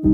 อ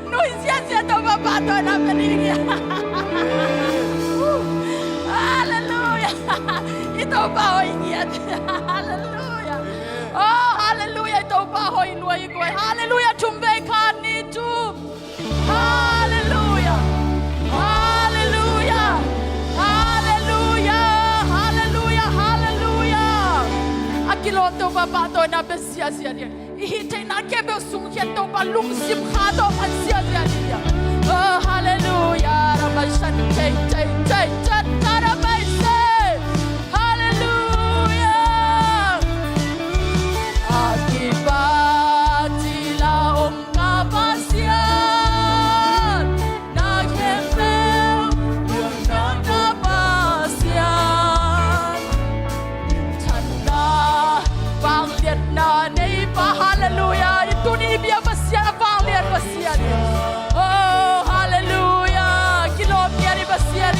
Noi sia to babato na peningnya. Haleluya. Ito bahoy ingat. Haleluya. Oh, haleluya ito bahoy luay ko. Haleluya tumbe kani tum. Haleluya. Haleluya. Haleluya. Haleluya. Haleluya. Akiloto babato na besia dia. Ihite na kebe sungke to balung sim khado ansia dia. Oh, haleluya. Ramashan tay tay tay tay karabaise. Haleluya. Akibati om kapasian naghemel yung kapasian tanda pangliat na naipa haleluya itu ni biya basian pangliat basian oh haleluya kilom niya ni basian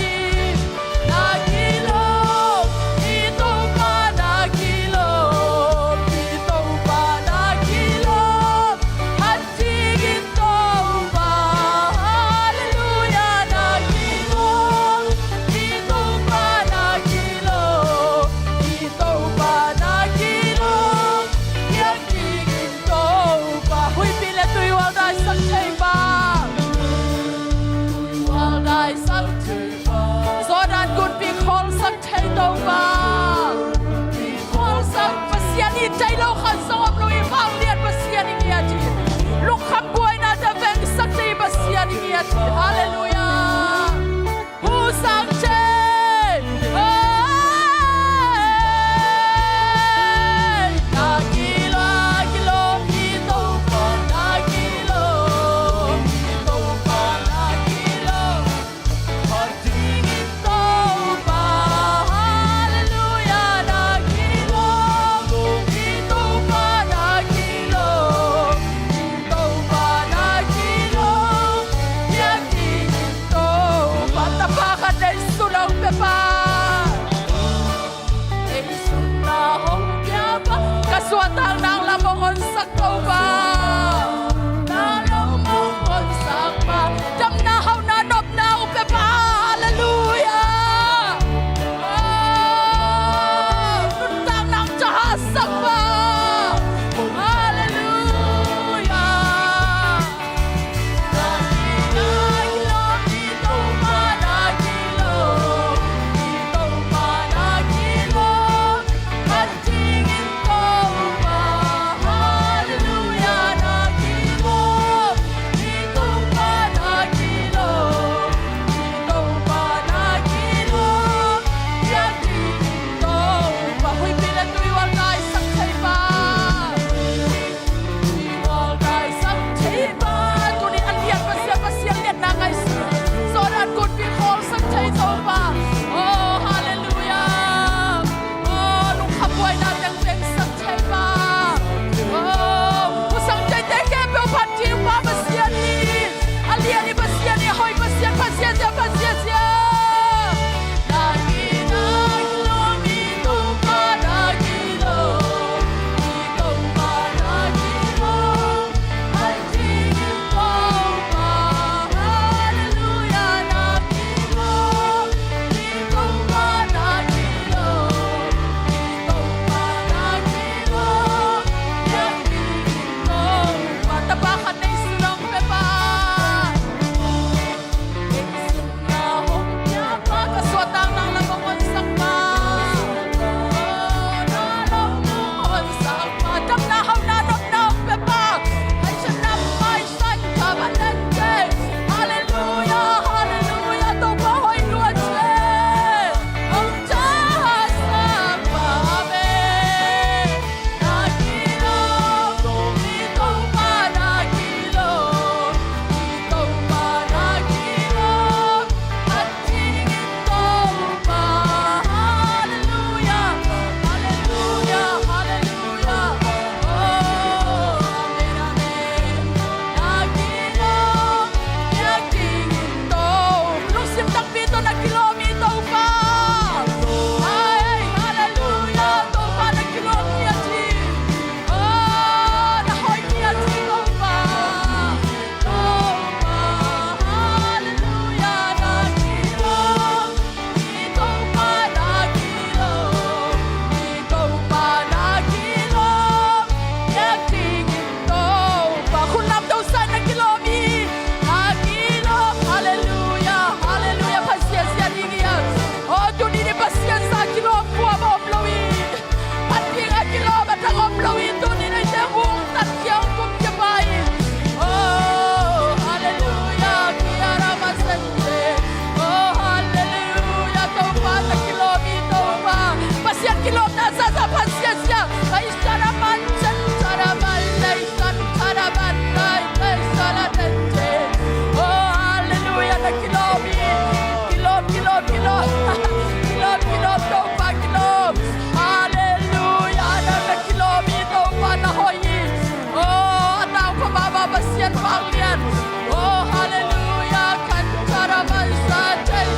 Oh, hallelujah. Kantaramansa, Jai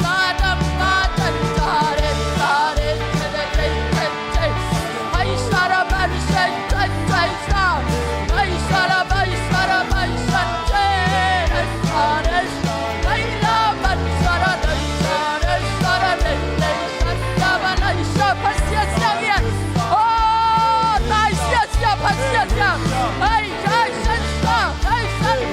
Kadam Matan, Tare, Tare, Tare, Tare. Ay, Sarabansa, Jai Sa. Ay, Sarabansa, Jai Sare. Ay, Laban, Sara, Sare, Sara, Sara, Sara, Paciência. Oh, dai, paciência. Ai, ai, ai,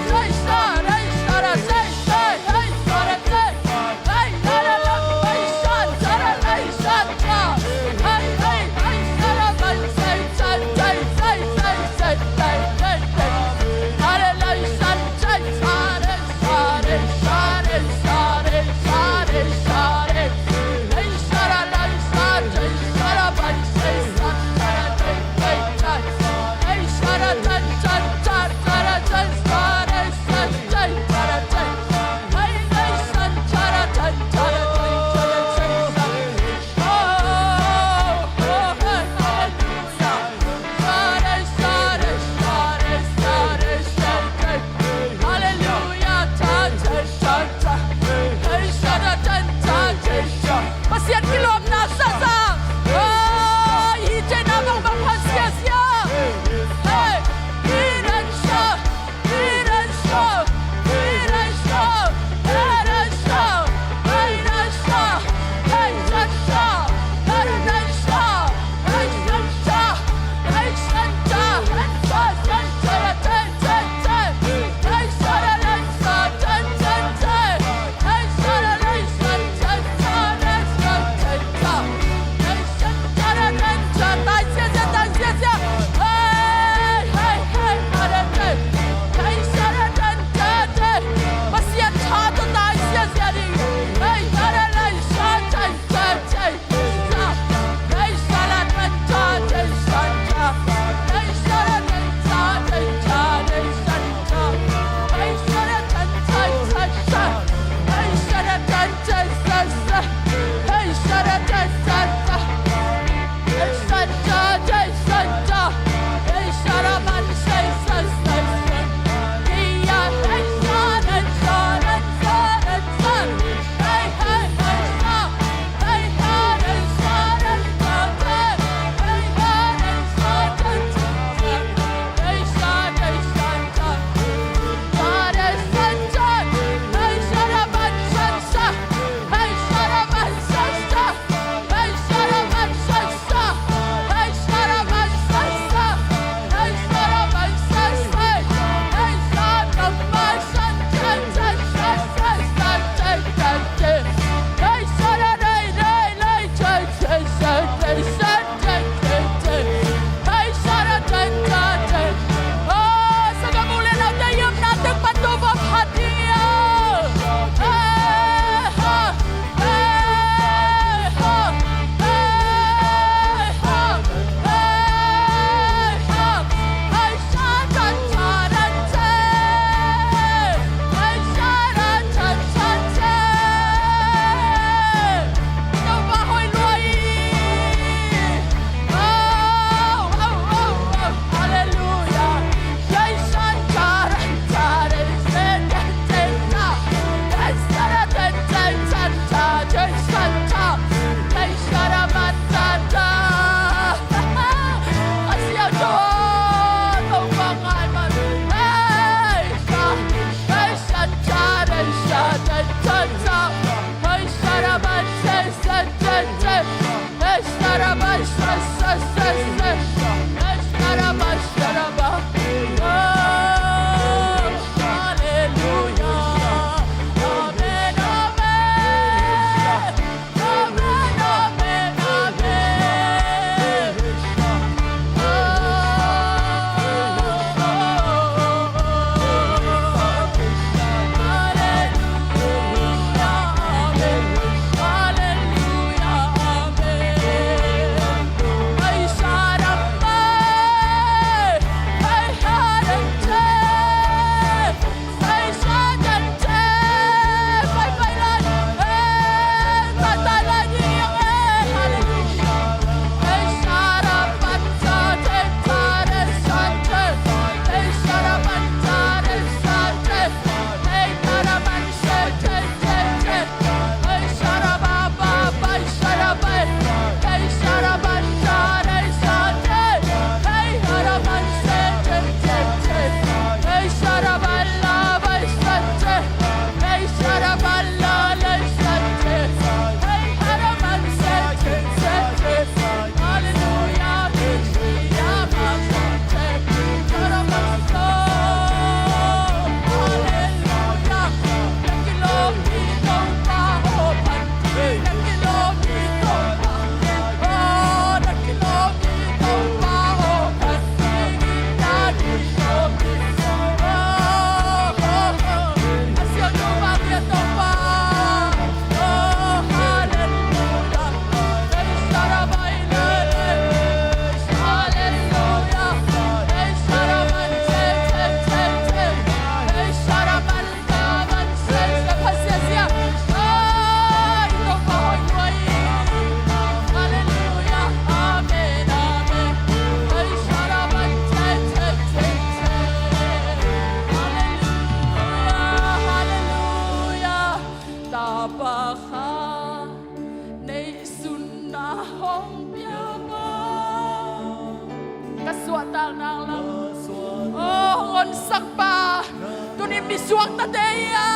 suak ta te ya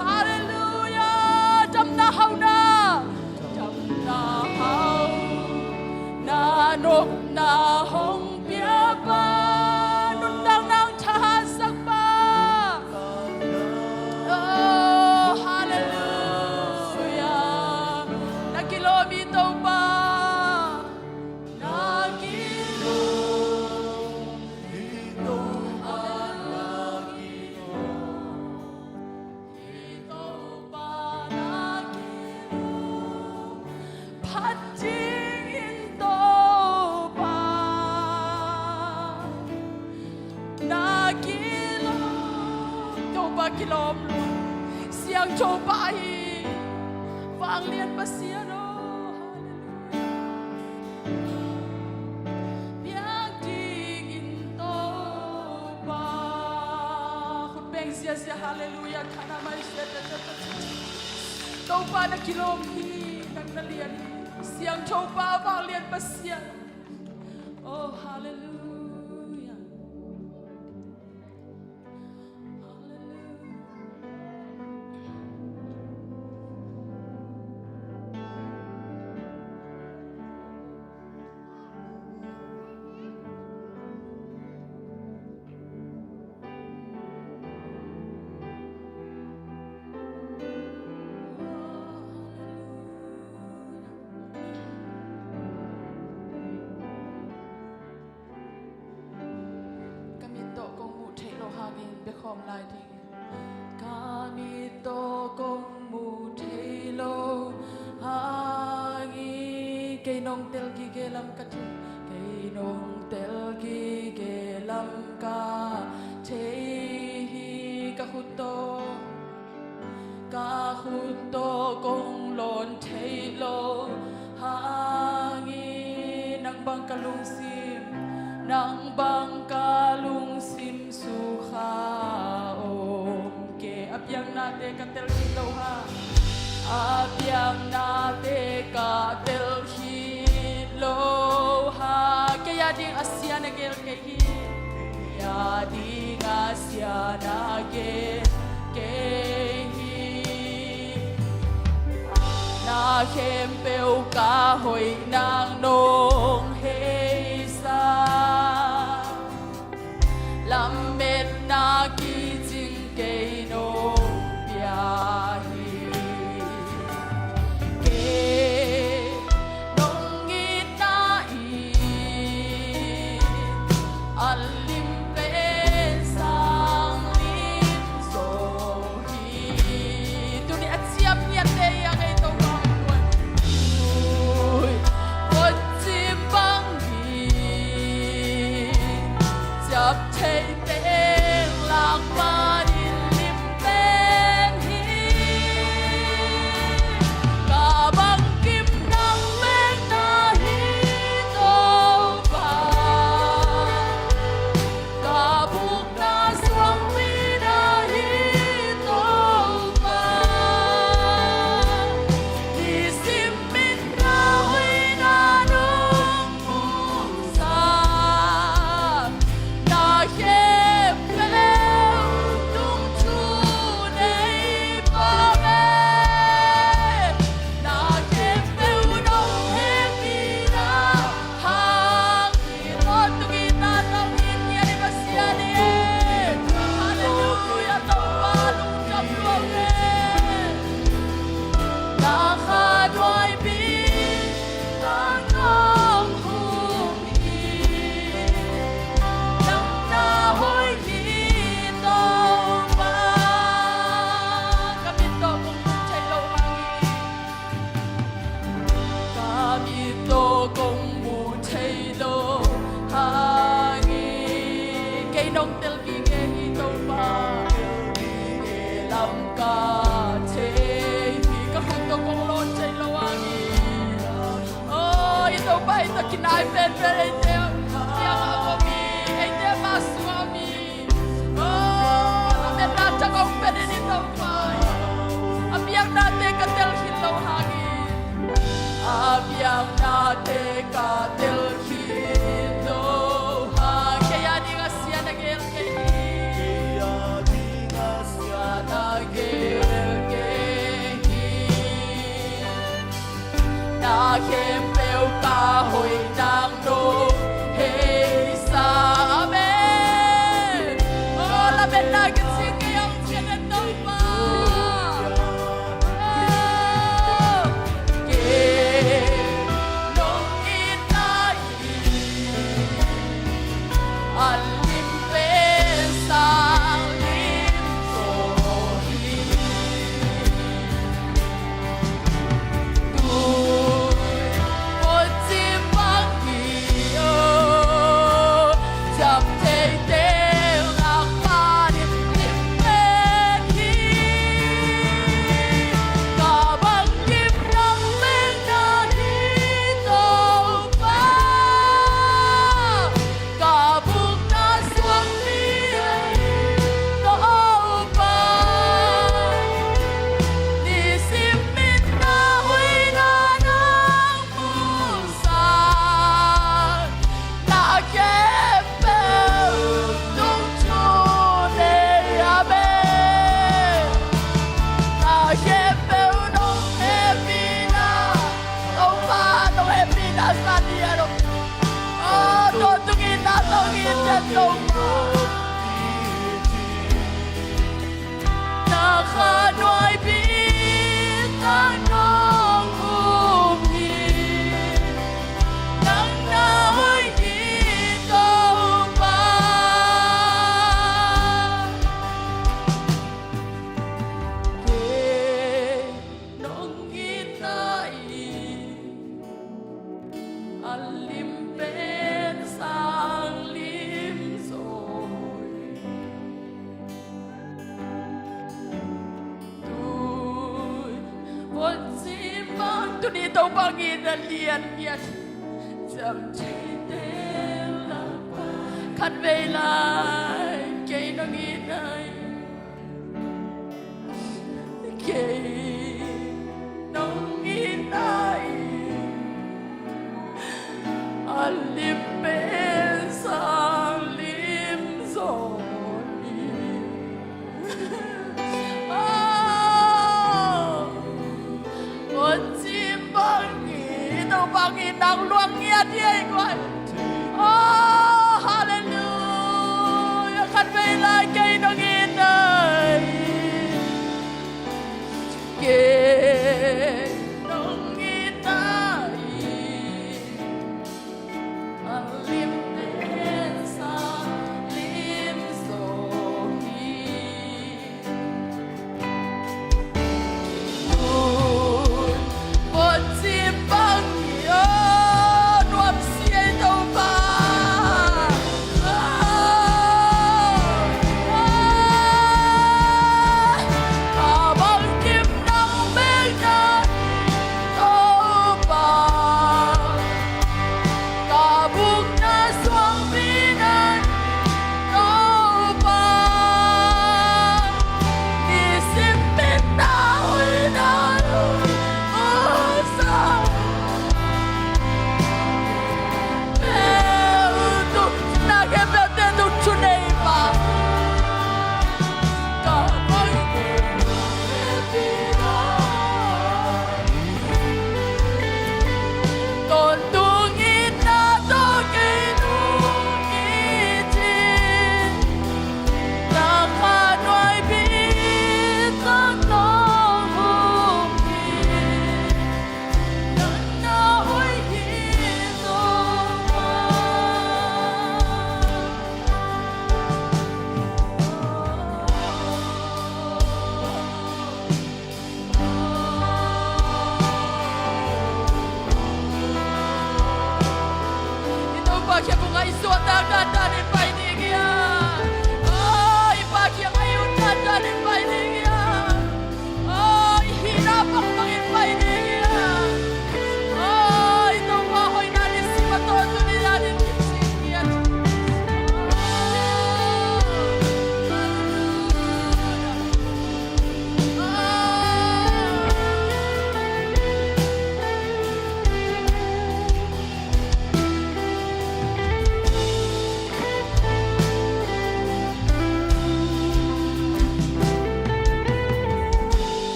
hallelujah jam na hau na hau na nok na hong pia ba nun dang nang cha sak ba oh hallelujah na kilomito ba kilom siang coba hi vang lian pasian oh hallelujah biang ding in to ba khut beng sia sia hallelujah khana mai sia to ba na kilom hi nang na lian siang coba vang lian pasian oh hallelujah khom lại thì kami to kong mu thei lo hangi cây nong tel ki ge lam ka thu cây nong tel ki ge lam ka thei hi ka hut to kong lon thei lo hangi nang bang ka lung sim nang bang ka lung sim su kha om ke apyang na te ka tel ki lo ha apyang na te ka tel ki lo ha ke ya ding asia na gel ke hi ya ding asia na ge ke hi na khem peu ka hoi nang nong he lam met na ki jing ke no pia hi ke nong i na i alim pe sang lim so hi tu ni at siap ni at te ya ke to ba ui pot chim bang hi chap thei tên lạc ba đi lim tên hi cả băng kim nắng bên na hi tô ba cả buộc na xuống mi na hi tô ba đi sim min na huy na nung mung sa na he nong tel ki ge hi to ba ge lam ka che hi ka khut to kong lon chai lo ani oh i to bai to kinai pen pen ai te ya ma mi ai te ma su mi oh la me na cha kong pen ni to bai abiang na te ka tel hi lo ha gi abiang na te ka tel hi kempel kahoy ng no hey sa amen. Oh, laban natin sige ang sinatong pa. Nung inay alimpesang limsohi Nakanoy bitang ng umin nang nahoy ikaw pa. Nung inay alimpensang limsoy tunitaw Panginoon liyan yan samtidela pa kanbaylay kay nanginay kay nanginay alimpensang limsoy. Panginoong luang niya diya igual. Oh, hallelujah. Kan may lagay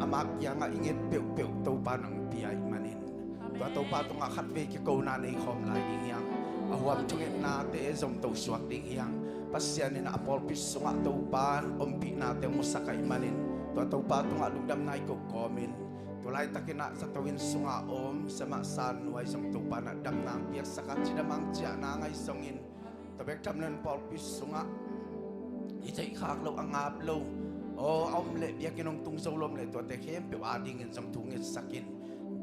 mak yang ingin piu tupa ng piyay manin. Tupa to nga katwe kikaw na ni kom lagi yang awam tungit nate zong to suwak ding yang pasyan na apolpis sunga tupa umpi nate musakay manin. Tupa to nga lugdam na ikaw komen. Tulay takina sa tawin sunga sa masan way zong tupa na dam nang piyak sakat sinamang tiya na ngay songin. Tabek tamnan polpis sunga itay kaklo ang aplo. Omle biyakin ng tungsaw lom le to te kem pe ading sang tungit sakin.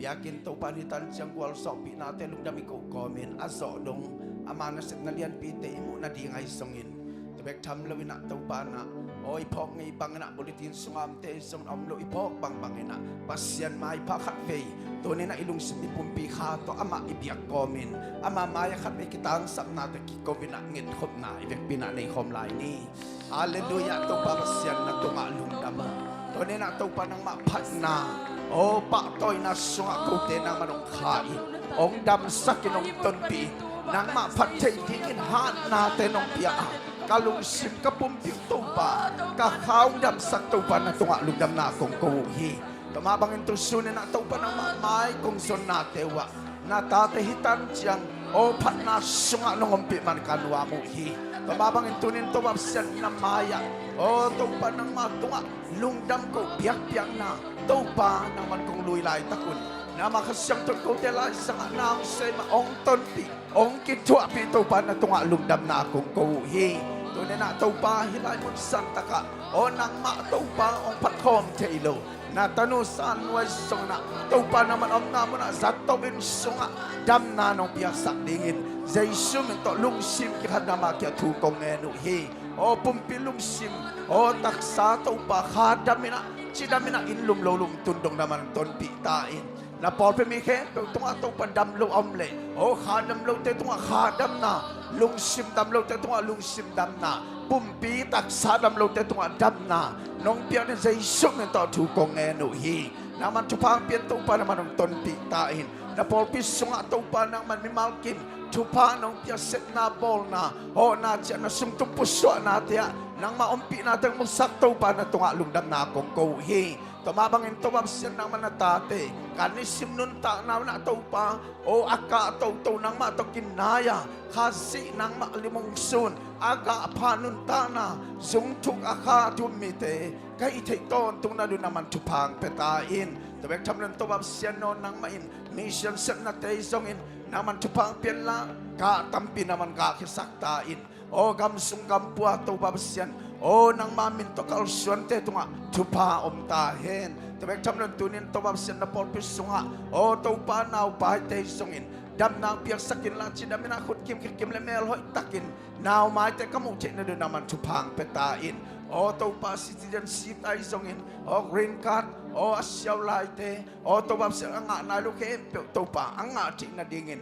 Biyakin to panitan siyang wal sopi natin lugdam ikaw komen aso dong amana signalian pite imo na di ngay songin. Tabek tamlawin na to pa na ipok ngay bang na bulitin sungam te song omlo ipok bang na pasyan may pakatve to na ilung sindi pumpi hato ama ibiyak komen ama maya kat may kitang sam natin kikomin na ngit khop na ibek pinanay kom lai ni. Hallelujah to pa pasyan na tumalong damo to na to pa nang mapat na paktoy na sunga kote na manong kai ong damsak inong tonpi nang mapatay dingin han natin ng piyaan kalungsim kapumping tupa kakaong damsak tupa na tunga lugdam na akong kuhi tumabang ito sunin na tupa ng mamay kung son natewa natatahitan siyang pat na sunga nung umpi man kanwa muhi tumabang ito nito mapsyan na maya tupa ng matunga lungdam ko piyak na tupa naman kong luylay takun na makasyang ko tela isang anang say maong tonpi ong kitwa pito pa na tunga lungdam na akong kuhi tunay na tupa hilay mo santa ka nang matupa ong patkom telo na tanusan was song na tupa naman namo na zatobin sunga dam na nong piyasak dingin zay suminto lungsim kihada makya tukong enuhi pumpilungsim taksa tupa kadamina sidamina inlum lolum tundong naman ton pitain na porpe mike tunga tupa damlo omle khadam lo te tunga khadam na lungsim damlo te tunga lungsim dam na pumpi taksa damlo te tunga dam na nong pian zay suminto tukong enuhi naman tupang pian tupa naman ng ton pitain na porpe sunga tupa nang manimalkin tupa nong piaset na bol na na tiyan na sumtupuswa na tiya nang maumpi natin musakto pa na tunga lungdam na akong kuhi tumabangin tumabsyan ng manatate kanisim nun ta na natupa aka to nang matokinaya kasi nang maalimungsun aga panunta na zungtuk aka tumite kay itayton tung na doon naman tupang petain tabek tamnan tumabsyan no nang main mission set na taysongin naman tupang pianla katampi naman kakisaktain gamsung gampua to babasyan nang maminto kalsyonte tunga tupa tahen tabek tamnan tunin to babasyan na porpis sunga tupa na upahay taysongin dam nang piyak sakin lang sidamin akot kim lemel hoy takin now may te kamuche na doon naman tupang petain tupa citizenship taysongin green card asyaw laite tobab sa nga naluke tupa ang ating na dingin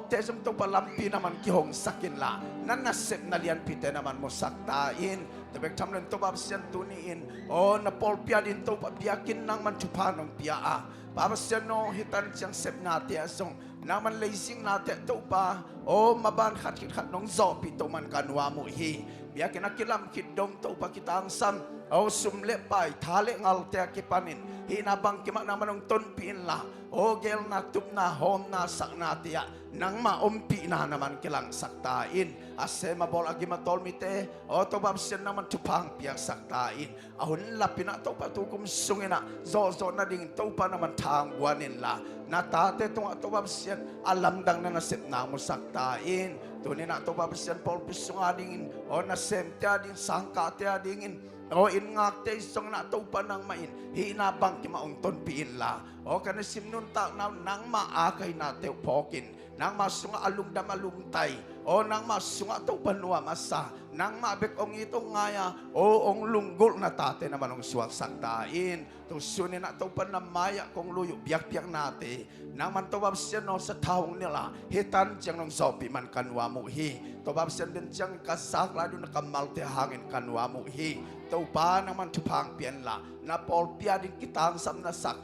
tesam tupa lampi naman kihong sakin la nanasip na lian pite naman mo saktain tabek tamnan tobab siyan tuniin na polpia din tupa biyakin nang mantupanong piyaa babasyan no hitan siyang sep nati asong naman laising nati tupa maban khat nong zopi to man kanwa mo hi biyakin akilam kidong tupa kita ang sam sumle pay thale ngal te kipanin hinabang kima naman ng tonpiin la gel na tup na hom na sak natia nang maumpi na naman kilang saktain ase mabol agi matolmite tobabsyan naman tupang piyak saktain ahon la pinato patukum sungina zo na ding tupa naman tangguanin la natate tong tobabsyan alam dang na nasip na mo saktain tunin na tobabsyan polpis sungadingin nasem tia ding sangka tia dingin ingak te isong na tupa ng main hinabang kimaong tonpiin la kana simnun ta nang maakay na te pokin nang masunga alungdam alungtay nang masunga tupa nuwa masa nang mabek ong itong ngaya ong lunggol na tate naman ong suwag saktain tusunin na tupa na maya kong luyo biyak nate nang man tubab siya no sa taong nila hitan siyang nung sopi man kanwa muhi tubab siya din siyang kasakla doon nakamalte hangin kanwa muhi tupa naman tupang pian la na polpia din kitang sam na sak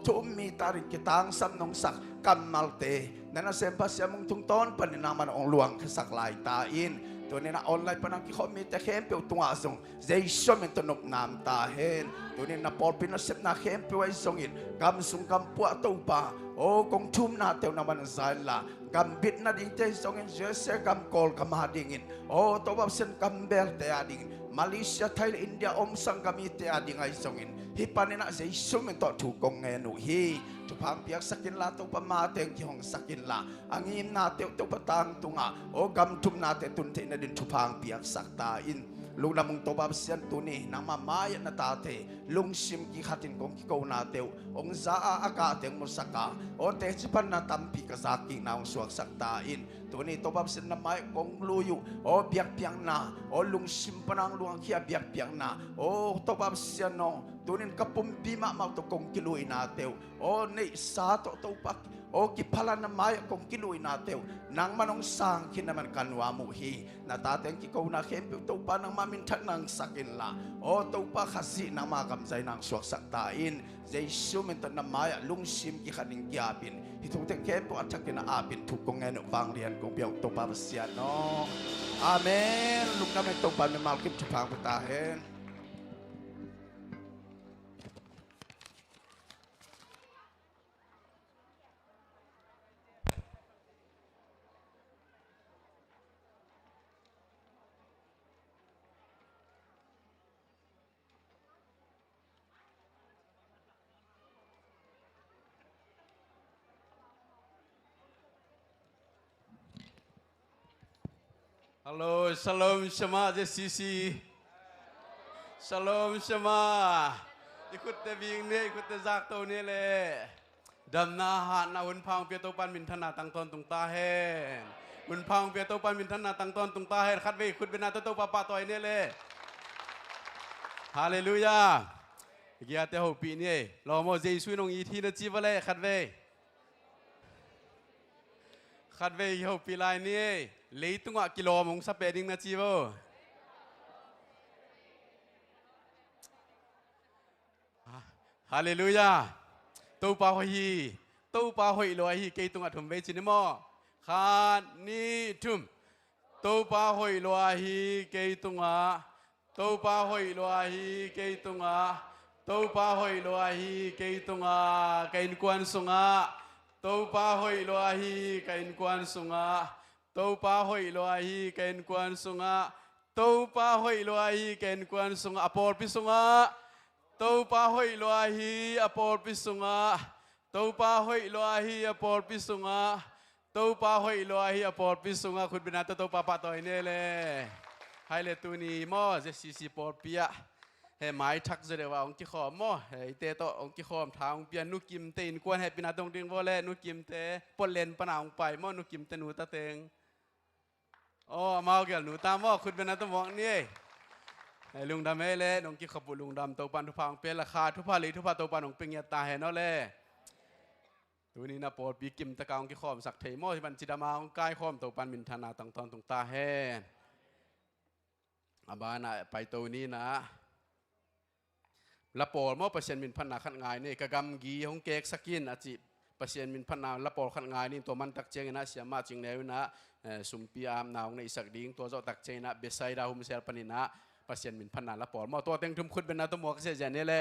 tumita rin kitang sam nung sak kamalte na nasempa siya mong tungton paninaman ong luwang kasaklay tain ตัวนี้นะออนไลน์ปนังกิเขามีแต่เข้มเปียวตัวส่งเจสมันตนบน้ำตาเห็นตัวนี้นะปอลปินเสพนาเข้มเปียวไอ้ส่งอินกำสุงกำปัวตัวป่าโอ้กงทุ่มนาเตียวนามันสายละกำบิดนาดิ่งเตยส่งอินเจสกำกอลกำหาดิ่งอินโอ้ตัวแบบเส้นกำเบลเตยดิ่งมาเลเซียไทยอินเดียอมสังกามีเตยดิ่งไอ้ส่งอินฮิปานินะเจสมันต่อถูกกงเงินุฮีทุพังเปียกสักินละตัวปมาเตงที่ห้องสักินละอังอิมนาเตียวตัวปตังตุงะโอ้กำทุ่มนาเตตุนเทนดินทุพังเปียกสักตาอินลุงนำมุงตัวบาบเสียนตัวนี้นำมาไม้นาตาเตลุงชิมกิขัดินกงกิโกนาเตวองซาอากาเตงมุสกาโอเตจิปันนาตัมปีกสักกินาวสวกสักตาอินตัวนี้ตัวบาบเสียนนำไม้กงลูอยู่โอเบียกเปียงนาโอลุงชิมปนังลุงเขียเบียกเปียงนาโอตัวบาบเสียนโนตัวนี้กับปุ่มบีมามาตัวกงกิลุยนาเตวโอในสาตัวปักโอกิพลานไม้กงกิลุยนาเตวนางมันองสังคินมันกันวามุฮีนาตาเตงกิโกนาเข้มตัวปานังมามินทักนางสักินละโอตัวปาขสินางมากำใจนางสวกสักตาอินเจสุมินตันนามายลุงชิมกิขัดิงกิอาบินฮิตุเตงเข้มตัวอัจฉริยะอาบินทุกกงเงินบางเรียนกงเปียวตัวปาเสียนออาเมนลุงนำเป็นตัวปาเป็นมาลกิบจุพังพุตาเฮนHalo, shalom Shema JCC. Shalom Shema. Ikut tebing ni, ikut tezak tau ni le. Damna hat na unpang pia pan min thana tang ton tung ta hen. Unpang pia pan min thana tang ton tung ta hen. Khat ve ikut bina tau papa toy ni le. Hallelujah. Gia te ho pi ni. Lo mo Jesus nong yi thi na chi va le khat ve. Khat ve ho pi lai ni. Lấy tung ạ kilo mong sắp bè đinh na chi vô Hallelujah Tâu pa hoi lo hi cây tung ạ thum ve chi mo Khan ni thum Tâu pa hoi lo hi cây tung ạ Tâu pa hoi lo hi cây tung ạ Tâu pa hoi lo hi cây tung ạ Kain quan sung ạ Tâu pa hoi lo hi kain quan sung ạ Tâu pa hoi loa hi kain kuan sunga Tâu pa hoi loa hi kain kuan sunga apor pi sunga Tâu pa hoi loa hi apor pi sunga Tâu pa hoi loa hi apor pi sunga Tâu pa hoi loa hi apor pi sunga khut binata tâu pa pa toy ne le hai le tu ni mo je si por pia he mai thak je de wa ong ki khom mo he te to ong ki khom thang pia nu kim te in kwan he binata dong ding vo le nu kim te pol len pa na ong pai mo nu kim te nu ta teng Oh, mau gel nu tam mo khut ben na to mong ni lung dam he le nong ki khapu lung dam to pan thu phang pe la kha thu pha li thu pha to pan nong ping ya ta he no le tu ni na por pi kim ta kaung ki khom sak thei mo ban chi da ma ong kai khom to pan min thana tang ton tung ta he abana pai to ni na la por mo pasien min phan na khat ngai ni ka gam gi hong kek sakin a chi pasien min phan na la por khat ngai ni to man tak cheng na sia ma ching ne na sumpi am naung nei sak ding to zo tak chena besai da hum sel panina pasien min phan na la por mo to teng thum khut ben na to mo ka se jane le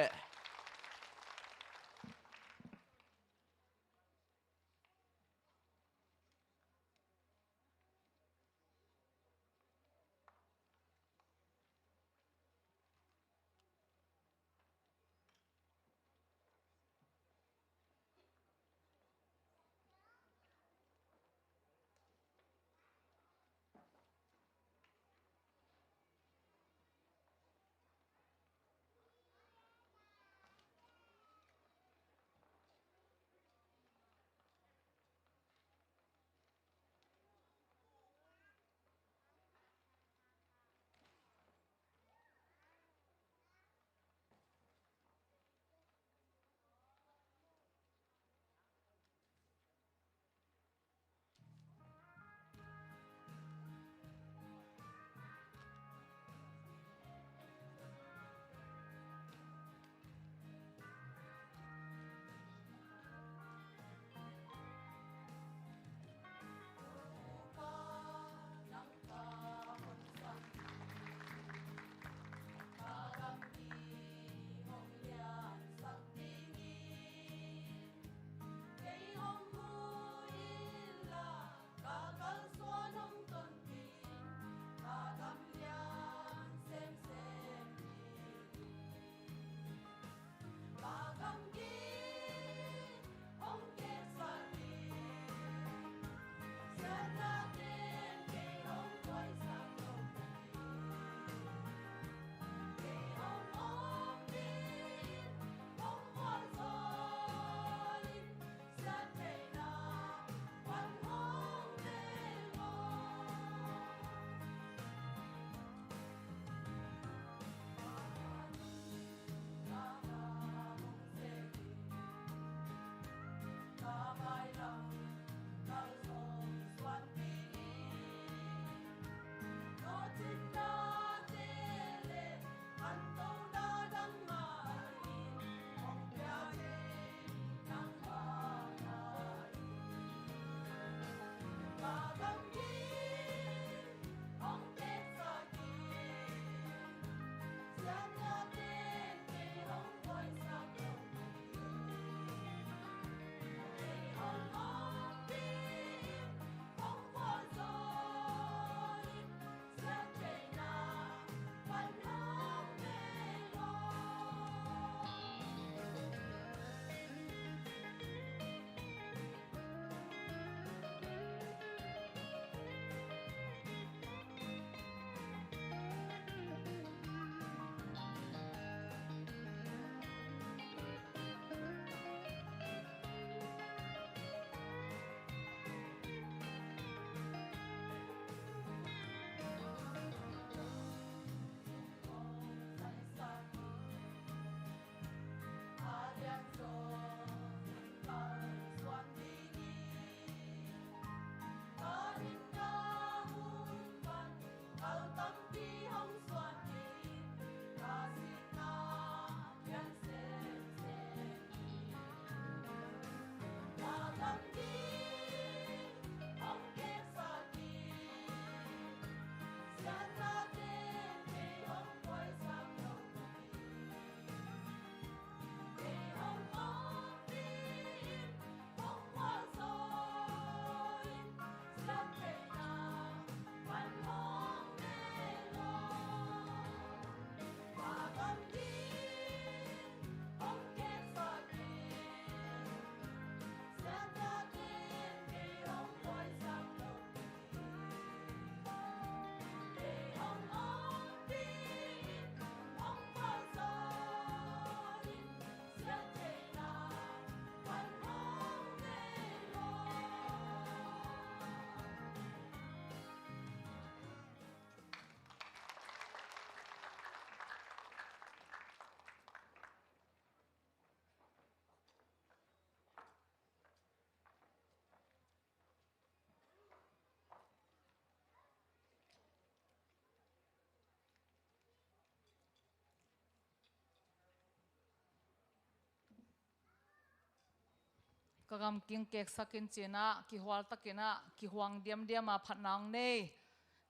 kagam king kek sakin china ki hwal takina ki huang diam diam ma phanang nei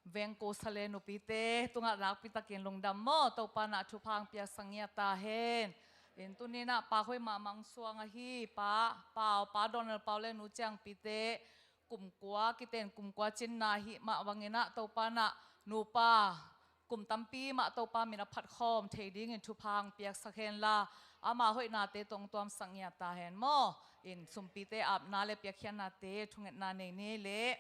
veng ko sale nu pite tunga rak pitakin lungdam mo to pa na thu phang pia sangya ta hen in tunina pa hoi ma mang suang a hi pa donal paule nu chang pite kum kwa kiten kum kwa chin na hi ma wangena to pa na nu pa kum tampi ma to pa mina phat khom thading in thu phang piak sakhen la ama hoi na te tong tom sangya ta hen mo in sumpi te ap na le piak khian na te thunget na nei ne le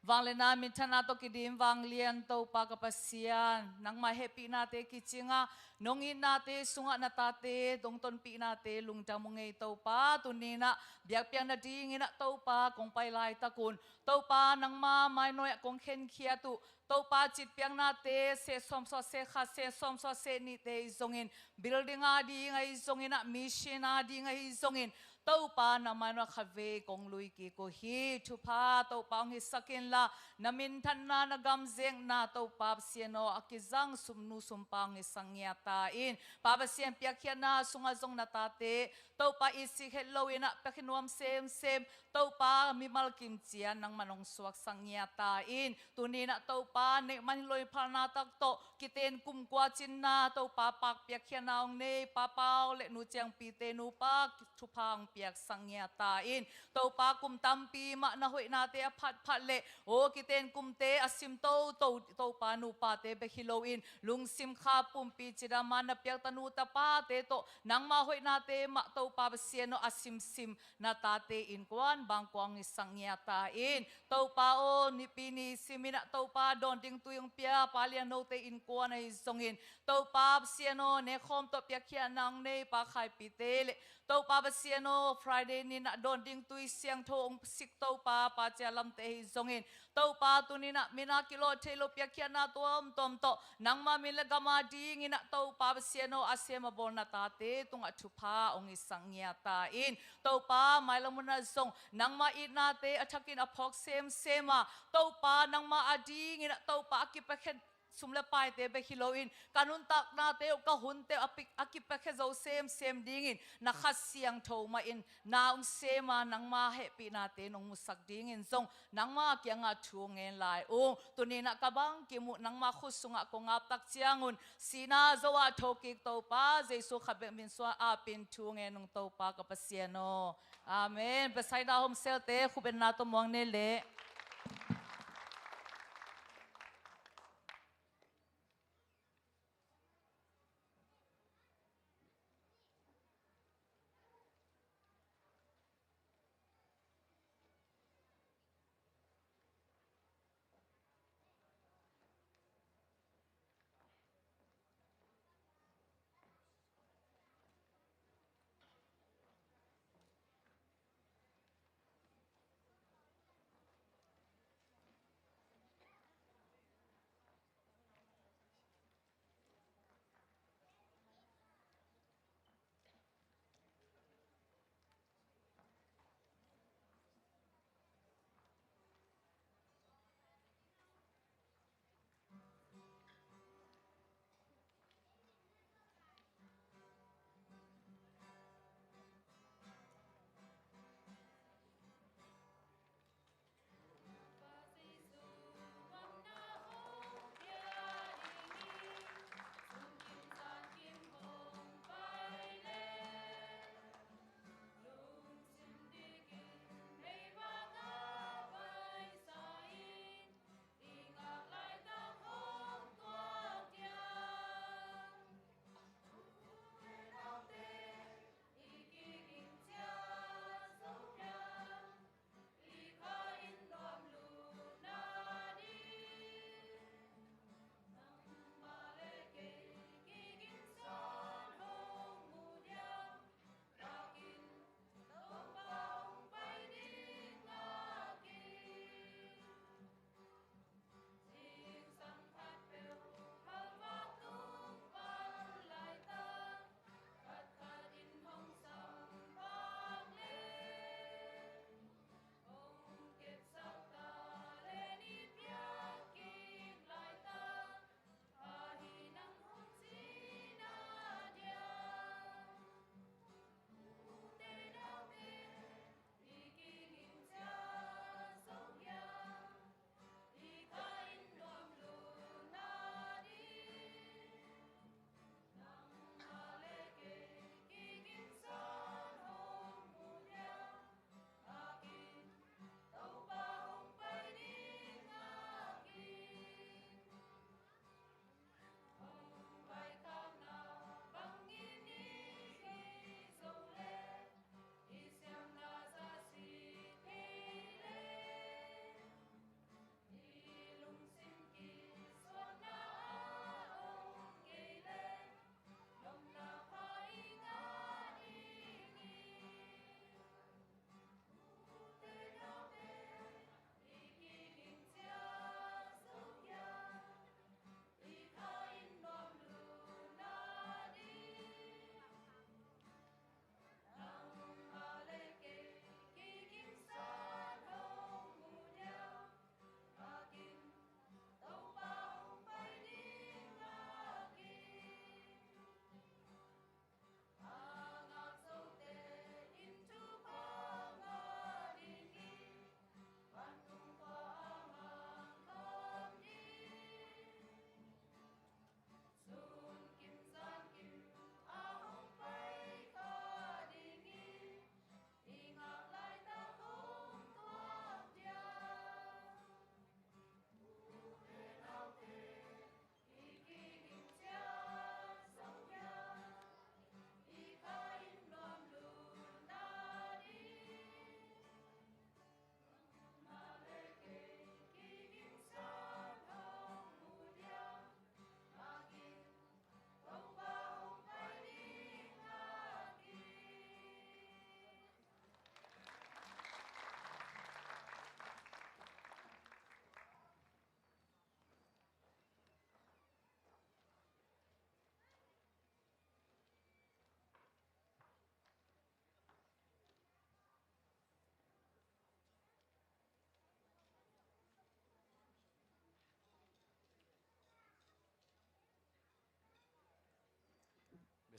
wang le na min thana to kidim wang lian to pa ka pasian nang ma happy na te kichinga nongin na te sunga na ta te dong ton pi na te lungta mongei to pa tunina biak piang na ding ina to pa kong pai lai ta kun to pa nang ma mai noi kong khen khia tu to pa chit piang na te se som so se kha se som so se ni te zongin building a ding ai zongin a mission a ding ai zongin to pa na mai no khave kong lui ki ko hi thu pa to pa ngi sakin la namin than na na gam zeng na to pa siano akizang sumnu sumpang ngi sangya ta in pa ba sian pia khia na sunga zong na ta te to pa isi hello ina pakhinuam sem to pa mi mal kim chian nang manong suak sangya ta in tunina to pa ne man loi phal na tak to kiten kum kwa chin na to pa pak pia khia na ong ne pa pau le nu chang pi te nu pa thu phang piak sangya ta in to pa kum tampi ma na hoi na te phat le o kiten kum te asim to pa nu pa te be hilo in lung sim kha pum pi chira ma na piak tanu ta pa te to nang ma hoi na te ma to pa siano asim sim na ta te in kwan bang kwang ni sangya ta in to pa o ni pi ni simina to pa don ding tu yung pia palian no te in kwan ai zongin to pa siano ne khom to piak khia nang ne pa khai pi te le to pa siano Friday ni na don ding tu siang thong sik to pa chalam te zongin to pa tu ni na mina kilo thelo piak khia na tom to nang ma mila gama ding ina to pa siano asema bon na ta te tunga thupa ong isangya ta in to pa mailamuna zong nang ma it na te athakin aphok sema to pa nang ma ading ina to pa akipakhet sumle pai te be hiloin kanun tak na te ka hun te akipakhe zo sem dingin na khasiang tho ma in naung sema nang ma happy na te nong musak dingin zong nang ma kyanga thungen lai o tunina kabang kimu nang ma khusunga ko ngap tak chiangun sina zowa thokik to pa jesu khabe min swa apin thungen nong to pa ka pasiano amen besaida hom sel te khuben na to mong ne le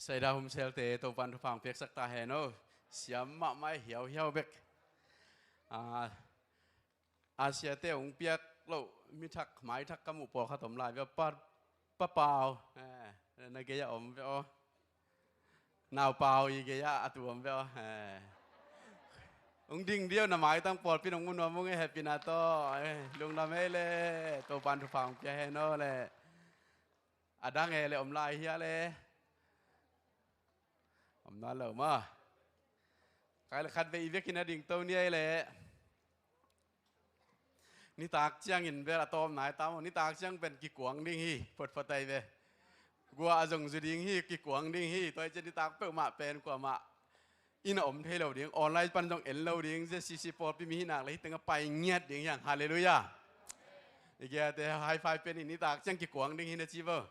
ใส่ดาวหุ่มเซลเตตัวปันทุพังเปียกสักตาเฮโนเสียมมะไม่เหี่ยวเหี่ยวเบกอาเซียเตองเปียกเรามีทักหมายทักกำมุปอขตมลายแบบป้าเปล่าในเกียอมเปล่านาวเปล่าอีเกียอตัวมเปล่าองดิ่งเดียวนะหมายตั้งปอดพี่น้องมุนว่ามุ้งให้ปีนาโตลุงทำให้เลยตัวปันทุพังเปียเฮโนเลยดังเฮเลยอมลายเฮียเลยอมนั่นเลยมาใครละคัดไปอีเวกินาดิ่งตัวนี้เลยนี่ตากเชียงอินเวลาตอมไหนตามนี่ตากเชียงเป็นกี่กวางดิ่งฮีปวดปวดใจเวกัวจงสุดิ่งฮีกี่กวางดิ่งฮีตัวจะนี่ตากเปิดมาเป็นกว่ามาอินอมเทเราดิ่งออนไลน์ปันจงเอ็นเราดิ่งจะซีปอดพี่มีหนักเลยตั้งไปเงียบดิ่งอย่างฮาเลลูยาอีกอย่างแต่ไฮไฟเป็นนี่ตากเชียงกี่กวางดิ่งฮีนะจีเวอร์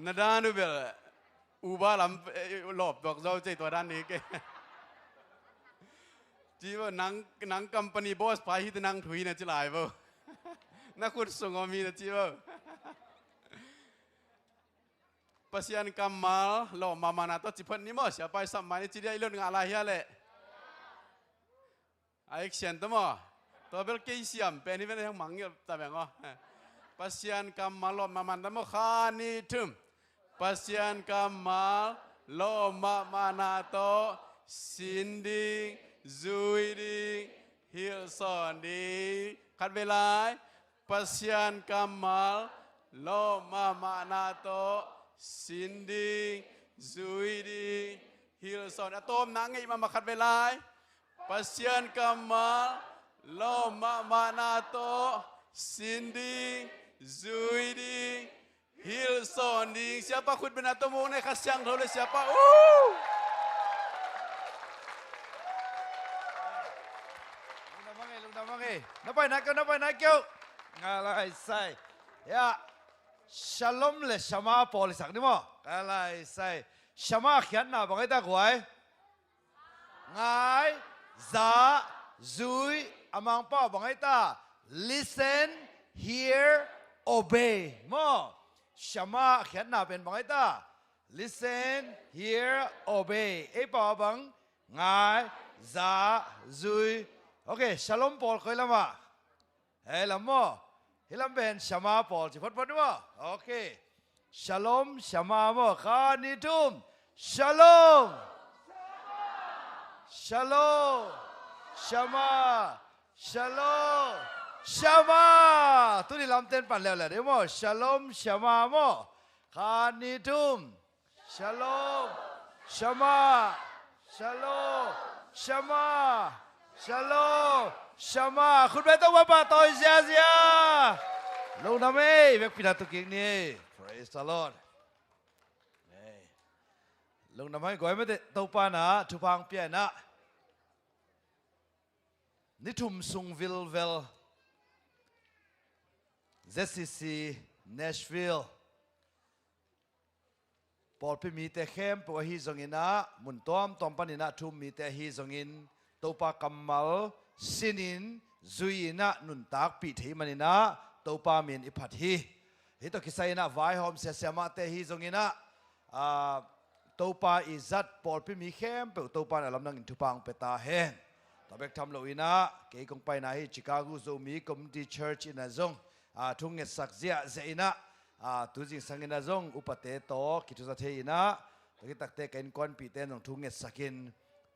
นาดานุเบลอูบาลำหลบดอกเจ้าใจตัวด้านนี้แกจีว่านังคัมปานีบอสไปที่นังถุยนะจีไลฟ์บ่นักขุดส่งมีนะจีว่าปัสยานกัมมาลหล่อมานาตัวจีพันนี่มั้งเสียไปสมัยจีได้เรื่องอะไรเฮียเลยไอ้เขียนตัวมั้งตัวเบลเกย์เสียมเป็นนี่เป็นทั้งมังอยู่แต่แบบว่าปัสยานกัมมาลหล่อมาตัวมั้งขานี่ทุ่มPasian kamal lo manato sinding zuiding hilsonding คัดเวลา Pasian kamal lo manato sinding zuiding hilson อะโตมนังไงมาคัดเวลา Pasian kamal lo manato sinding zuiding Hillsong siapa khut benato mo na kasyang hole siapa lung damangi napai nak kyo ngalai sai ya shalom le shama pol sak ni mo ngalai sai shama khian na bangai ta kwai ngai za zui amang pa bangai ta listen hear obey mo Shama เขียนหน้าเป็นบังไอตา listen hear obey ไอ้ป่าวบังงายซาซุยโอเค shalom ปอลเคยละมาเฮ้ยละมั่วเฮ้ยละเป็น shama ปอลสิพัดพัดมั่วโอเค shalom shama มั่วขานิทุม shalom shalom shama shalom Shama ตัวนี้ลำเต้นปั่นแล้วแหละเดี๋ยวมั่ว Shalom Shama มั่วคานิทุม Shalom Shama Shalom Shama Shalom Shama คุณแม่ต้องมาป่าต่อยเสียลงน้ำเอ้เวกพินาตุกิงนี่ Praise the Lord ลงน้ำให้ก่อยไม่ได้ตัวปานะทุพังเปียนะนิทุมซุงวิลเวลZCC Nashville ปอดพิมีแต่เข้มปวฮีจงอินะมุนต้อมตอมปนินะทุ่มมีแต่ฮีจงอินตัวปากัมมัลสินินซุยนะนุนตักปีที่มันนะตัวปามีนอิพัดฮีฮิตกิสัยนะไวหอมเสียมาแต่ฮีจงอินะตัวปาอิจัดปอดพิมีเข้มเปตัวปาอารมณ์นังอินทุปังเปตาเฮนตบเบกทำโลอินะเกี่ยกงไปนะฮิชิคาโกโซมีคอมมิตี้เชิร์ชอินะซงทุ่งเงสักเสียเสียนะตุจิงสังเกตจงอุปเตโตคิดว่าเทียนะตะกี้ตักเตกันก้อนปีเตนของทุ่งเงสักิน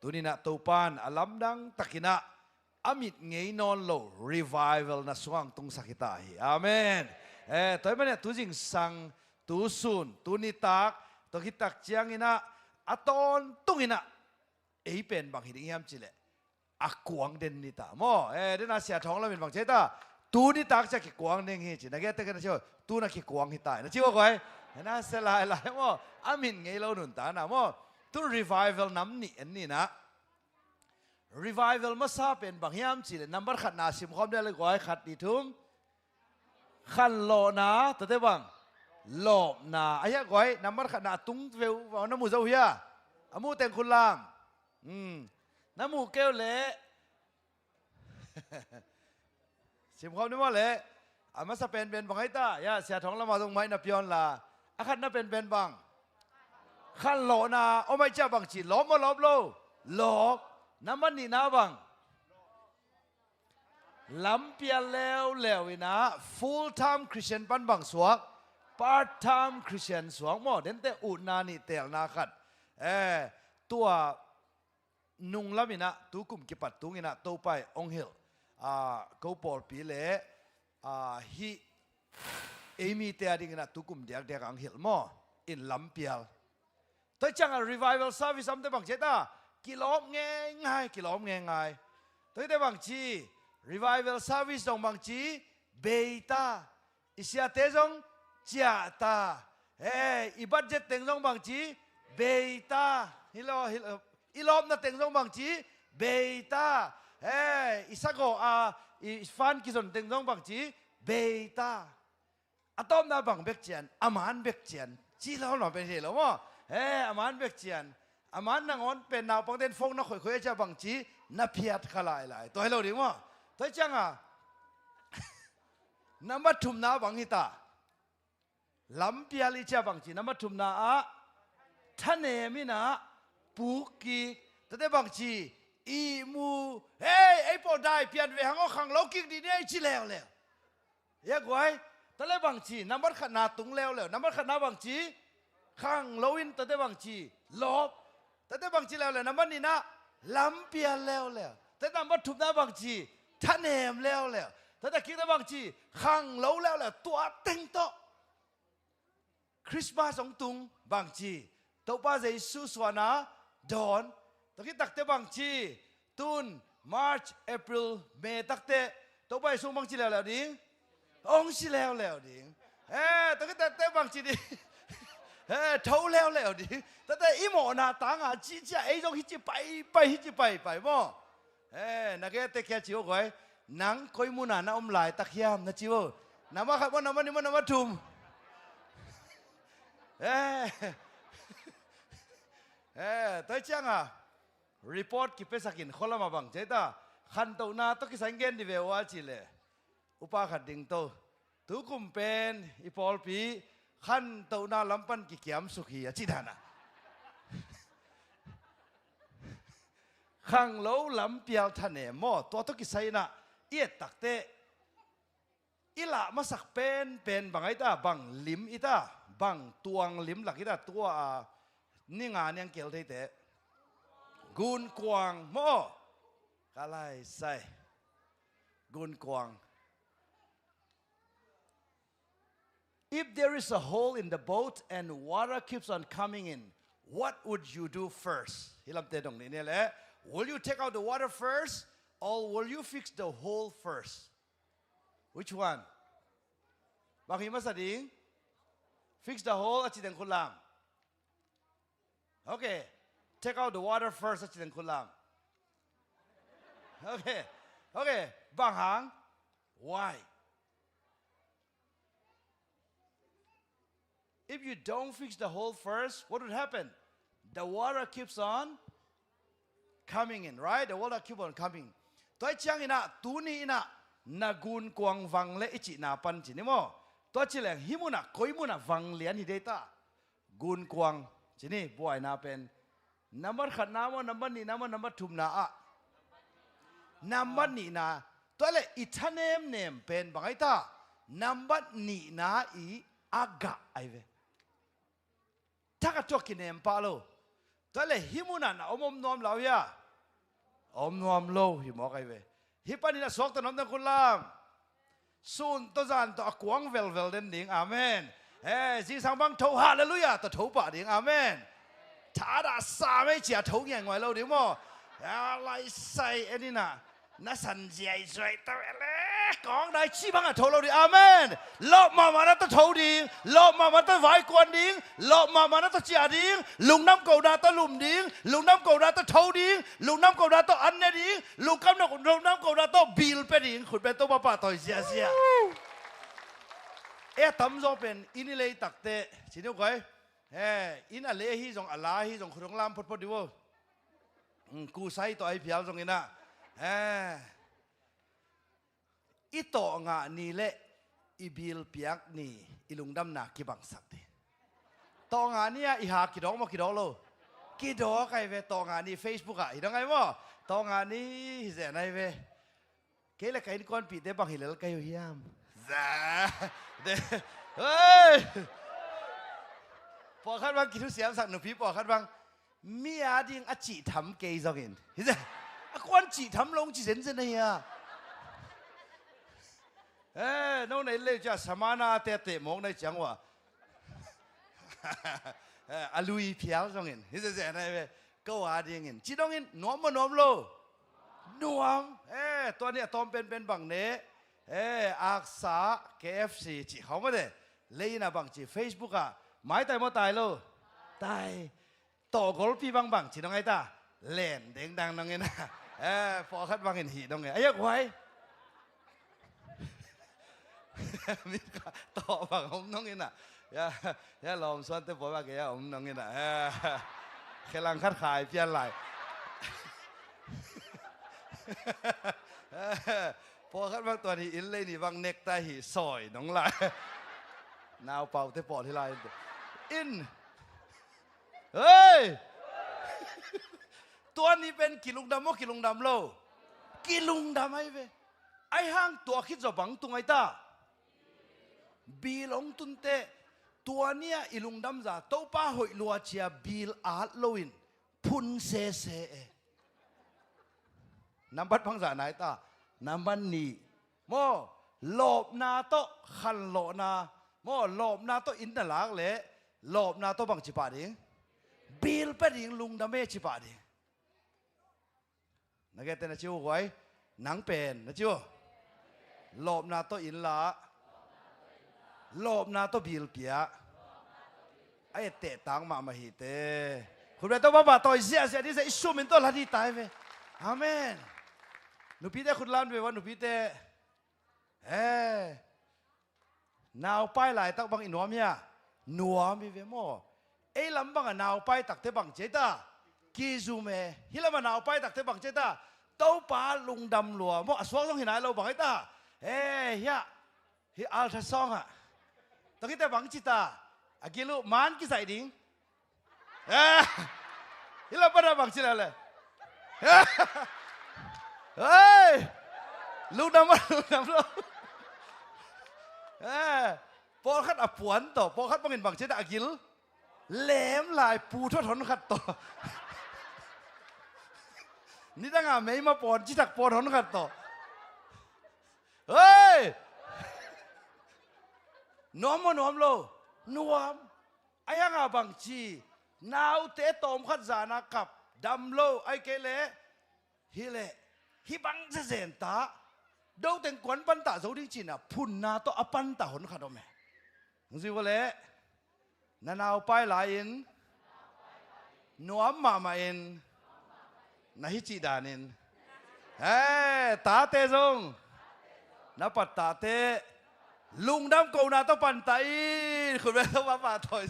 ตุนี่นะตูปานอลัมดังตะกินะอามิดเงยนอนโล revival นะสว่างตุงสักิตาฮีอาเมนตัวมันเนี่ยตุจิงสังตุสุนตุนิตักตะกี้ตักเจียงอินะอัตอนตุงอินะเป็นบางหินยามจิเลอักกวงเดนนิตาโมเดนอาเซียท้องเราเป็นบางเจตาตูนี่ตักจะกี่กวางเนี่ยฮิจินะแกแต่กันนะเชื่อตูน่ะกี่กวางฮิตายนะชื่อว่าไงนะเสลายๆมั่วอามินไงเราหนุนตานะมั่วตู revival น้ำนี่อันนี้นะ revival มาซาเป็นบางยามสิเลยนับขัดนาสิมความได้เลยก็ไอ้ขัดดีทุ่มขันโลนะตัวเต้บังโลบนะไอ้ยังก็ไอ้นับขัดนาตุ้งเวลว่าน้ำมูเจ้าเฮียอามูแต่งคุณลามน้ำมูเกลเละ สิมเขานี่ว่าเลยอามาสเปนเป็นบังไอ้ตายาเสียท้องละมาตรงไม้นับย้อนละอาคันนับเป็นบังขันโลนาโอ้ไม่เจ้าบังจีล้อมมาล้อมโลหลอกน้ำมันนี่นะบังลำเปียแล้ววินะ full time Christian ปันบังสวก part time Christian สวกหมอเด่นแต่อุนานี่เตลนาขัดตัวนุงละมินะตุกุมกิปัดตุงินะตัวไปองเฮลเขาปอลปีเล่ฮีเอมีเตียดิงินะตุกุมเดียกอังเฮลหมออินลำเปียลตัวจังrevival service ทำได้บางเจตากิโลมง่ายกิโลมง่ายตัวได้บางชีrevival service ตรงบางจีเบต้าอิสยาเตจงเจ้าตาอีบัดเจ็ตเต็งตรงบางจีเบต้าฮิโลอีลอมน่ะเต็งตรงบางจีเบต้าอิสกออีฟันกิจนเต็งตรงบางจีเบต้าอะตอมน่ะบางเบกเจียนอามานเบกเจียนจีเราหน่อยเป็นเหตุหรอวะอามานเบกเจียนอามานนางอนเป็นนาวปังเต้นฟงนักข่อยจะบางจีนับเพียรขลายตัวให้เราดีวะตัวจังน้ำมัดทุ่มน้าบังฮิตาลำเปียลิจ้าบังจีน้ำมัดทุ่มน้าท่านเอมินะปุกิแต่ได้บังจีอีมูไอ้พอได้เปลี่ยนเวหังก็ขังโลกิกดีเนี่ยชิแล้วยังไงแต่ได้บังจีน้ำมัดขนาดตุงแล้วน้ำมัดขนาดบังจีขังโลวินแต่ได้บังจีลบแต่ได้บังจีแล้วน้ำมัดนี่นะลำเปียแล้วแต่น้ำมัดทุ่มน้าบังจีท่านเอมแล้วแต่ถ้าคิดได้บางทีขังเล่าแล้วตัวเต็งโตคริสต์มาสของตุงบางทีตัวป้าเจสุสวานาดอนตะกี้ตักเตบางทีตุนมาร์ชเอพริลเมย์ตักเตตัวป้าส่งบางทีแล้วดิ้งองค์สิแล้วดิ้งตะกี้ตักเตบางทีดิ้งเท่าแล้วดิ้งแต่อีหมอนาตังจีจ้าไอ้ตรงฮิจิไปบ่นักเตะแค่จิ๋วก้อยนังคอยมุนานะอมลายตะเคียมนะจิ๋วน้ำมาครับว่าน้ำมันนี่มันน้ำมันทุ่มตัวจังรีพอร์ตกิเปสักินคนละมาบังเจต้าขันตัวนาต้องกิสังเกตดิเวว่าจิเลอุปาขัดดิ่งโตทุกุมเป็นอีพอลปีขันตัวนาลำปันกิเกียมสุขีจิดานะขังโลลำเปียลทะเนมอตัวตุกิไซนะเอียตักเตอิละมาสักเป็นบางไอ้ตาบางลิมอิตาบางตวงลิมหลักอิตาตัวนี่งานยังเกี่ยวเตะกุนกวางมอกะไลใส่กุนกวาง If there is a hole in the boat and water keeps on coming in what would you do first ฮิลำเตตรงนี้เนี่ยแหละ Will you take out the water first or will you fix the hole first? Which one? บางทีมาสดิง fix the hole อาจจะเป็นคนลาม Okay, take out the water first อาจจะเป็นคนลาม Okay, บางหาง Why? If you don't fix the hole first, what would happen? The water keeps on coming in, right? The water keep on coming. ตัวเชียงอินะตูนี่อินะนากุนกวางวังเลอิจินาปันจินิโมตัวเชียงหิมุนะคอยมุนะวังเลียนฮิเดต้ากุนกวางจินี่บวยนาเป็นน้ำมันขัดน้ำมันน้ำมันนี่น้ำมันทุ่มนาอะน้ำมันนี่นาตัวเลยอิทานเนมเป็นบางไอ้ตาน้ำมันนี่นาอีอากาไอเวถ้ากระจกกินเนมปาโลตัวเลยหิมุนะนะอมนอมเหล่าย่าอมนอมโลหิมอกไอเวฮิปานี่นะสอกตัวน้ำตาคุณลามซุนตัวจานตัวกวางเวลเด่นดิ่งอาเมนจีสังบังทูฮาเลลูยาตัวทูปะดิ่งอาเมนถ้าด่าสาไม่เจียทูยังไงเราดิ่งมั้งอะไรใส่อันนี้นะน่าสันใจใจตัวเล็กของได้ชีบังอะทูเราดิ่งอาเมนลบมามันตัวทูดิ่งลบมามันตัวไฟกวนดิ่งลบมามันตัวเจียดิ่งลุงน้ำกูดาตัวลุ่มดิ่งลุงน้ำกูดาตัวทูดิ่งลุงน้ำกูดาตัวอันเนดิ่งลุงน้ำกูดาตัวบิลเป็นดิ่งขุดเป็นตัวป้าป้าตัวเสียตั้มโจเป็นอินี่เลยตักเตะสิเดียวกันอินอะไรฮีจงอะไรฮีจงครองลามพอดีว่ากูใส่ตัวไอ้เพียวจงอินะ อีโตงานี่เละอีบิลเปียกนี่อีลุงดำนากิบังสักทีตองานี่อีหากี่ดอกมากี่ดอกโลกี่ดอกไอ้เวตองานี่เฟซบุ๊กอ่ะอีดังไงมั้งตองานี่เสียไหนเวเกล้าใครนี่ก่อนปีเตบังฮิเลลใครอยู่ยามจ้าเด้เฮ้ยพอคัดบังกี่ทุเสียมสักหนุ่มพี่พอคัดบังมีอาดิงอจิทำเกย์สักอินเห็นไหมกวนจิทำลงจิเซนเซนเนี่ยน้องในเล่จะสมานาเตะมองในจังหวะอาลุยเพียวสักอินเห็นไหมก็อาดิงอินจิตองอินนวมมันนวมโลนวมตัวเนี้ยตอมเป็นบังเน่อักษา KFC จิเขาไม่ได้เลยนะบังจิเฟซบุ๊กอะไม่ตายไม่ตายโลตายต่อกอลพี่บังจิน้องไงตาเล่นเด้งดังน้องไงนะพอคัดบังเห็นหีน้องไงไอ้ยักษ์ไว้มีต่อบังผมน้องไงน่ะอย่าลองส่วนแต่บอกว่าแกอย่าผมน้องไงน่ะแค่ลังคัดขายเปลี่ยนไหลพอคัดบางตัวนี้อินเลยนี่บางเน็กตาหีซอยน้องลายนาวเป่าเตปอดที่ลายอินเฮ้ยตัวนี้เป็นกิลุงดำโมกิลุงดำโลกิลุงดำไอ้เว้ไอ้ห้างตัวคิดจะบังตุงไอ้ตาบีลงตุนเตตัวเนี้ยอิลุงดำจ่าโตป้าหอยลัวเชียบีลอาร์โลอินพุนเซเซน้ำบัดพังสาไหนตาน้ำบันนี่โมหลบนาโตขันโลนาโมหลบนาโตอินตะลากเละหลบนาโตบังจิปาดิงบิลเป็ดยิงลุงดำเมจิปาดิงนักเก็ตนะจิวไว้หนังเป็นนะจิวหลบนาโตอินละหลบนาโตบิลเปียไอ้เตะตังมาหิเตคุณเบต้าบ้าต่อยเสียที่จะอิสุมินโตลาดีตายเวอาเมนหนูพี่เต้คุณล้านไปว่าหนูพี่เต้นาวไปหลายตักบังอินวมเนี่ยนัวมีเวโมลำบังนาวไปตักเตบังเจตากิจูเมฮิลำนาวไปตักเตบังเจตาเต้าปลาลุงดำลัวโมสวงต้องเห็นไหนเราบังไอ้ตาเฮียอัลทราซองอะตักเตบังจิตาอากิลุมันกิใส่ดิ้งฮิลำบังบังจิตาเลยเฮ้ยลูกดำโลพอคัดอภวนต่อพอคัดบังเห็นบังเจตาอากิลแหลมลายปูทอดทนขัดต่อนี่ตั้งไม่มาปอนจิตักปอนทนขัดต่อเฮ้ยนวมโลนวมไอ้ยังบังจีนาวเตะตอมขัดจานากับดำโลไอ้เกเล่ฮิเล่ฮิบังเซนตาดูแต่งกวนปันตาโซดิ้งจีน่ะพุ่นนาโตอปันตาหนขัดเอาไหมมึงสิวะเล่นาเอาไปหลายอินนัวมาอินนาฮิจิดานินตาเตจงนับปัตตาเตลุงดำกูนาต้องปันไตคุณแม่ต้องมาป่าถอย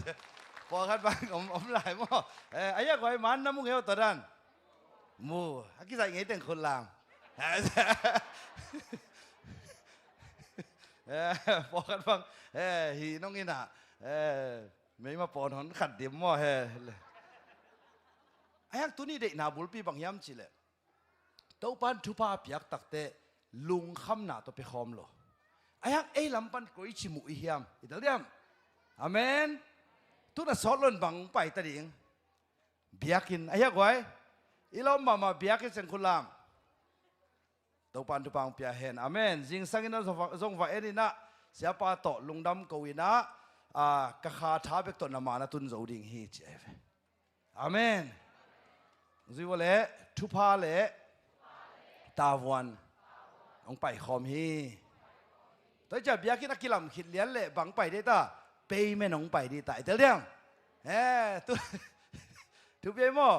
พอคัดบังอมหลายมั่วไอ้ยังไงมันน้ำมุ้งเหี้ยวตัวนั้นมูฮักกี้ใส่เงี้ยแต่งคนลามพอคัดบังฮีน้องอิน่ะไม่มาปอนหอนขัดเดียมมั่วไอ้ยังตัวนี้เด็กนาบุลปีบางยามจิเลเต้าปันทุพาเปียกตักเตลุงคำหนาตัวไปคอมโลไอ้ยังลำปันกอยชิมุอีเฮียมอิตาเลียมอเมนทุกน่ะสอนล้นบังไปตะดิ่งเบียกินไอ้ยังไว้อีลอมมาเบียกินเส้นคุณลามเต้าปันทุพังเปียเห็นอเมนจิงสังอินนั้นทรงว่าเอ็นี่นะเสียปาโตลุงดำกวินะกะขาท้าเบกตนมานะตุนโจดิ่งฮีเจฟอเมนซิวะเล่ทุพาเล่ตาวันองไปคอมฮีแต่จะเบียกินนักกีฬาขิดเลี้ยนเล่บังไปได้ตาเปย์ไม่น้องไปดีแต่เดี๋ยวเรื่องตัวทุบยัยโม่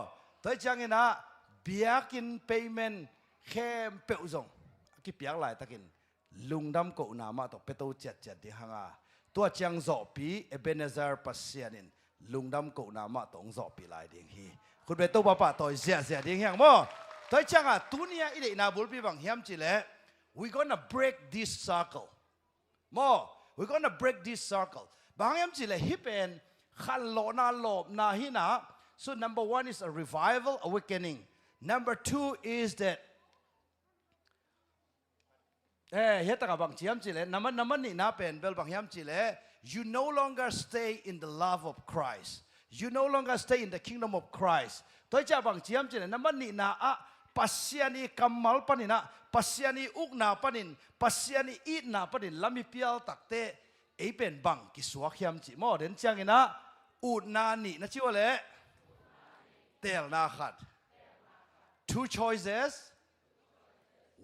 แต่จังงี้นะเบียกินเปย์เมนเข้มเปรี้ยวจงกี่เปียกหลายตะกินลุงดำกูนามาตกเปตัวเจ็ดที่หางาตัวจังโซปีเอเบเนซาร์ปัสเซียนินลุงดำกูนามาตงโซปีลายดิ่งฮีคุณไปตัวป้าต่อยเสียดิ่งเฮียงโม่ตัวจังอ่ะตัวนี้อีเด็กนาบุลปีบังเฮียมจิเล่ we're gonna break this circle more we're gonna break this circle bang em chỉ là hip and khăn lộ na lộp na hi na so number one is a revival awakening number two is that hết tất cả bằng chỉ em chỉ là năm ni na pen bel bằng em chỉ là you no longer stay in the love of Christ you no longer stay in the kingdom of Christ tôi cha bằng chỉ em chỉ là năm ni na a pasiani kamal panina pasiani ukna panin pasiani itna panin lami pial takte ei pen bang ki suak hiam chi mo den chang ina utna ni na chiwa le tel na khat two choices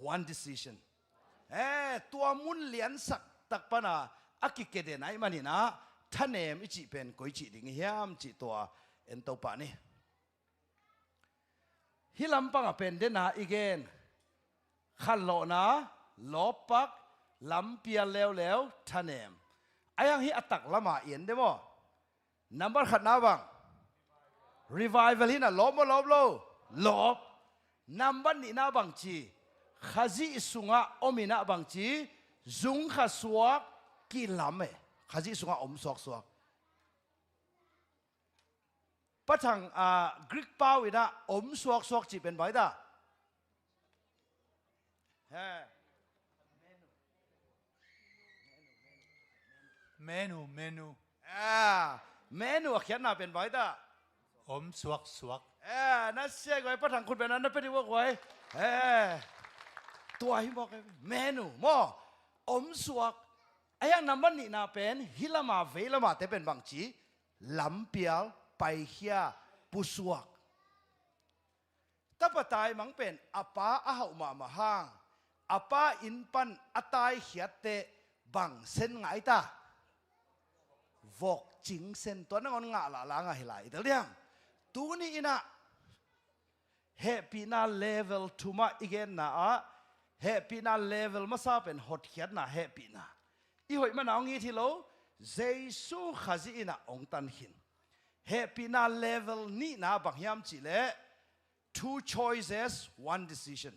one decision tua mun lian sak tak pana akikede nai manina thanem ichi pen koi chi ding hiam chi tua en to pa ni hilam pang pen de na again khan lo na lopak lampia lew thanem ayang hi atak lama yen de mo number khat na bang revival hi na lob number ni na bang chi khazi sunga omina bang chi zung kha suak ki lam e khazi sunga om suak patang Greek pau ina om suak chi pen bai da menu menu khian na pen bai da om suak na se goi patang khut pen na pe di wo goi tua hi mo menu mo om suak ayang naman ni na pen hilama velama te pen bang chi lampial pai hia pusuak tapatai mang pen apa ahau ma mahang apa inpan atai hiate bang sen ngai ta vok ching sen to na ngon nga la nga hilai ta liang tu ni ina happy na level tuma again na a happy na level masa pen hot hiat na happy na i hoi ma naung i thi lo jesu khazi ina ong tan hin happy na level ni na bang hiam chi le two choices one decision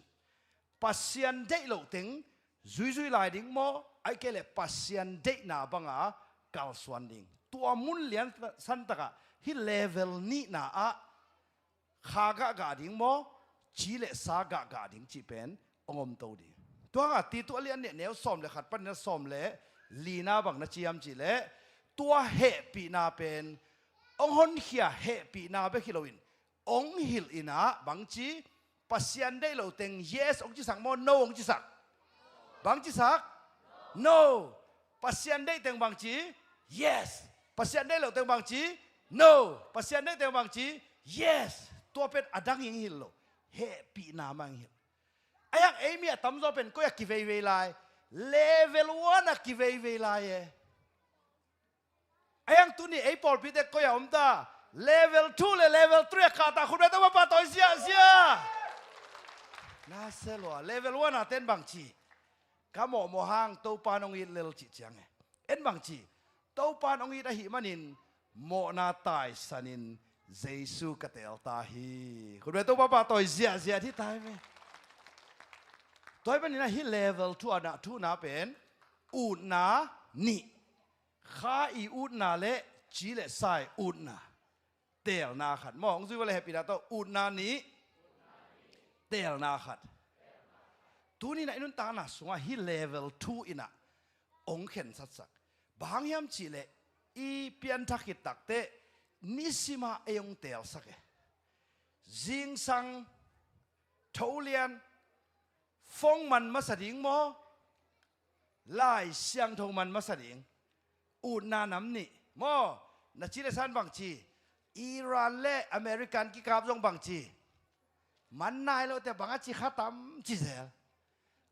pasian dei lo ting zui lai ding mo ai ke le pasian dei na banga kal swan ding tua mun lian san taka hi level ni na a khaga ga ding mo chi le sa ga ding chi pen ongom to di tua ga ti tu alian ne neu som le khat pan na som le lina bang na chiam chi le tua happy na pen ong hon hia happy na be hiloin ong hil ina bang chi pasian dei lo teng yes ong chi sang mo no ong chi sak bang chi sak no pasian dei teng bang chi yes pasian dei lo teng bang chi no pasian dei teng bang chi yes tua pet adang ing hil lo happy na mang hil ayang amy atam zo pen ko ya ki vei lai level 1 a ki vei lai e ayang tu ni ei pol pi te ko ya om ta level 2 le level 3 ka ta khu ta pa toi sia na se lo level 1 a ten bang chi ka mo hang to pa nong i lel chi chang e en bang chi to pa nong i da hi manin mo na tai sanin jesu ka tel ta hi khu to pa toi sia thi tai me toi ban na hi level 2 na pen u na ni kha i u na le chi le sai u na tel na khat mo ong zui wa le happy na to u na ni tel na khat tu ni na inun ta na sunga hi level 2 ina ong khen sat sak bang yam chi le i pian thakit takte nisima eyong tel sake jing sang tholian phong man masading mo lai siang thong man masading u na nam ni mo na chi le san bang chi Iran le American ki kap jong bang chi man nai lo te bang chi khatam chi zel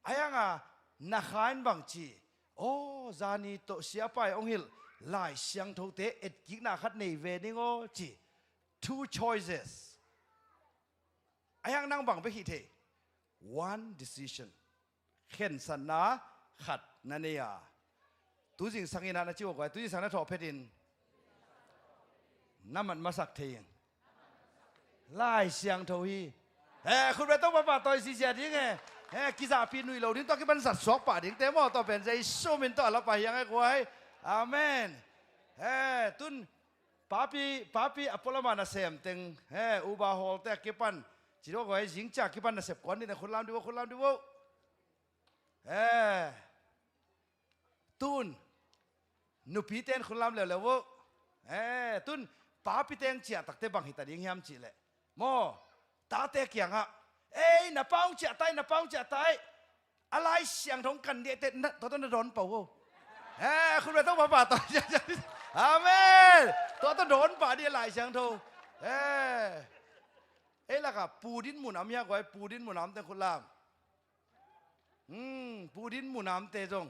ayanga na khain bang chi o zani to sia pai ong hil lai siang tho te et ki na khat nei ve ni ngo chi two choices ayang nang bang be hi the one decision khen san na khat na ne ya tu jing sangina na chi wo tu jing sang na tho phedin naman masak theyeng lai siang tho hi khun be to pa toi si sia ding e กิจาปีนุยเราดิ้งต้องกิบันสัตว์สวกป่าดิ้งเต็มว่าต่อเป็นใจสู้มินต่อเราไปยังไงกวยอาเมนตุนป้าปีอพอลมานาเซมตึงอุบาฮอลแต่กิบันจีโร่กวยจิงจากกิบันนาเซมก่อนนี่นะคนลามดูว่าตุนนุปีเต้นคนลามแล้วว่าตุนป้าปีเต้นเจียตักเตบังหิตาดิ้งยามจีเลยโมตาเตะเกียงอ่ะน้าป้องเจียตายอะไรเสียงของกันเดียเต้นตัวต้นโดนเป่าคุณไม่ต้องมาป่าต่ออาเมนตัวต้นโดนป่าเดียหลายเสียงทูแล้วก็ปูดินหมุนน้ำยากไว้ปูดินหมุนน้ำเต้นคนลามปูดินหมุนน้ำเตะจง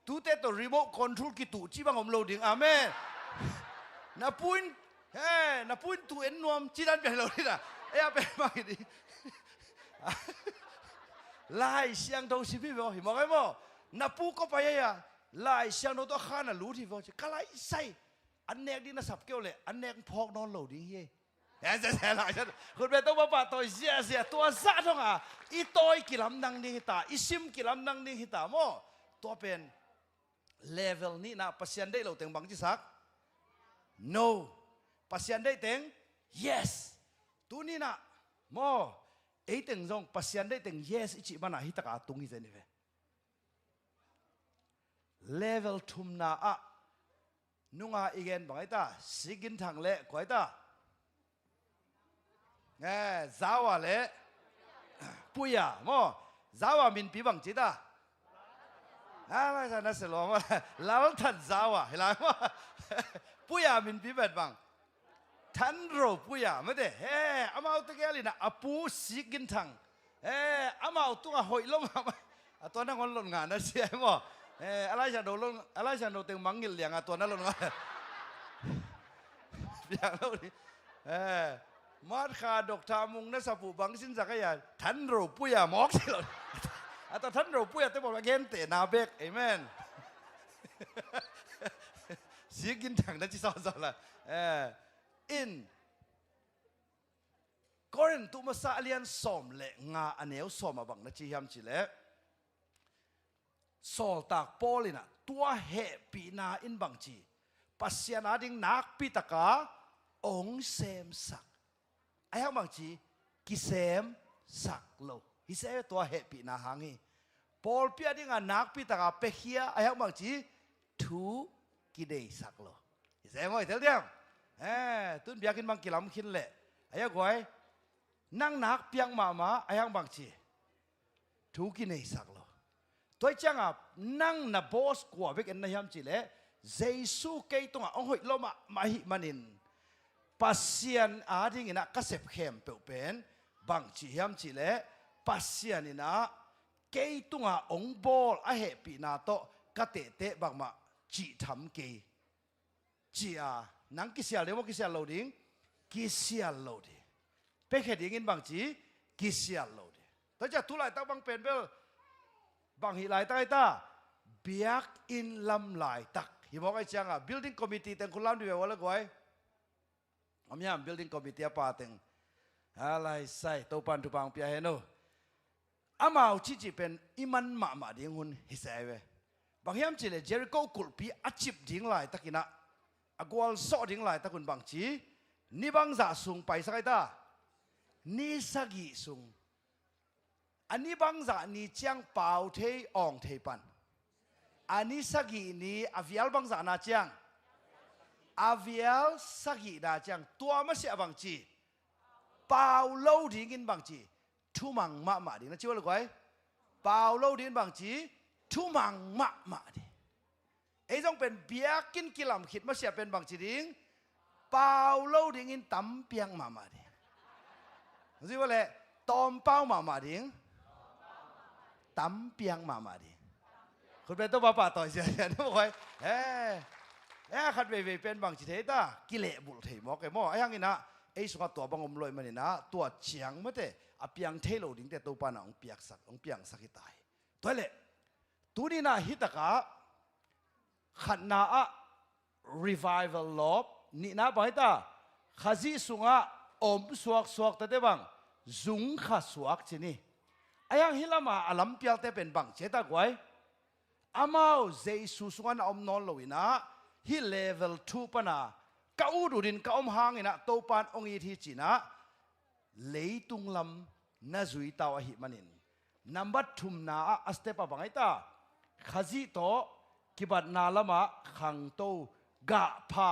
ตูเตะตัวรีโมทคอนโทรลกิตุจีบังอมโหลดดิ้งอาเมนน้าปูนตัวเอ็นนวมจีดันเป็นเราดิน่ะเป็นมาอีดีลายเสียงตรงสิพี่บอกเห็นไหมมั้งน้าปูก็ไปลายเสียงตรงตัวข้าน่ะรู้ที่ว่าจะกลายใส่อันเนกดีน่ะสับเกี่ยวเลยอันเนกพอกนอนโหลดดิ้งเฮ้แต่หลายฉันคุณเป็นต้องมาปะตัวเสียตัวซาท้องอีตัวกิลำนังนี่หิตาอีซิมกิลำนังนี่หิตาโมตัวเป็นเลเวลนี้นะปัสยันได้เราเต็งบังจิสัก no ปัสยันได้เต็ง yes ตัวนี้นะโมเต็งจงปัสยันได้เต็ง yes อีจิบันหิตากาตุงอีเจนี่เว level ทุมนานุ่งอีเกนบังไอตาสิกินทางเละกวยตาซาวะเละปุยะโมซาวะมินปีบังจิตาอะไรสันนัสโลมาลาวทันซาวะเห็นไหมปุยะมินปีเป็ดบังทันโรปุยะไม่ได้อามาอุตเกลินะอปูสิกินทางอามาอุตัวหอยลงมาตัวนั้นคนหล่นงานนะเสียมั้งอะไรฉันโดนลงอะไรฉันโดนเต็งมังงิลอย่างตัวนั้นหล่นงานอย่างเราดิมาดขาดกทามุงนัสปูบังสินสักยาทันโรปุยะมอกสิหล่นแต่ทันโรปุยะเต็มบอกว่าเกนเตนาเบกเอเมนสิกินทางนั้นที่สอนละin Koren tu masa alian som le nga aneu som abang na chi ham chi le sol tak polina tua he pi na in bang chi pasian ading nak pi taka ong sem sak ai bang chi ki sem sak lo hi se tua he pi na hangi pol pi ading nak pi taka pe hia ai bang chi thu ki dei sak lo hi se moi tel diamตุนเบียกินบางกิลำคิดแหละไอ้ยังไงนั่งนักเปียงมาไอ้ยังบางทีถูกินไอ้สักแล้วตัวจังนั่งนับบอสกว่าเวกันในยามจีเล่เจสูเกยตรงองหอยลมาหิมันินปัสยันอาดิงินะกษบเข้มเปเป็นบางจียามจีเล่ปัสยันนะเกยตรงองบอลไอ้เหปีนาโตกะเตะบางมาจีทำเกยจีนังกิเซียเลวกิเซียโหลดิ้งกิเซียโหลดิ้งเป็นแค่ดิ้งอินบางจีกิเซียโหลดิ้งแต่จะทุไลตั้งบางเป็นเบลบางหิไลตั้งไอ้ตาเบียกอินลำไหลตักหิบอกไอ้จังbuilding committee แต่คุณลำดีเวลาไว้อเมีย building committee ป้าแต่งอะไรใส่ตัวปันทุบางเปียเฮโนอามาเอาจีเป็นอิมันมาดิ้งหุ่นฮิเซเวบางยามจีเลยเจริโก้กุลปีอาชิบดิ้งไหลตักกินะกวลสอดิ้งไหลตะคุณบังจีนี่บังจ่าสุงไปสักไอ้ตานี่สักยี่สุงอันนี้บังจ่านี่เจียงเป่าเทอองเทปันอันนี้สักยี่นี่อาวิลบังจ่านาเจียงอาวิลสักยี่นาเจียงตัวไม่เสียบังจีเป่าเล่าดิ้งกินบังจีทุ่มังมาดิ้งนะชื่อว่าอะไรเป่าเล่าดิ้งบังจีทุ่มังมาดิ้งไอ้ต้องเป็นเบียกินกิลำขิดมาเสียเป็นบางจีดิงเปล่าเล่าดิ่งอินตำเปียงมาดิรู้ว่าเลยตอมเป้ามาดิ่งตำเปียงมาดิคุณเป็นตัวป่าต่อยเสียนะบอกไว้ขัดเวเป็นบางจีเทต้ากิเลบุลเทมอกไอ้หม้อไอ้ยังงี้นะไอ้สุขตัวบางอมลอยมันนี่นะตัวเฉียงไม่ได้อเปียงเทโลดิ่งแต่ตัวปานะองเปียกสักองเปียงสักที่ตายตัวเละตัวนี้นะฮิตกะขันนาrevival ลบนี่นะบอกให้ตาข้าจีสุงอมสวกแต่เดี๋ยวบังจุงข้าสวกที่นี่ไ ayang hilama alam pial te pen bang cheta gwai amao jesu sungan om non loina hi level 2 pana ka udurin ka om hangina topan ongi thi china leitung lam na zui taw hi manin number thum na aste pa bangai ta khazi to kibat na lama khang to ga pha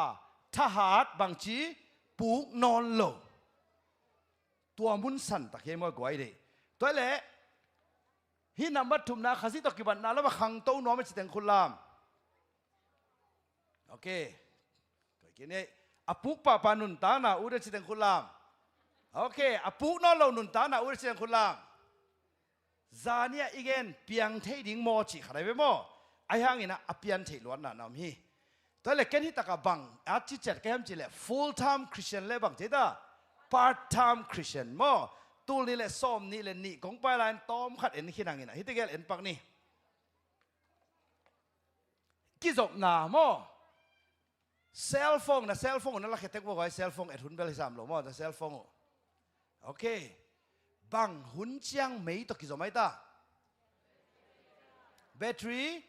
thahat bangchi puk non lo tua mun san ta ke mo gwai de toile hi number thum na khazi to kibat na lama khang to no me chiteng khulam okay kai kini apuk pa panun ta na ure chiteng khulam okay apuk no lo nun ta na ure chiteng khulam zania igen piang thei ding mo chi kharai be mo ai hang ina apian thei lon na nam hi toile ken hi taka bang a chi chat kem chi le full time christian le bang theda part time christian mo tul ni le som ni le ni kong pai lan tom khat en khinang ina hi tegel en pak ni ki zop na mo cell phone na la khetek bo goi cell phone et hun bel sam lo mo na cell phone okay bang hun chiang mei to ki zomai ta battery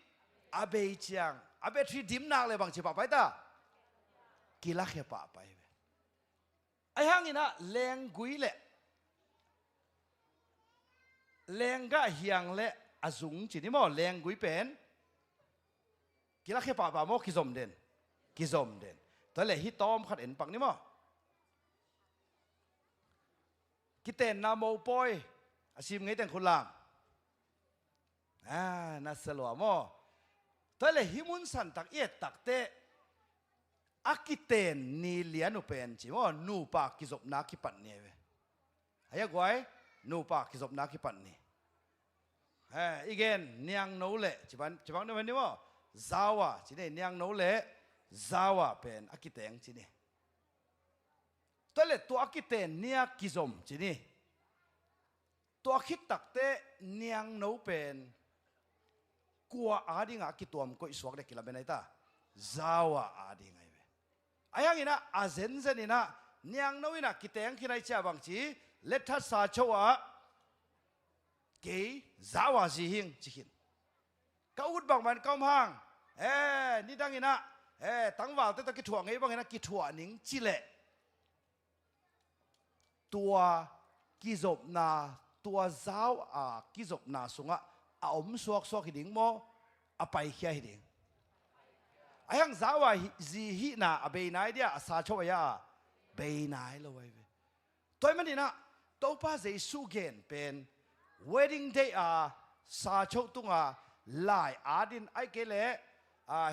abe chiang a battery dim nak le bang chi pa pai ta ki la khe pa pai ai hang ina leng gui le leng ga hiang le azung chi ni mo leng gui pen ki la khe pa mo ki zom den to le hi tom khat en pak ni mo ki ten na mo poi asim ngai ten khulam na selo mo to le himun san tak ye tak te akiten ni lianu pen chi mo nu pa ki zop na ki pan ne we aya gwai nu pa ki zop na ki pan ni again niang no le chiban no ni mo zawa chi ne niang no le zawa pen akiteng chi ni to le to akiten nia ki zom chi ni to khit tak te niang no pen kwa adinga ki tuam ko iswak de kila benai ta zawa adinga ibe ayang ina azen zen ina niang no ina kiteng kinai cha bang chi letha sa chowa ke zawa ji hing chihin ka ut bang man kaum hang ni dang ina tangwal te to ki thuang ei bang ina ki thua ning chi le tua ki zop na tua zaw ki zop na sunga a om suak hiding mo a pai khia hiding ayang zawa ji hi na a be nai dia sa chowa ya be nai lo wai ve toy manina to pa jesu gen pen wedding day sa chok tunga lai adin ai kele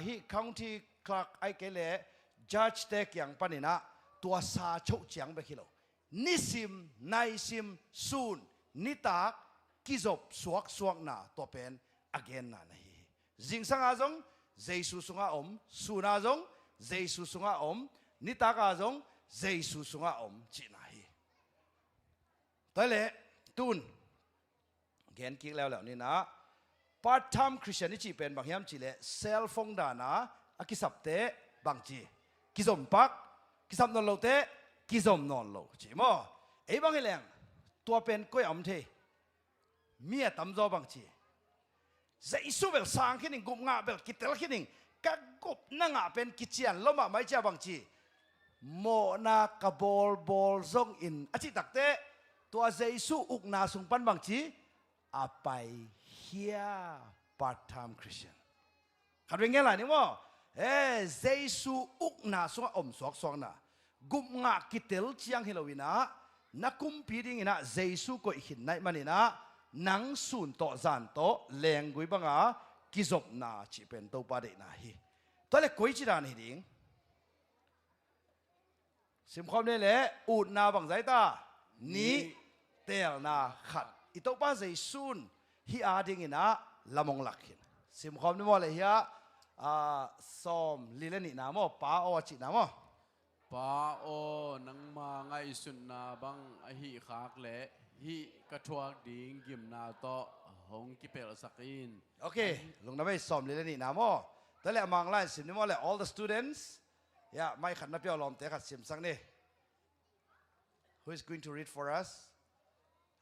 hi county clerk ai kele judge te kyang panina tua sa chok chiang be khilo nisim naisim sun nitak kizop suak na to pen again na nahi jingsang azong jesu sunga suna zong jesu sunga nitaka zong jesu sunga chi nahi tole tun gen ki law ni na part time christian chi pen bang yam chi le cell phone da na akisap te bang chi kizom pak kisap non lo te kizom non lo chi mo e bang hileng tua pen koi the mia tam zo bang chi jesu bel sang khining gup nga bel kitel khining ka gup na nga pen kichian loma mai cha bang chi mo na ka bol zong in achi takte tua jesu uk na sung pan bang chi apai hia part time christian kadwing ngela ni mo jesu uk na sung suak na gup nga kitel chiang hilowina na kumpiring ina jesu ko hin nai manina nang sun to zan to lengui banga kizop na chi pen to pa de na hi to le koi chi dan hi ding sim khom le le ut na bang zai ta ni tel na khat i to pa jesun hi a ding ina lamong lakhin sim khom ni mo le hi som li le ni na mo pa o chi na mo pa o nang ma ngai sun na bang a hi khak le hi ka thuak ding gim na to hong ki pel sakin okay lung na bai som le ni na mo to le mang lai sim ni mo le all the students mai khat na pyo lom te khat sim sang ni who is going to read for us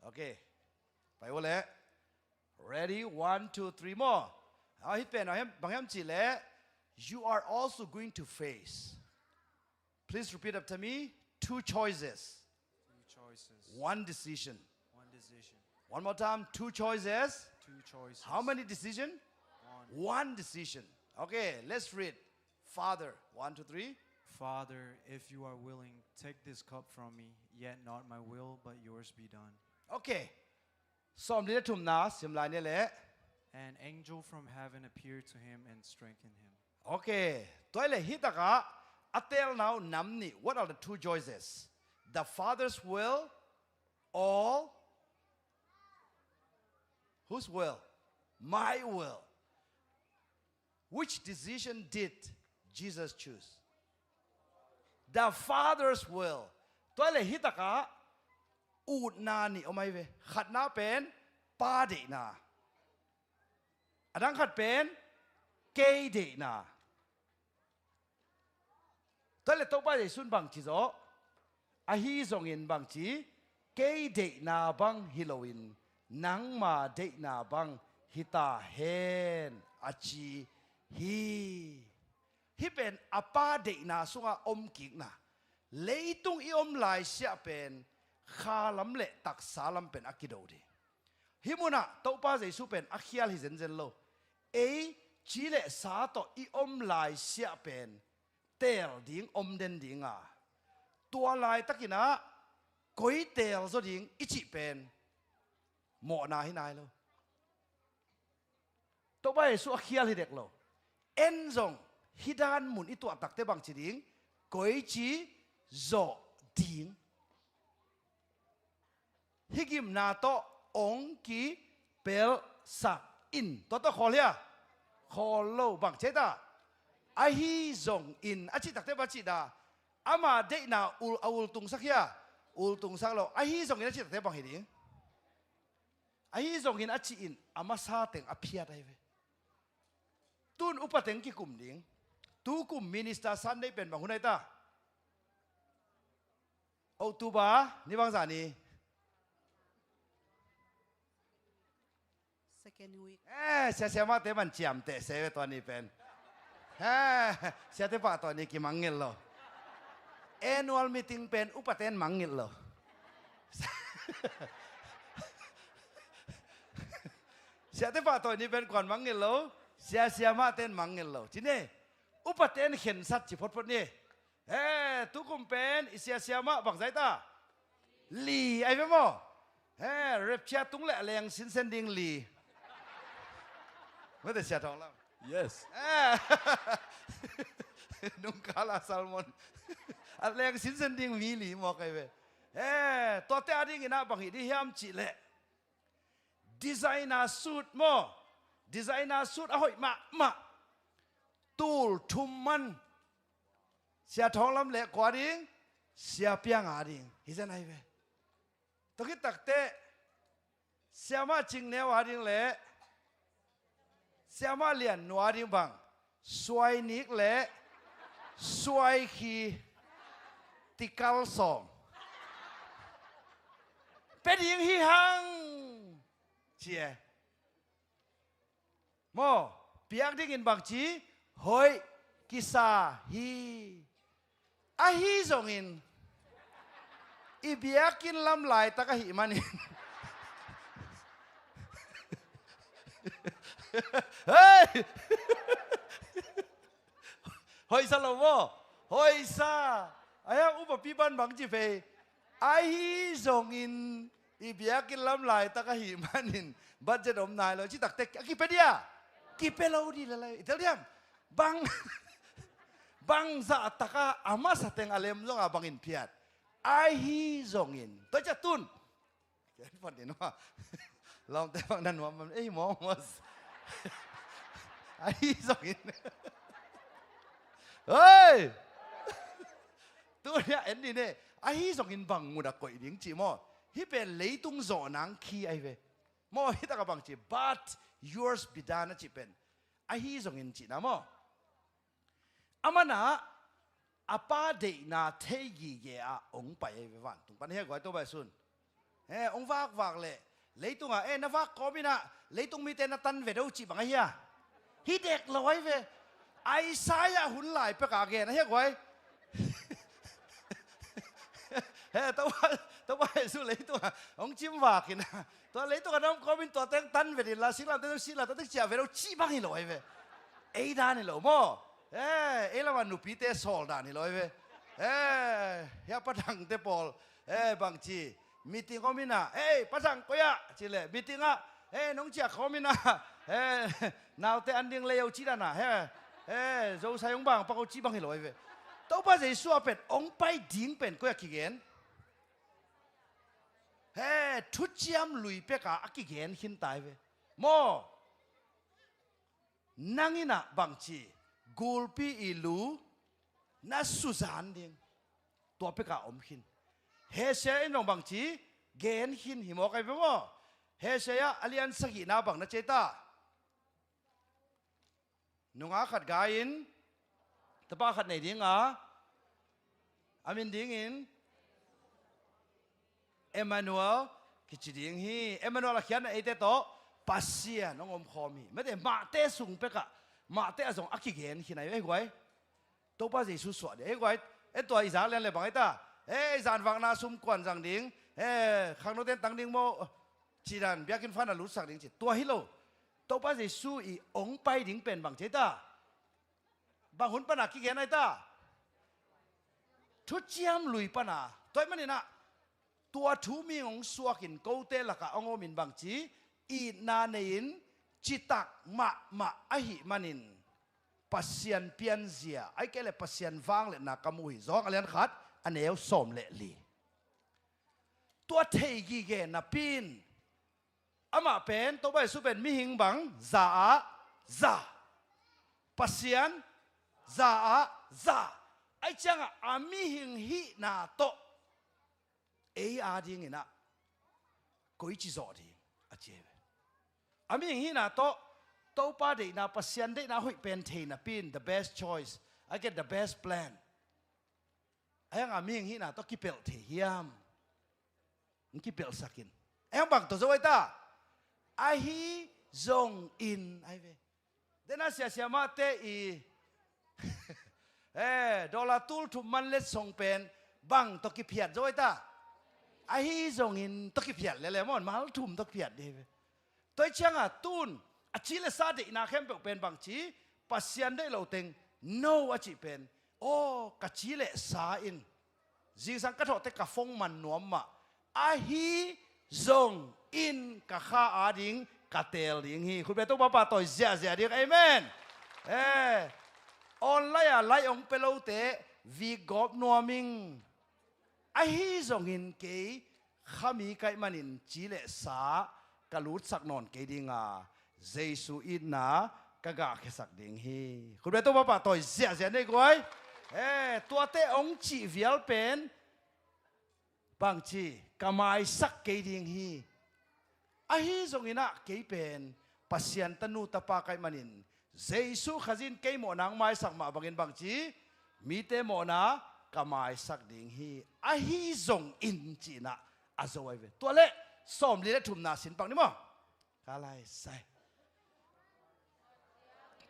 okay pai wo le Ready? 1, 2, 3 more. Hit pen. Bang ham chỉ lẽ. You are also going to face. Please repeat after me. 2 choices. 2 choices. 1 decision. 1 decision. One more time. 2 choices. 2 choices. How many decisions? 1 decision. Okay, let's read. Father. 1, 2, 3. Father, if you are willing, take this cup from me, yet not my will, but yours be done. Okay. Psalm này thum na sim lai ne le. An angel from heaven appeared to him and strengthened him. Okay. Toi le hitaka atel now namni. What are the 2 choices? The Father's will or whose will? My will. Which decision did Jesus choose? The Father's will. Toi le hitaka ut na ni omai ve. Khat na pen pa de na. Adang khat pen kei de na. Toi le to pa de sun bang chi zo. A hi zong in bang chi kei de na bang Halloween. Nang ma de na bang hita hen achi hi. Hi pen apa de na sunga om kik na. Leitung I om lai sia pen kha lam le tak sa lam pen akido di. Hi muna to pa je su pen akhial hi zen zen lo. E chi le sa to I om lai sia pen tel ding om den ding a. Tua lai takina koi tel zo ding ichi pen mo na hi nai lo. To pa je su akhial hi dek lo. En zong hidan mun itu atak te bang chi ding koi chi zo ding higim na to ong ki pel sa in to kholia kholo bang cheta a hi zong in a chi tak te ba chi da ama de na ul tung sakya ul tung sak lo a hi zong in a chi tak te bang hi ding a hi zong in a chi in ama sa teng a phia dai ve tun upateng ki kum ding tu kum minister Sunday pen bang hunai ta o tu ba ni bang za ni second week. sia ma te man chiam te se to ni pen sia te pa to ni ki mangil lo annual meeting pen upaten mangil lo sia te pa to ni pen kon mangil lo sia ma ten mangil lo chine upaten khen sat chi phot phot ni tu kum pen sia ma bang zai ta li ai ve mo rep cha tung le leng sin sen ding liไม่ได้เสียทองแล้ว Yes. Nung kala salmon. At leng sin sen ding mi li mo kai ve. To te ading ina bang hi di hiam chi le. Designer suit mo. Designer suit ahoi ma. Tul thum man. เสียทองลำเละกว่าดิงเสียเปียงอาดิงฮิเซนไอเวตะกี้ตักเตะเสียมาจิงเนวอาดิงเละเสียมาเลียนนัวดิงบังสวยนิกเละสวยขีติกัลสองเป็นยิงฮีฮังเชียโมเปียกดิ่งอินบังจีเฮ้ยกิซาฮีอาฮีซงอินอีเบียกินลำลายตะกะหิมันอินเฮ้ยเฮ้ยซาโลโวเฮ้ยซาไอ้ยังอุปปีบันบังจีเฟอาฮีซงอินอีเบียกินลำลายตะกะหิมันอินบัดเจดอมนายเลยจิตักเตกกิเปเดียกิเปโลดีเลยอิตาเลียนบังza taka ama sa teng alem zong abangin piat ai hi zongin to cha tun ken pon din wa long te bang nan wa man ei mo mos ai hi zongin ơi tu ya en ni ne ai hi zongin bang mu da koi ding chi mo hi pe leitung zo nang khi ai ve mo hi ta ka bang chi but yours bidana chi pen ai hi zongin chi na mo amana apa de na thei gi ye a ong pai ve wan tung pan he goi to ba sun ong wak le lấy tung à nó vác có mi na lấy tung mi tên nó tan về đâu chỉ bằng ấy à hi đẹp lối về ai sai à hun lại bê cả ghê nó hết quay tao phải su lấy tung à ông chim vạc kìa tao lấy tung à nó có mi tao tên tan về thì là xí là tao xí là tao tức chả về đâu chỉ bằng hi lối về ấy đa này lối mò ấy là mà nụ pi tê sòl đa này lối về ya bắt thằng tê bol bằng chi meeting có mình à bắt thằng coi à chỉ lệ meeting à nông chia có mình à nào tê ăn điên leo chỉ đàn à dâu sai ông bằng bao chỉ bằng cái lối về tao bao giờ xua bền ông bay điên bền coi kỹ gen thút chiam lùi bê cả kỹ gen hiện tại về mò nangina bằng chi gulpi ilu na suzan ding tua pe ka om hin he se in rong bang chi gen hin hi mo kai be mo he se ya alian sagi na bang na cheta nunga khat ga in tapa khat nei ding a amin ding in Emmanuel kichiding hi Emmanuel la khian ei te to pasia nong om khomi me te ma te sung pe ka ma te azong akigen hi nai ei gwai to pa jesu so de ei gwai ei to Isa len le bang ei ta zan wang na sum kwan jang ding khang no ten tang ding mo chi dan biakin fan a lu sak ding chi to hi lo to pa jesu i ong pai ding pen bang che ta bang hun pa na ki gen ai ta thu chiam lui pa na toy mani na tua thu mi ong suakin ko te la ka ong min bang chi i na nein chitak ma ahi manin pasian pian zia ai kele pasian wang le na kamui zong alian khat aneu som le li tua thei gi ge na pin ama pen to bai su pen mi hing bang za pasian za ai changa ami hing hi na to ei a ding ina koi chi zo di a che ami hing hi na to pa de na pasian de na hoi pen thei na pin the best choice I get the best plan ayang ami hing hi na to kipel the hiam kipel sakin ayang bang to zo ta ai hi zong in ai ve dena sia ma te i dollar tul thu man let song pen bang to ki phiat zo ta ai hi zong in to ki phiat le mon mal thum to phiat de toi changa tun a chi le sa de na khem pe pen bang chi pasian de lo teng no a chi pen o ka chi le sa in jing sang ka tho te ka phong man nuam ma a hi zong in ka kha ading ka tel ding hi khu be to ba pa toi zia ding amen online a lai ong pelo te vi gop nuaming a hi zong in ke khami kai manin chi le sa ka lut sak non ke dinga jesu in na ka ga khe sak ding hi khu be to ba pa toi zia nei goi tua te ong chi vial pen bang chi kamai sak ke ding hi a hi zong ina ke pen pasian tanu tapa kai manin jesu khazin ke mo nang mai sak ma bangin bang chi mi te mo na kamai sak ding hi a hi zong in chi na azoi ve to le som li le thum na sin pang ni mo ka lai sai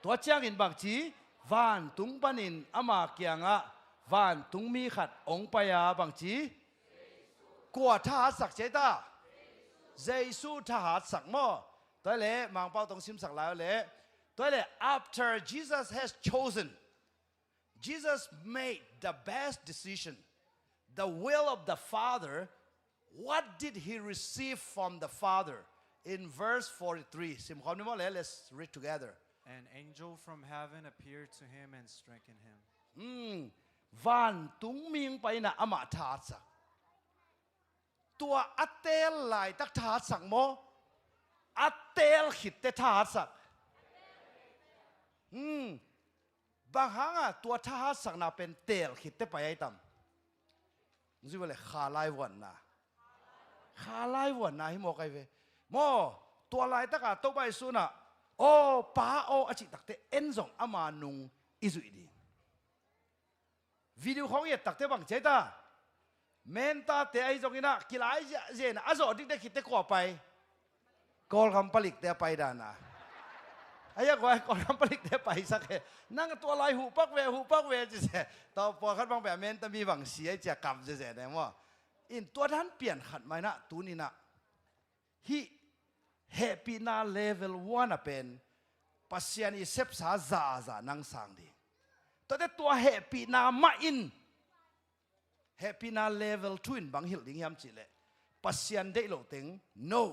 to chang in bang chi van tung panin ama kyanga van tung mi khat ong pa ya bang chi kwa tha sak che ta jesu tha sak mo toi le mang pao tong sim sak la le toi le after Jesus has chosen Jesus made the best decision the will of the Father what did he receive from the Father in verse 43 sim khom ni mo le let's read together An angel from heaven appeared to him and strengthened him. Van tung ming pa na ama tha sak tua atel lai tak tha sak mo atel khit te tha sak bang hanga tua tha sak na pen tel khit te pa ai tam ji wale kha lai wan na hi mo kai ve mo tua lai tak a to bai su na o pa o achi takte enzong ama nung izui di video khong ye takte bang cheta men ta te ai zong ina kilai je na azo dik de khite ko pai กอลคำผลิตเตะไปดานะไอ้ยังไงกอลคำผลิตเตะไปสักแค่นั่งตัวลายหูปักเวจะเสียต่อพอขัดบางแบบเมนแต่มีบางเสียจะกำจะเสียแต่ว่าอินตัวท่านเปลี่ยนขัดไหมนะตัวนี้นะฮิเฮปีนาเลเวลวันเป็นปัสยานีเซฟสาซานังสังดีตัวเฮปีนามาอินเฮปีนาเลเวลทวินบางฮิลดิ้งยามจิเลปัสยันได้โลติง no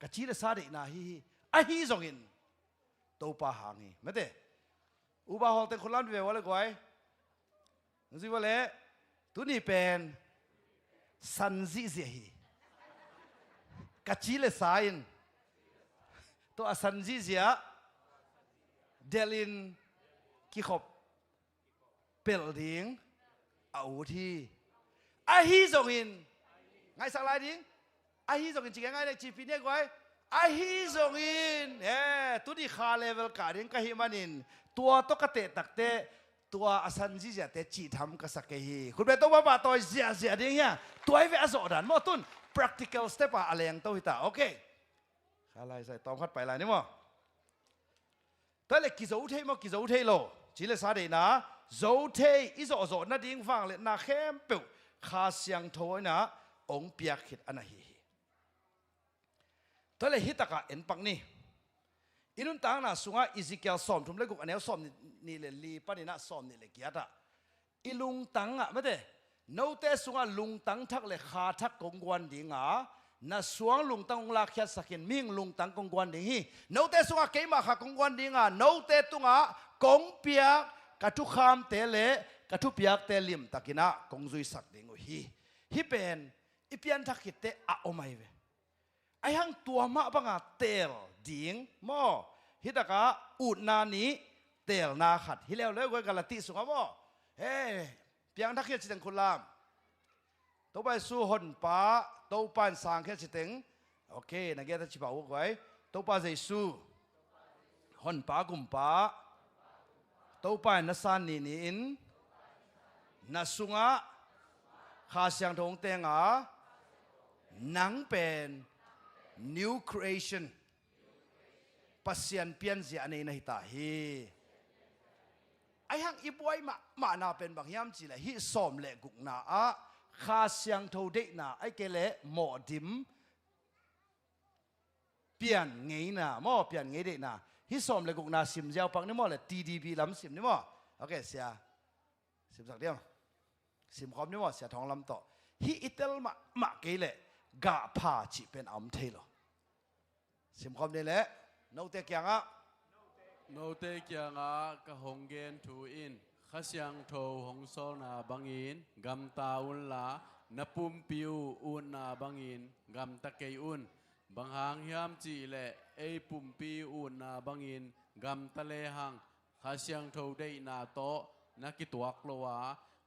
กะจีเลสาดีนาฮีซงอินตัวปะหางฮีไม่ได้อุบาฮอลเต็งคนล้านเววอะไรกวยนั่นสิว่าเล่ตัวนี้เป็นสันซิเซียฮีกะจีเลสาอินตัวสันซิเซียเดลินกิขบเปลดิ้งเอาที่ฮีซงอินไงสักลายดิ้งฮีซงอินจริงไงในจีพีเนี่ยกวยฮีซงอินตัวนี้คาเลเวลการิงก็ฮิมันอินตัวตกเตะตักเตะตัวอสันซิเซียเตะจีทำก็สักฮีคุณเป็นตัวบ้าตัวเสียดิ้งเนี่ยตัวไอ้เวอสอดันมอตุน practical step อะไรอย่างตัวหิตาโอเคอะไรใส่ตอมขัดไปอะไรนี่มั้งแต่เล็กกิโซอุเทมั้งกิโซอุเทโลจีเลสาเดนะโซเทอิโซโซนั่นดิ้งฟังเลยนาเข้มเปิวข้าเสียงโทยนะองเปียขิดอันนั้นฮีแต่เล็กฮิตตะกะเอ็นปังนี่อินุนตังนะสุงะอิซิเกลสอมทุ่มเล็กกุอันนี้สอมนี่เลยลีปานี่นะสอมนี่เลยกี่ยะอิลุงตังอ่ะไม่ได้โน้ตเตสุงะลุงตังทักเลยขาทักกงกวนดิ้งอ่ะน่ะสวงลุงตังองลาขยัดสักเห็นมิ่งลุงตังกงกวนดิ้งฮีโน้ตเตสุงะเกยมาขากงกวนดิ้งอ่ะโน้ตเตตุงะกงเปียกกระทุกคำเตเลกระทุกเปียกเตลิมตะกินะกงซุยสักดิ้งฮีเป็นอีเปียนทักขิดเตอะโอไม่เวไอ้หังตัวมาบังอาเตลดิ้งมอฮิตะกะอุดนานี้เตลนาขัดฮิเลวเลยกะละติสุงะมอเฮ้เปียงทักขิดจิตงคุณลามตัวไปสู้หนป้าตัวปันสางแค่จิตงโอเคนักเรียนที่บอกไว้ตัวไปใจสู้หนป้ากุมป้าตัวไปนัสานนี่อินนัสสุงะข้าเสียงทงเตงะหนังเป็น new creation ปัสยันเปลี่ยนเสียในในตาฮีไอ้หังอีบวยมานาเป็นบางยามจีเลยฮิสอมเละกุกนาอะข้าเสียงทงเด็กนาไอ้เกเละหมอดิมเปลี่ยนไงนะหมอเปลี่ยนไงเด็กนาฮิสอมเละกุกนาสิมเจ้าปังนี่หมอเลย TDB ลำสิมนี่หมอโอเคเสียสิมสักเดียวสิมคอมนี่หมอเสียทองลำต่อฮิอิตลมาเกเละกะพาจิเป็นอัมเทโลสิมคอมนี่แหละโนเตกยังอ่ะโนเตกยังอ่ะกะหงเกนทูอินข้าเสียงโทหงโซนาบังอินกำตาอุนลานปุ่มปิวอุนนาบังอินกำตะเกยอุนบางหางยามจีเละไอปุ่มปิวอุนนาบังอินกำตะเลหังข้าเสียงโทได้นาโตนักกิตวักโลวา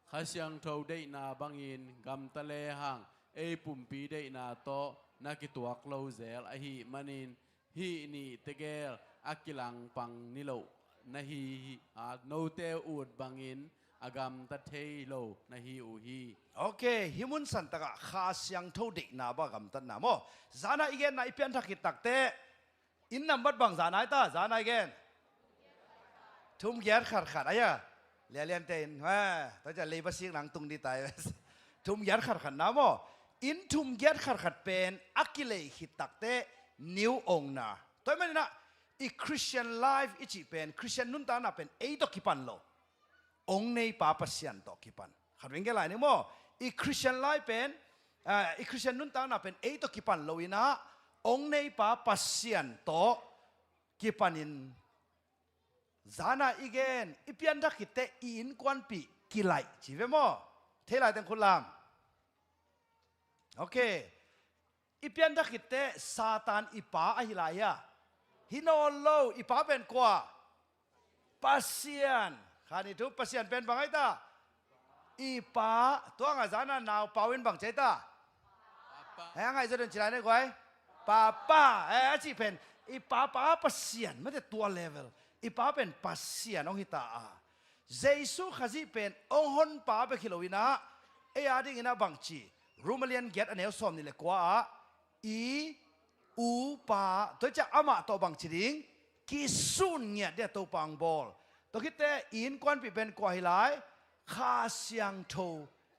ข้าเสียงโทได้นาบังอินกำตะเลหังไอปุ่มปีได้นาโตนักกิตวักโลเซลไอฮีมันินฮีนี่เตเกลอากิลังปังนิโลนะฮีโนเตอูดบังอินอากามตะเทโลนะฮีอูฮีโอเคฮิมุนสันตะกะข้าเสียงโทเด็กนาบากำตันนาโมจานาอีเกนนาอีเปียนทักขิดตักเตอินนัมบัดบังจานาอีตาจานาอีเกนทุ่มเกียร์ขัดอะไรอ่ะเลียนเตนว่าแต่จะเลยภาษีหนังตุงดีตายทุ่มเกียร์ขัดนาโมอินทุ่มเกียร์ขัดเป็นอักกิเลขิดตักเตนิวองนาตัวมันนะอีคริสเตียนไลฟ์อีจีเป็นคริสเตียนนุ่นตานะเป็นเอตอกิปันโลองในป่าปัสยันตอกิปันขัดเป็นแค่ไรนี่โมอีคริสเตียนไลฟ์เป็นอีคริสเตียนนุ่นตานะเป็นเอตอกิปันโลวินะองในป่าปัสยันตอกิปันินจานาอีเกนอีเปียนดักกิเตอินกวนปีกิไลจีเวโมเทไลตังคุณลามโอเคอีเปียนดักกิเตซาตานอีป่าอหิลายะฮิโนโลอีป่าเป็นกว่าปัสยันขานี่ทุกปัสยันเป็นบางไอ้ตาอีป่าตัวงาจานาหนาวป่าวินบางใจตาเฮ้ยไงจะเดินชิลายได้กว่าป้าจีเป็นอีป่าปัสยันไม่ได้ตัวเลเวลอีป้าเป็นปัสเซียนองฮิตาเจสุขจีเป็นองหนป้าเป็นคิโลวินะเอียดิ้งอินะบังจีรูมาเลียนเกตอันเอลซอมนี่เลยกว่าอี อูปาตัวจะอามาตัวบังชิดิงกิสุนเงียเดียตัวปังบอลตัวคิดแต่อินกวนปีเป็นกว่าหลายคาเซียงโท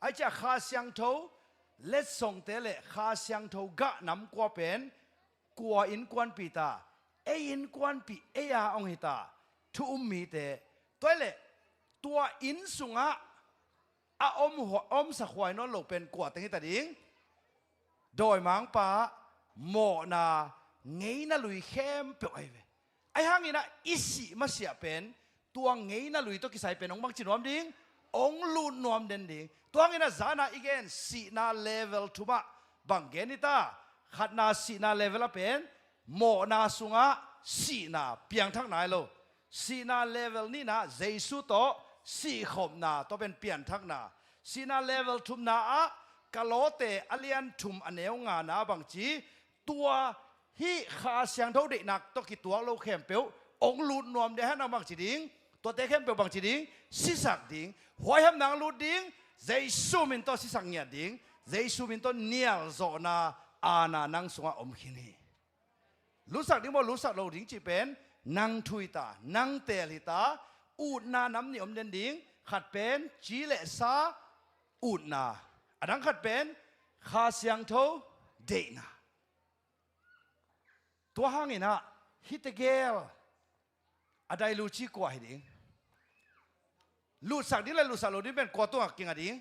ไอจะคาเซียงโทเล็ดส่งเตเลคาเซียงโทกะนำกว่าเป็นกว่าอินกวนปีตาอินกวนปียาองหิตาทุมมีเตตัวเลตัวอินสุงะอมสักหวยนนหลกเป็นกว่าตั้งแต่ดิ้งโดยมังปาโมนาเงยน่าลุยเข้มเปียวไอ้ห่างนี่นะอิสิมาเสียเป็นตัวเงยน่าลุยตัวกิสัยเป็นองบังจินวมดิ้งองลูนวมเด่นดิ้งตัวนี้นะจานาอีกเกนสีนาเลเวลทุมาบังเกนิตาขัดนาสีนาเลเวลเป็นโมนาสุงะสีนาเปียงทั้งไหนโลสีนาเลเวลนี่นะเจสุโตสีขมนาตัวเป็นเปลี่ยนทั้งนาสีนาเลเวลทุมนาอะกะโลเตอเลียนทุมอเนวงานาบางจีตัวฮีขาเสียงเท่าเด็กนักตัวกี่ตัวโลเข้มเปียวองลูดนวมเดฮะนาบางจีดิงตัวเตเข้มเปียวบางจีดิงสิสักดิงหัวแฮมนางลูดดิงเจสุมินตัวสิสักเนียดิงเจสุมินตัวเนียลโซนาอานานังสงะอมขินีรู้สักดิงบ่รู้สักเราดิงจีเป็นนังทุยตานังเตลิตาอูดนาน้ำนิอมเดนดิงขัดเป็นจีเลซาอูดนาอันนั้นขัดเป็นคาเซียงโทเดนาตัวห้างนี่นะฮิตเกลอะไรลูชิกว่าหิดิงลูสักดิเลยลูสักโลดิเป็นกว่าตัวกิงอะดิง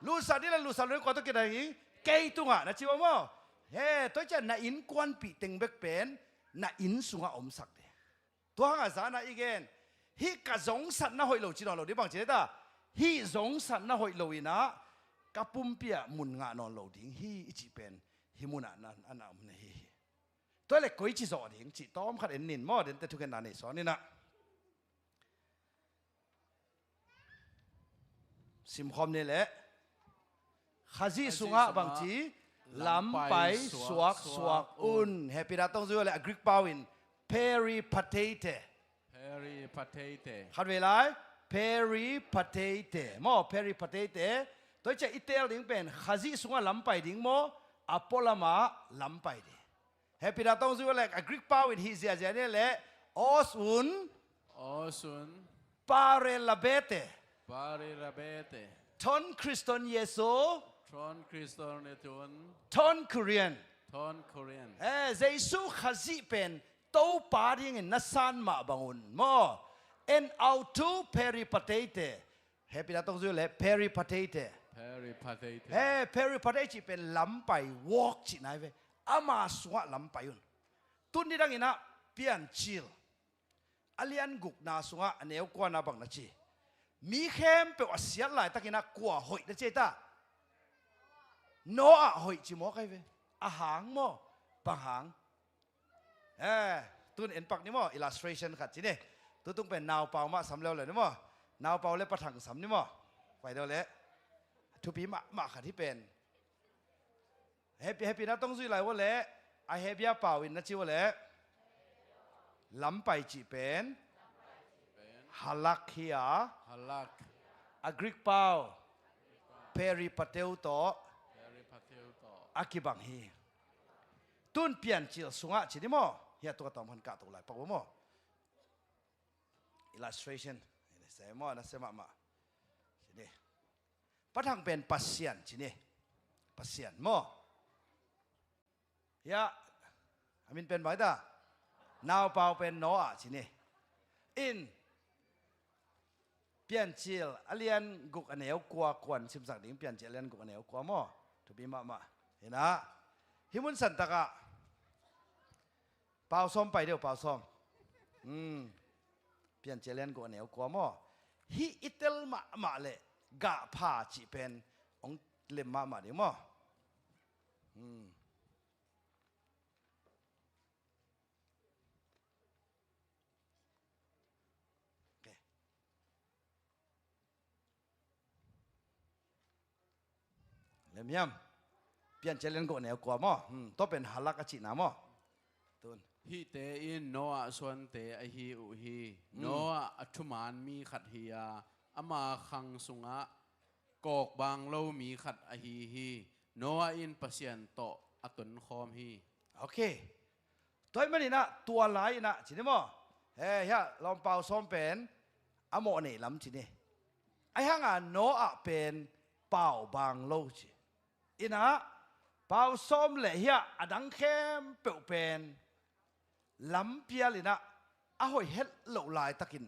ลูสักดิเลยลูสักโลดิกว่าตัวกิงอะดิงเกยตัวนะชิวะมั้งเฮ้ตัวจะน่าอินกวนปีเต็งเบกเป็นน่าอินสุงะอมสักเดตัวห้างอาจารย์นะอีกเกนฮิกะสงสันนะหอยโลจีนอโลดิบังเจตาฮิสงสันนะหอยโลอินะกับปุ่มเปียมุนงานอนโลดิ้งฮิอิจิเป็นฮิมุนานันอันนั้นฮิตัวเล็กกุยจิโซดิ้งจิต้อมขัดเอ็นนินมอเดนแต่ทุกคนนั่นเองสอนนี่นะซิมคอมนี่แหละข้าจีสุงะบางทีลำไปสวกอุนเฮปิราต้องซื้ออะไรกรีกปาวินเพรีพาเทเตPeri Patate ขัดเวลาเพรีพาเทเตมอเพรีพาเทเตตัวจะอิตาลีดิ้งเป็นข้าจีสุงะลำไปดิ้งมออพอลมาลำไปเดเฮปิราต้องซื้ออะไรกรีกปาวินฮิเซียเจนี่แหละออสอุน Osun ปาเรลาเบเต Pari Rabete ทอนคริสเตียนเยซู Tron Christon Netun ทอนคเรียน Ton Korean เยซูข้าจีเป็นโตปาดิ้งนัสซันมาบังอุนมอเอ็นเอาทูเพรีพาเทเตเฮปิราต้องซื้อเลยเพรีพาเทเต Peri Patate เพรีพาเทจีเป็นลำไปวอล์กจีนายเวอามาสวะลำไปยุนตุนนี่ดังอินะเปียนชิลอเลียนกุกนาสวะอันเอวกว่านาบังนะจีมีเข้มเปียวเสียหลายตะกินะกว่าหอยนะเจตาโนอาหอยจีมอใครเวอาหางมอปังหางตุนเอ็นปักนี่มอ illustration ขัดจีเนี่ยตัวต้องเป็นนาวเปล่ามาสำเร็จเลยนี่มอนาวเปล่าเลยประทังสำนี่มอไปเดี๋ยวเลยทุปีมาขัดที่เป็นเฮปปี้นะต้องซื้ออะไรวะเละไอเฮปปี้เปล่าวินนะชิวะเละลำไปจีเป็นฮัลลักเฮีย Halak อากริกเปล่าเพรีปาเตลโต Peri Pateuto อากิบังฮีตุนเปลี่ยนจิลสุงะจีนี่มอเฮียตัวตอมพันกาตัวไหลปักวะมอ illustration เสมอนะเสมามาจีนี่ปะทังเป็นปัสเซียนจีนี่ปัสเซียนมอเฮียอามินเป็นไหมตานาวเปล่าเป็นโนอาจีนี่อินเปลี่ยนจิลอเลียนกุกอันเหนียวกว่าควันซิมสักดิ้งเปลี่ยนจิลอเลียนกุกอันเหนียวกว่ามั้งทุบีมาเห็นนะฮิมุนสันตะกะเปล่าซ้อมไปเดี๋ยวเปล่าซ้อมเปลี่ยนจิลอเลียนกุกอันเหนียวกว่ามั้งฮิอิตลมาเลยกะพาจีเป็นองเล่มมาเดี๋ยวมั้งเล่มยำเปลี่ยนจิลอเลียนกุกอันเหนียวกว่ามั้งต้องเป็นฮัลลักจีน่ามั้งตุน Hi te in Noah Swan te a hi u hi Noah Atuman mi khat hiya ama khang sunga kok bang lo mi khat a hi Noah in pasien to atun khom hi โอเคตัวมันนี่นะตัวลายนะจีนี่มั้งเฮ้ยลองเป่าซ้อมเป็นอโมนี่ลำจีนี่ไอ้ห่างโนอะเป็นเป่าบางโลจีอินะเป่าซ้อมเลยเฮียอดังเข้มเปลวเป็นลำเปียเลยนะอาหอยเฮ็ดเหลาลายตะกิน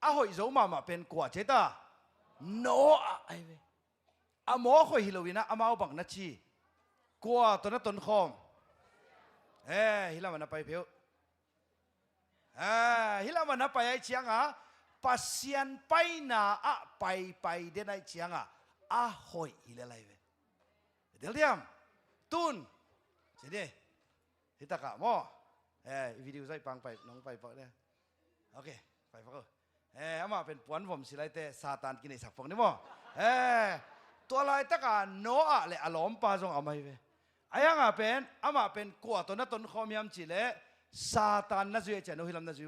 อาหอยโจมาเป็นกว่าเจตาโนอะไอ้เวอโมหอยฮิโลวินะอามาบังนัชีกว่าตัวนั้นต้นคอมฮิลามันไปเพียวฮิลามันไปไอเชียงปัสยันไปนาไปเดินไอเชียงหอยฮิลาไรเวเดี๋ยวเดียมตุนเจนี่ฮิตากะมอวิดีโอใส่ปังไปน้องไปฟังเนี่ยโอเคไปฟังอามาเป็นปวนผมสิไรแต่ซาตานกินไอสักฟังนี่มอตัวอะไรตะกะโนอะเลยอารมณ์ปาจงเอาไม่เวไอ้ยังเป็นอามาเป็นกว่าตัวนั้นต้นคอมยำจีเล่ซาตานนั่นจุยเจนุฮิลัมนั่นจุย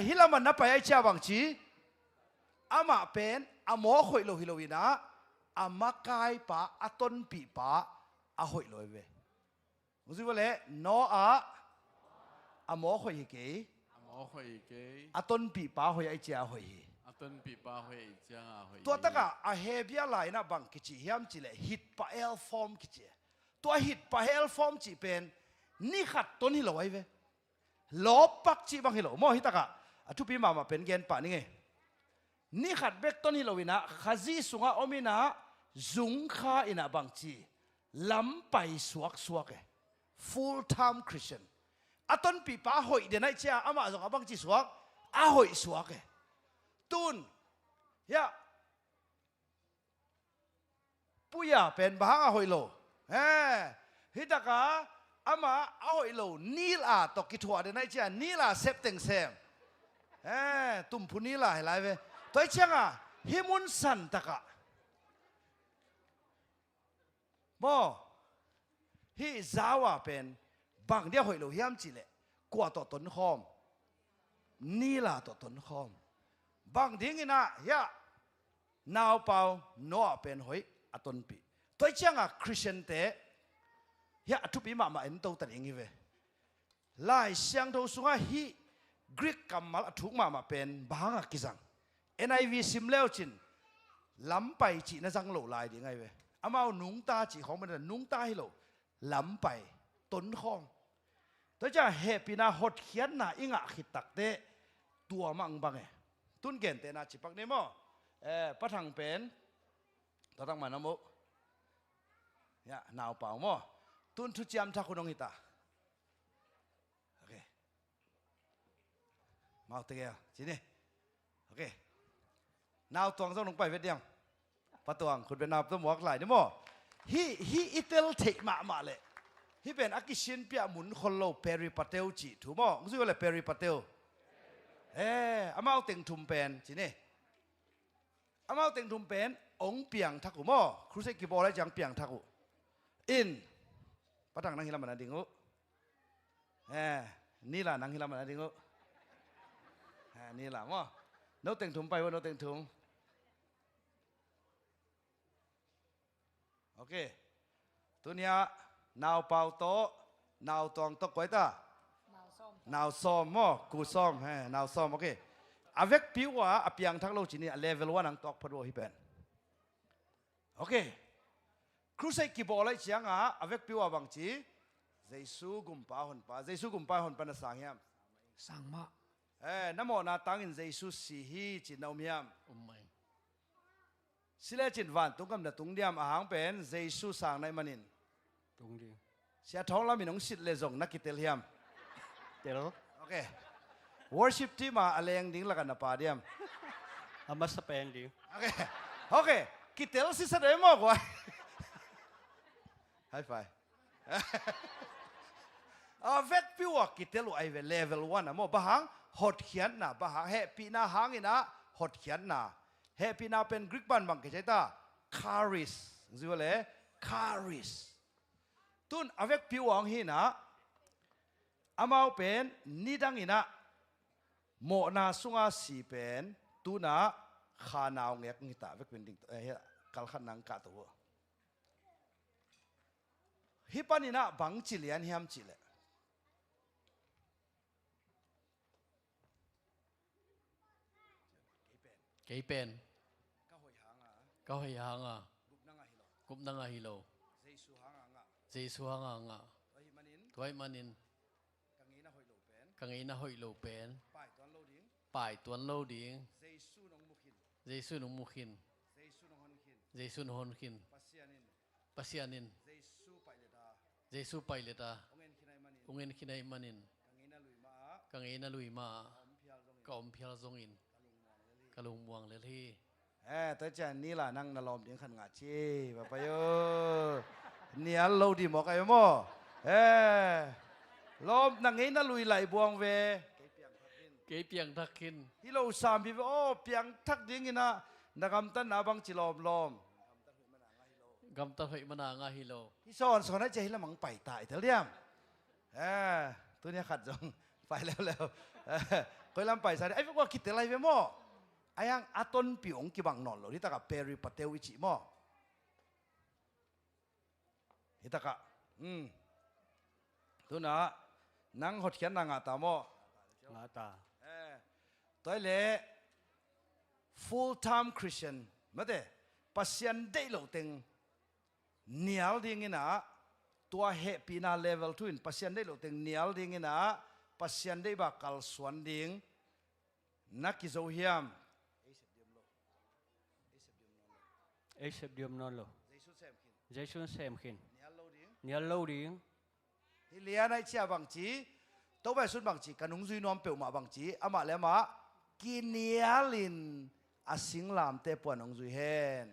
ฮิลัมมันนับไปไอ้เจ้าบางจีอามาเป็นอาโมหอยโลฮิโลวินะอามาไกปะอาต้นปีปะอาหอยโลเวมุสิวะเล่โนอะอาโมหอยเกย หมอหอยเกย อาต้นปีปะหอยไอ้เจ้าหอยต้นปีปาหอยจ้าหอย ตัวตะกะอาเฮเบียไลนะบังกิจิยามจิเลฮิตปะเอลฟอร์มกิจิตัวฮิตปะเอลฟอร์มจิเป็นนี่ขัดต้นฮิโลไว้เวลบปักจิบังฮิโลมอฮิตะกะทุปีมาเป็นเกณฑ์ป่านี่ไงนี่ขัดเบกต้นฮิโลวินะขจีสุงะอมินะจุงข้าอินะบังจีลำไปสวกfull time Christian อาต้นปีปะหอยเดนัยเจ้าอามาจงอาบังจีสวกอาหอยสวกตุนปุยาเป็นบ้าหอยโลฮิตากาอามาหอยโลนีลาตกิทัวเดนไอเจียนีลาเซปเต็งเซมตุ่มพุนีลาเห็นไรเว้ตัวเชียงฮิมุนสันตะกะโมฮิซาวาเป็นบางเดียวหอยโลเฮียมจิเลกว่าต่อต้นคอมนีลาต่อต้นคอมบางทีงี้นะนาวเปล่าโน่เป็นหอยอต้นปีตัวเชียงคริสเตียนเตะทุบีมาเอ็นตัวตัดเองเว้ลายเสียงตัวสุงฮีกรีกกัมมัลทุกมาเป็นบางกิจัง NIV ซิมเลวจินล้ำไปจีน่าจังโหลลายดีไงเว้อามาหนุ่งตาจีของมันนุ่งตาให้โหลล้ำไปต้นข้องตัวจะเฮปีนาหดเขียนน่ะอิงะขิดตักเตะตัวมังบังตุนเกนเตนาจิปักเนมปะทังเป็นตัวตั้งมานมุนาวเปล่าโมตุนทุจยามทักคุณองหิตาโอเคมาเอาเตะจีนี่โอเคนาวตวงต้องลงไปเวทยังปะตวงคุณเป็นนาวต้องหมวกไหลนี่โมฮีอิตลเทกมาเลยฮีเป็นอากิชินเปียมุนคนโลเปริปาเตลจีถูกโมมึงซื้ออะไรเปริปาเตลอามาเอาเต็งทุมเป็นจีนี่อามาเอาเต็งทุมเป็นองเปียงทักกุโมครูเซกิบอลและจังเปียงทักกุอินปะทังนังฮิลามันดิงุนี่ล่ะนังฮิลามันดิงุนี่ล่ะโมโนเต็งทุมไปว่าโนเต็งทุมโอเคตัวเนี้ยนาวเป่าโตนาวตองตกไว้ตานาวซ้อมมั้งกูซ้อมนาวซ้อมโอเคอาเวกผิวว่าอภิยังทักโลจินี่เลเวลว่านังตอกพอดูฮิเป็นโอเคครูใส่กีบอลอะไรเชียงอาเวกผิวว่าบางทีเจสูกุมป้าหนป้าเจสูกุมป้าหนป้าน่ะสังยามสังมาน้ำมันตั้งอินเจสูสีฮีจินเอามียามสิเลจินวันตุงกำเนตุงเดียมอาหารเป็นเจสูสังในมันินตุงดีเสียท้องแล้วมีน้องสิทธิ์เลจงนักกิเตลเฮียมเตลโอเค worship ที่มาอะไรยังดิ้งละกันนะป่าเดียมอามาสเปนดีโอเคกิเตลสิสะเดมอกว่าไฮไฟเวทพิวกิเตลไอเวเลเวลวันนะโมบะฮังฮอดเขียนนะบะฮังเฮปีนาฮังอินะฮอดเขียนนะเฮปีนาเป็นกรีกบันบังเกจตาคาริสซิวะเลคาริสตุนอเวกพิวองฮีนะอามาเป็นนิดังอินะโมนาสุงาสีเป็นตุนะขานาวเงกนิตาเวกเป็นดิ่งกัลขันนังกาตัว ฮิปันินะบังจิเลียนเฮียมจิเล cái bên ก็หอยหางอ่ะ có hay hàng à บุกนั่งอ่ะฮิโล cũng đang à hilo เจสุหางอ่ะ dây xuống hàng à ตัวฮิมันอิน tuổi mà nín กังนี้นะหอยโลเป็น càng ấy na hội lộ bén ป้ายตอนโลดิ้ง bài tuấn lâu điếng เจสุนองมุขิน dây xuân nông mục hin เจสุนองฮอนขิน dây xuân hôn hin ปัสเซียนิน pasianin เจสุไปเลดา dây su pai leta องเอ็นคินายมันอิน ungen kinai manin กังนี้นะลุยมา càng ấy na lui ma อมพิยาลง ka om phial zong in kalung muang le thi ตัวจานนี่ล่ะนั่งนลอมดิ้งขันงาเจ้ปะปะโยเนี่ยโลดีหมอกไอ้หม้อลมนั่งไงน่าลุยไหลบวงเว kế piang thak hin ที่เราสามพี่โอ้เปียงทักดิ้งอินะนักำตันนาบังจิลอมลม gam ta hoi mana nga hilo ที่สอนให้ใจละมังไปตายเถอะเลี่ยมตัวเนี้ยขัดจงไปแล้วคอยลำไปใส่ไอ้พวกว่าคิดแต่อะไรไปหม้อไอ้ยังอาต้นปิวงกีบังนอนเลยที่ตะกับเปริปเตวิจิหม้อที่ตะกับตัวน่ะนังหดเขียนนางอาตาหม้อ ngã ta ตัวเล่ full time Christian มาเด้ปัสยันได้เหล่าเต็งเหนียวดิ่งนะตัวเฮปีนาเลเวลทุนปัสยันได้เหล่าเต็งเหนียวดิ่งนะปัสยันได้บักกัลสวนดิ่งนักกิโซเฮียม ấy sập điểm non lo ใจสุดแซมขิน dây xuống xem khin เหนียวเหล่าดิ่ง nhớ lâu điếng ที่เลี้ยในเชียบังจีตัวไปสุดบังจีกันนุงซุยนอมเปียวมาบังจีอามาแล้วมากินเนียลินอาสิงลามเตปวนนุงซุยเฮน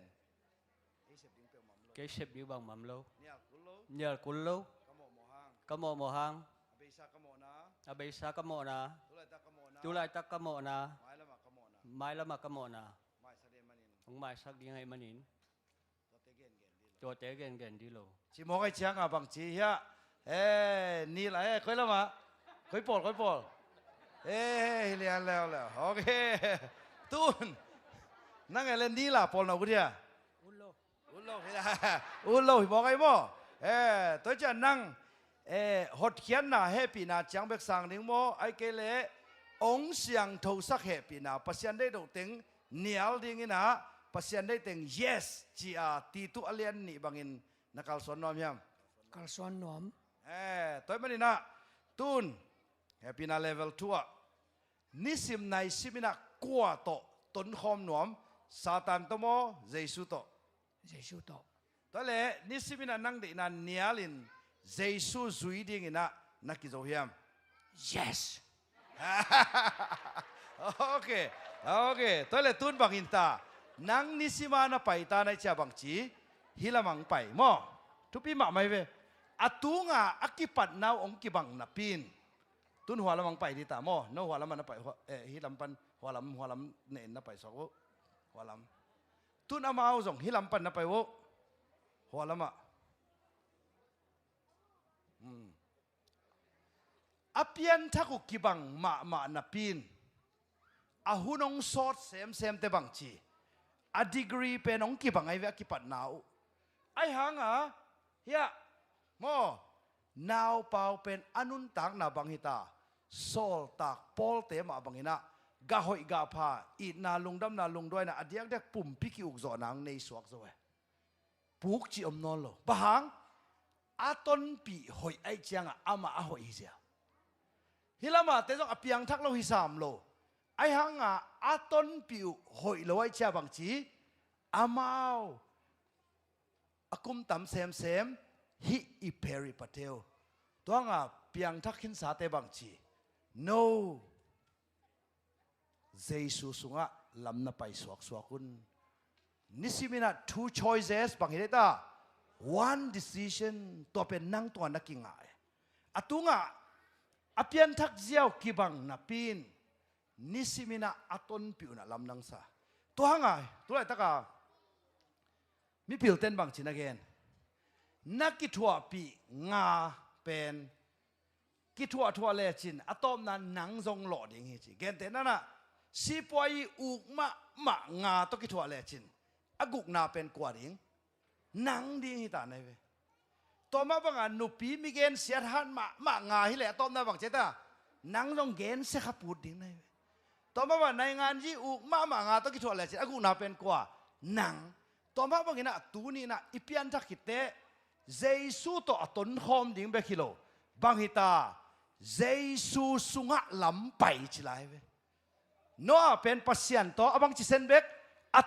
cái sập điểm bằng mắm lâu เนี่ยกุลโล nhớ cún lâu กะโมโมฮัง có mò mò hang อเบซากะโมนะ à bây sa có mò na ตุลายตะกะโมนะ tu lại ta có mò na ไม้ละมากะโมนะ mai là mà có mò na ไม้สะเดมันิน ông mai sắc đi ngay mà nín ตัวเตเกนเกนดี cho té ghen ghen đi lo ชิมอกไอเชียงอ่ะบังจีเฮียนี่แหละค่อยละมาค่อยปอดเรียนแล้วโอเคตูนนั่งไงเล่นนี่ล่ะปอลนากุเดีย un lo อุลโลบอกไอ้บ่ตัวจะนั่งหดเขียนน่ะเฮปีน่ะจังเบกสังนิงโมไอ้เกเลองเสียงโทสักเฮปีน่ะปัสยันได้ดูถึงเหนียวดิ่งน่ะปัสยันได้ถึง yes จีอาตีตุอเลียนนี่บังอินนักการสอนน้อมยาม Kal suan nom. ตัวมันนี่นะตูนเฮปีน่ะเลเวล2นิสิมในสิมินะกัวโตต้นคอมน้อมซาตานโตโมเยซูโต Jesu to. ตัวเล่นิสิมินะนั่งดีนันเนียลินเยซูซุยดิ่งนะนักกิจโฮยม Yes. โอเคตัวเล่ตุนบังอินตานังนิสิมานะไปตาในเจ้าบังจีฮิลามังไปมอทุปีมาไม่เวอตุงะอักกิปัดนาวองกิบังนับปินตุนหัวละมังไปดีตามอโนหัวละมันนะไปฮิลำปันหัวลำเนินนะไปสอกหัวลำตุนอามาเอาส่งฮิลำปันนะไปวหัวลำอ่ะอเปียนทักกิบังมานับปินอาหุนองสอดเซมเตบังจีa degree เป็นองกิบังไอเวกิปัดนาวไอหังอ่ะเฮียโมนาวเปล่าเป็นอนุนตักนาบังฮิตาโซลตักปอลเตมาบังฮินะกะหอยกะพาอีนาลุงดำนาลุงด้วยนะอดียกเด็กปุ่มพิกิอุกจอนางในสวกซวยปุกจีอมนอลโลบะหังอาตนปีหอยไอเจียงอ่ะอามาอาหอยเสียฮิลามาเตจงอเปียงทักโลฮิสามโลไอหังอ่ะอาตนปีหอยโลไอเจียบังจีอามาวอากุมตำเซมฮิอิเพริปะเทวตัวงาเปียงทักขินสาเตบังจี no เจสุสุงะลำนับไปสวกคุณนิสิมินะ two choices บังเฮตา one decision ตัวเป็นนั่งตัวนักกิงไงอะตุงะอเปียนทักเจียวกิบังนับปินนิสิมินะอัตนปิวนะลำนังซาตัวหางไงตัวไหนตะกามีพิลเต้นบางชินเกนนักกิทัวปีงาเป็นกิทัวเลจินอะตอมนั้นหนังทรงหลอดอย่างงี้จีเกนเต้นนั่นน่ะสิปวยอุกมะงาตกิทัวเลจินอากุกนาเป็นกว่าดิ่งหนังดิ่งฮิตาในเว ตัวมาบังอันนุปีมีเกณฑ์เสียท่านมางาฮิแหละต้มนะบังเจตานังลงเกณฑ์เสกขับปูดดิ้งในตัวมาว่าในงานยี่อุมางาต้องกิจวัตรอะไรเสร็จกูน่าเป็นกว่าหนังตัวมาบังเห็นนะตูนี่นะอีเปียนทักกิเตเจสูตัวต้นหอมดิ้งเบกิโลบางฮิตาเจสูสุงะลำไปชิลายเวนัวเป็นปัสยันตัวบางจิเซนเบก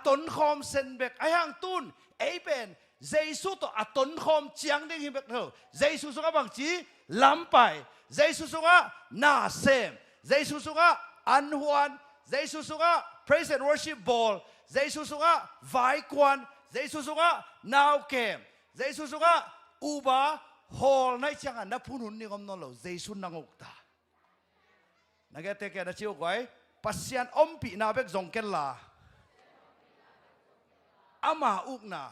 ต้นหอมเซนเบกไอ้ห่างตุนไอ้เป็นเจสูตัวต้นหอมเจียงดิ้งฮิเบกเถอะเจสูสุงะบางจีลำไปเจสูสุงะนาเซมเจสูสุงะอันฮวนเจสูสุงะ praise and worship ball เจสูสุงะไวกวนเจสูสุงะนาวเกมเจสูสุงะอูบาฮอลในช่างอันนับพูนุนนี่ก็มันเราเจสูนังอุกตานักเตะแกนักชิวก้อยปัสยันอมปีนาเบกจงเกลาอามาอุกนา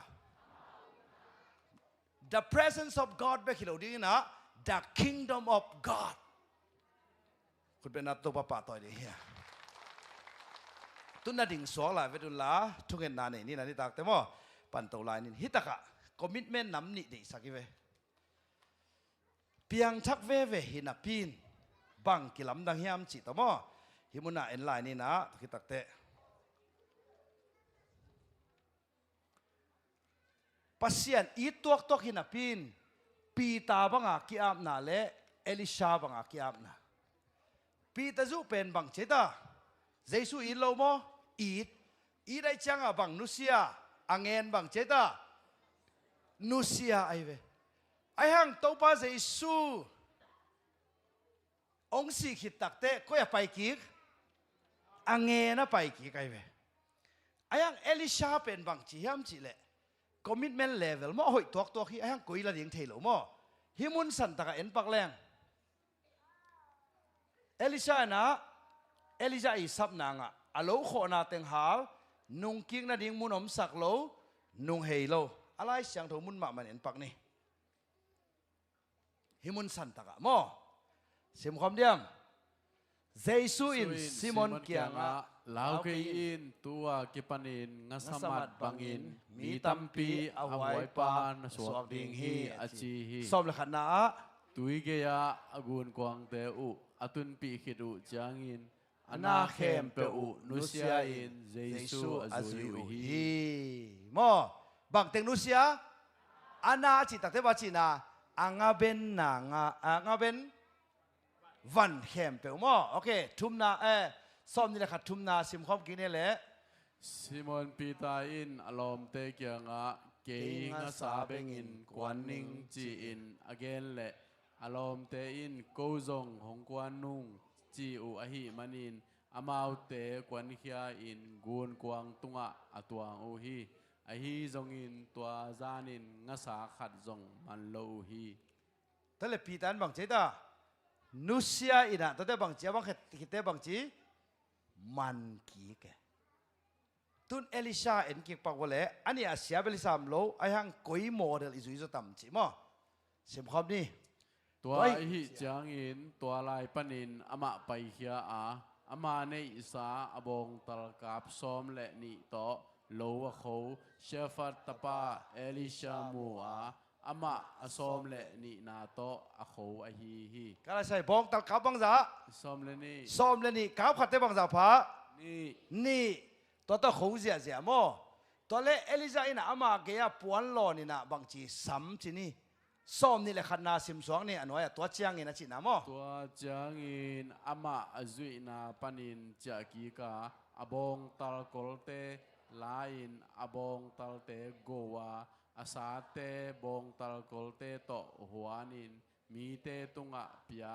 the presence of God เบกิโลดีนะ the kingdom of God คุณเป็นนักตัวป่าต่อยดีเฮียตุนน่าดิ่งสวงหลายเวดุลาทุกเงินนานนี่นั่นนี่ตักแต่ว่าปันตัวลายนี่ฮิตากะ commitment น้ำนี่ดีสักกี่เวเพียงชักเวหินาปีนบังกิลำดังเฮียมจิตแต่ว่าฮิมุนาเอ็นไลน์นี่นะคิดตักแต่ปัสยันอีตัวหินาปีนปีตาบังอากิอาบนาเลเอลิชาบังอากิอาบนาปีตาจูเป็นบังเจตาเจสุอีโลโมอีได้จังอ่ะบังนุเซียอังเงินบังเจตานุเซียไอเวไอหังตัวป้าเจสุองค์สีขิดตักเตะก็อย่าไปกีกอังเงินนะไปกีกไอเวไอหังเอลิชาเป็นบังจีฮัมจีเล่ commitment level มั่วหอยตัวขี้ไอหังกุยละเดียงเทลมั่วฮิมุนสันตะกะเอ็นปักแรงเอลิชานะเอลิชาอีสับนางอ่ะอโลโคนาเต็งหานุงกิ้งนาดิ้งมุนอมสักโลนุงเฮโลอะไรเสียงถูมุนมามันเอ็นปักนี่ฮิมุนสันตะกะมั่วสิมความเดียมเจสุอินซิมอนเกียงอ่ะลาวเกอินตัวกิปันินงัสมัดบังอินมีตัมปีอวัยปานสวบดิงฮีอาจีฮี สอบละขันนะตุยเกียอากุนกวางเตอุอตุนปีขิดุจางอินอนาเขมเปอุนุเซียอินเจสุอาซุยฮีมอบังเต็งนุเซียอานาจิตักเทบาจินาอังอาเบนนางอังอาเบนวันเขมเปอุมอโอเคทุมนาซ้อมนี่แหละครับทุมนาซิมคอมกินนี่แหละซิมอนปีตาอินอารมณ์เตเกียงะเกยงะสาเบงอินกวนนิงจีอินอเกนเละอารมณ์เตอินโกซงหงกวนนุงจีอุอหิมันินอามาวเตกวนเฮียอินกูนกวางตุงะอตวงอุฮีอหิซงอินตัวจานินงะสาขัดซงมันโลฮีแต่เลยปีตานบังเจตานุเซียอินะแต่บังเจียบังคิดแต่บังจีมันกีแกตุนเอลิชาเอ็นกิกปักวะเล่อันนี้อาเซียเบลิซามโลไอฮังกุยโมเดลอิซุยจะต่ำจีมั้งสิมคำนี้ตัวหิจางอินตัวลายปนินอามาไปเฮียอามาในอิสาอบงตลกับซอมและนิโตโลวะเขาเชฟัตตาปาเอลิชามัวอามาซอมและนินาโตอาเขาอฮีก็เลยใส่บงตลกับบังซาซอมและนี่กับขัดเตบังซาพานี่ตัวเขาเสียมั้งตัวเล่เอลิซาอินะอามาเกียปวนโลนี่นะบางทีซ้ำจีนี่ซ้อมนี่แหละขันนาซิมสวงนี่อันว่าตัวเจียงอินะจีนะมั้งตัวเจียงอินอามาจุยนาปนินจากกีกาอบงตลกอลเตลาอินอบงตลเตโกวาอาสาเตบงตลกอลเตโตหัวนินมีเตตุงะพิยา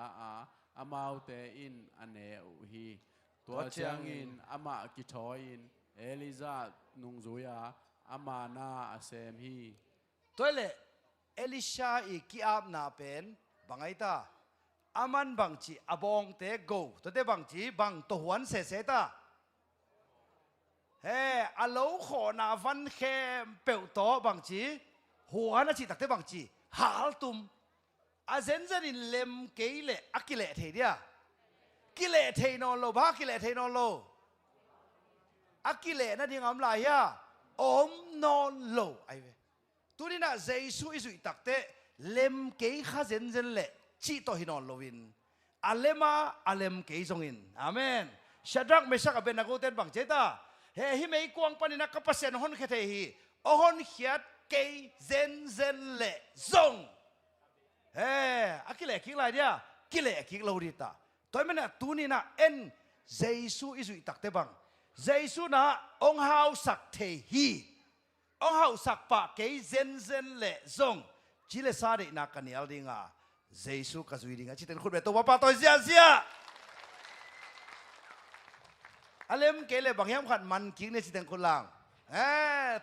อามาวเตอินอเนอุฮีตัวเจียงอินอามากิทออินเอลิซานุงซุยาอามานาอาเซมฮีตัวเล่เอลิชาอีกิอาบนาเป็นบังไอตาอามันบังจีอบองเตโกตัวเตบังจีบังตัวหวนเสเสตาเฮ้อโลขอนาวันแคมเปิลโตบังจีหัวน่ะจีตักเตบังจีหาลตุมอาเซนเซนินเลมเกยเลอักิเลเทียกิเลเทนอโลบ้ากิเลเทนอโลอักิเลนั่นที่งามลายะอมนอนโลไอเวตัวนี้นะเจสุอิสุตักเต เลมเกยข้าเจนเจนเละจีโตหินอนโลวินอาเลมาอาเลมเกยจงอินอาเมนชัดรักเมชักเป็นนักอุเทนบังเจตาเฮฮิเมย์กวางปนินักกับเซนฮอนเคเทฮีโอฮอนเขียดเกยเจนเจนเละจงเฮ้อากิเลกิกไรเดียกิเลกิกลาวดิตาตัวมันน่ะตูนี่น่ะเอ็นเจซูอิสุอิตักเตบังเจซูน่ะองฮาวสักเทฮีองฮาวสักปะเกยเจนเจนเละจงจิเลซาเดนักกันยัลดิงาเจซูกัสวิดิงาจิตเป็นคนเบตัวป้าตัวเสียเสียอาเลมเกเลบางอย่างขัดมันคิงเนี่ยจิตเป็นคนล่าง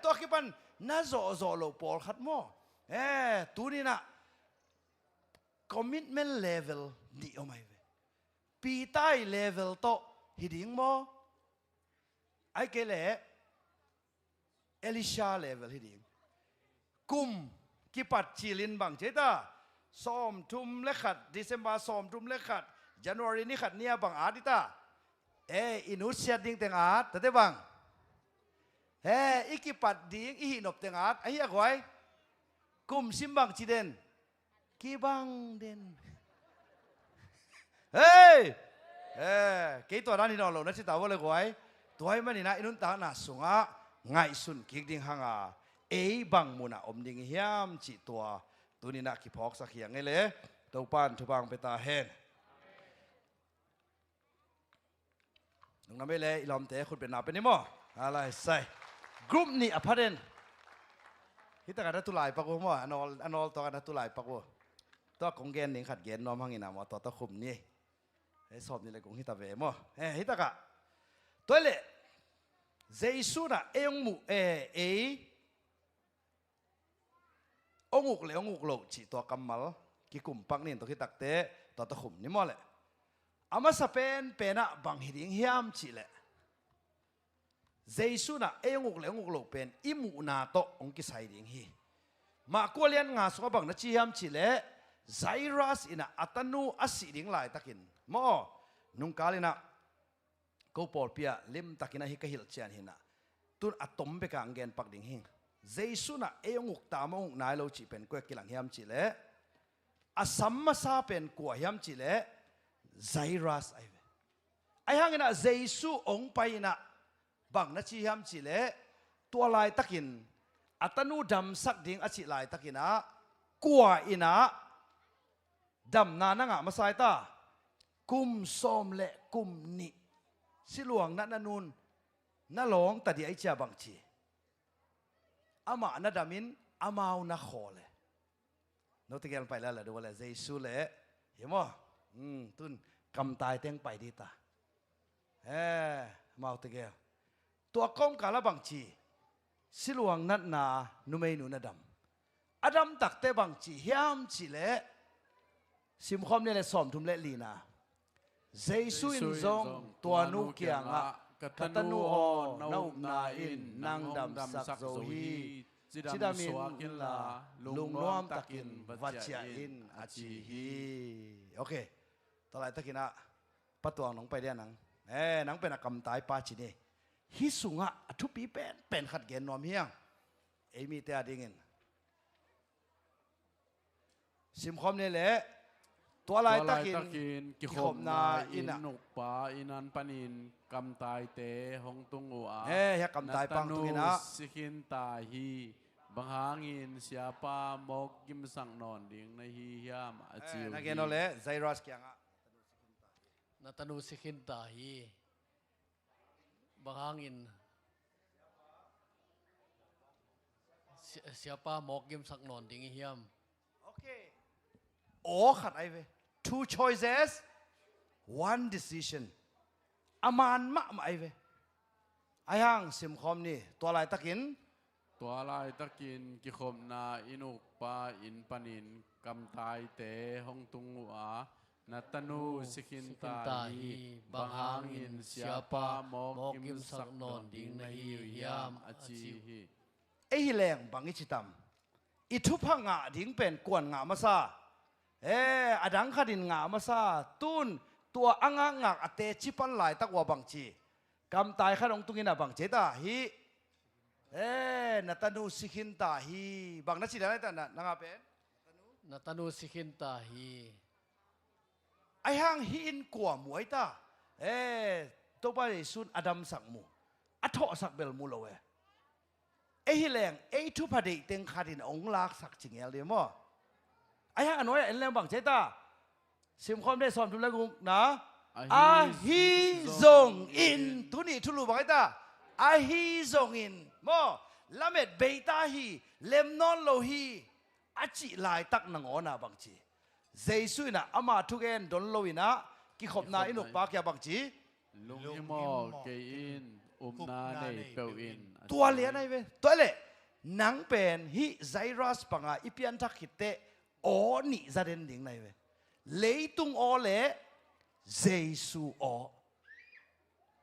ตัวคิปันน่าโจโลปอลขัดโม่ตัวนี้น่ะ commitment level ดีเอาไหมปีใต้ level โตฮิดิงโม่ไอ้เกเลเอลิชา level ฮิดิงกุมกิปัดจิลินบังเจตาซ้อมทุ่มเล็กขัด December ซ้อมทุ่มเล็กขัด January นี่ขัดเนี่ยบังอาดิตาอินุเซียดิ้งเตงอาดแต่เดบังอีกิปัดดิ้งอีหินบเตงอาดไอ้เหี้ยกวยกุมซิมบังจีเดนกีบังเดนเฮ้เกี่ตัวนั้นนี่นอนหลงนั่นสิตาวเลยกวยตัวให้มันนี่นะอินุนตาหน้าสุงะง่ายสุนกิกดิ้งหางาบังมุนะอมดิ้งเฮียมจีตัวนี้นะกิพอกสักอย่างไงเลยตัวปานทุบังไปตาเฮนน้องน้ำไม่เลยลอมเตะคุณเป็นนาเป็นนี่มั้งอะไรใส่กลุ่มนี้อพาร์ตเมนต์ฮิตากันตุลายปักวัวมั้งอันอลตัวกันตุลายปักวัวตัวกงเกนนี่ขัดเกนน้องพังอินามาตัวคุมนี่สอบนี่เลยกงฮิตาเวมั้งฮิตากะตัวเล่เจสุน่ะองมุองุกเลยองุกโลจีตัวกัมมัลกิกุมปักนี่ตัวฮิตักเตะตัวคุมนี่มั้งเลยอามาสเปนเป็นอะบังฮิดิงเฮียมจิเลเจสุน่ะองุกเลยองุกโลเป็นอิมูนาโตองกิไซดิงฮีมากัวเลียนงาสกบังนัชเฮียมจิเลไซรัสอินะอัตนูอัสิดิงไลตักินมอนุงกาลินะกูปอลเปียลิมตักินะฮิกะฮิลเชียนฮินะตุนอะตอมเบกังเกนปักดิงฮิเจสุน่ะองุกตามองนายโลจิเป็นกัวกิลังเฮียมจิเลอาสัมมาซาเป็นกัวเฮียมจิเลไซรัสไอ้ฮังนะเจสุองไปนะบังนัชยามจิเลตัวลายตะกินอัตนูดำสักดิ่งอจิลายตะกินะกัวอินะดำนานังอะมาใส่ตากุมส้มเละกุมนิสิหลวงนันนูนน่าหลงแต่ดีไอเจ้าบังจีอามานาดามินอามาวนาโคเลโนติเกลไปแล้วแหละดูว่าเจสุเละเห็นมั้ยตุนกำตายเต็งไปดีตามาติเกลตัวก้มกาลบังจีสิลวงนัดนานุเมนุนดัมอดัมตักเตบังจีเฮียมจีเละสิมคอมเนี่ยเลยสอมทุมเละลีนาเจสุอินซงตัวนูเกียงะกัตนูออนนาอุนาอินนางดำสักโซฮีจิดามินกินลาลุงน้อมตักินวัชยาอินอาจีฮีโอเคตอนไหนตะกินะปัตตวงน้องไปเดียนังนังเป็นกำตายปาจินีฮิสุงะทุปีเป็นขัดเกณฑ์นอมเฮียงมีเตะดิ่งสิมคอมเนี่ยแหละตัวลายตะกินกิขมนาอินุกปาอินันปนินกำตายเตะหงตุงอัวฮะกำตายปังตุงนะสิกินตาฮีบางหางินเสียปามกกิมสังนอนดิ่งในฮียามอาจิวนักเกณฑ์นั่นแหละไซรัสเกียงะนาตานูสิขินตาฮีบางหางินเสียป้าหมอกยิมสักนอนดิ่งเฮียมโอเคโอ้ขัดไอเว two choices one decision อามานมะมาไอเวไอฮังสิมคอมนี่ตัวลายตะกินตัวลายตะกินกิขมนาอินุกปาอินปนินกำตายเตะหงตุงอัวนัตนูสิกินตาฮีบางหางินเสียปามกกิมสักนอนดิ่งในยามอาจีฮีไอฮิแรงบางอิจิตัมอิทุพังงะดิ่งเป็นกวนงะมาซาอดังขดินงะมาซาตุนตัวอ่างงะอเตชิปันหลายตักว่าบางจีกำตายขนมตุงินะบางเจตาฮีนัตนูสิกินตาฮีบางนัชชีได้แต่นังอาเป็น natanu sikin tahi ไอห้างหินกว่าหมวยตาตัวไปสุนอดัมสักมูอัทอสักเบลมูลเวฮิแรงทุพเดเต็งขาดินองลากสักจิงเอลเดียมั้งไอห้างอันน้อยเอ็นแรงบังใจตาซิมคอมได้สอนทุกเรื่องนะอาฮีซงอินทุนี่ทุลูบังใจตาอาฮีซงอินมั้งละเม็ดเบต้าฮีเลมนอนโลฮีอาจิลายตักนังอนาบังจีเจสุนะอามาทุกเอ็นดนโลวินะกิขบนาอินุปากยาบังจี ลุงฮิโมเกอินนาเนเปลอิน ตัวเลี้ยนไอ้เว้ยตัวเล่นังเป็นฮิไซรัสปังอาอิพิอันทักขิเตโอนี่จะเด่นดิ่งไงเว้ยเลยตุงโอเล่เจสุโอ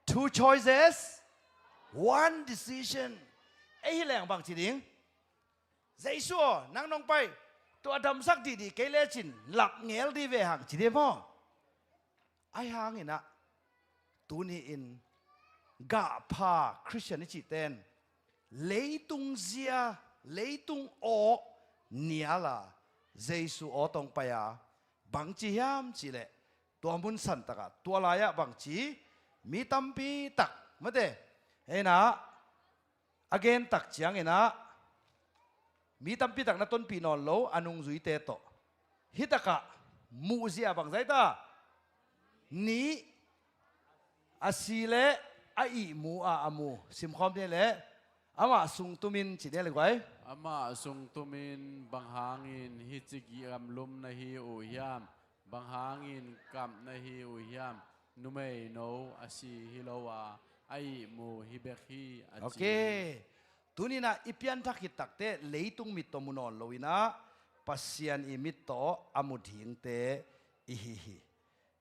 two choices one decision ไอ้ฮิแรงบางทีดิ่งเจสุโอนังน้องไปตัวดำสักดีๆเกลจินหลับเงลดีเวหังจีเดียมั้งไอ้หางนี่นะตัวนี้อินกาพาคริสเตียนจิตเต้นเลยตุงเสียเลยตุงโอเนียละเจสุโอตรงไปอ่ะบางจียามจีเล่ตัวมุนสันตะกะตัวลายะบางจีมีตัมปีตักมาเด้เฮ้นะ again ตักเจียงเฮ้นะมีตัมปีตักนัต้นปีนอนโลอนุงจุยเตโตฮิตะกะมูเซียบางใจตานี้อาศิเลอาอีมูอามูสิมคอมเนี่ยแหละอามาสุงตุมินจีเนี่ยเลยไว้อามาสุงตุมินบางหางินฮิจิกิอัมลุมนาฮีอุยามบางหางินกัมนาฮีอุยามนุเมโนอาศิฮิโลวาไอมูฮิเบคีโอเคตุนี่นะอิพิอันทักขิตักเตเลยตุงมิตโตมุนอนโลวินะปัสยันอิมิตโตอามุถิงเตอิฮิฮิ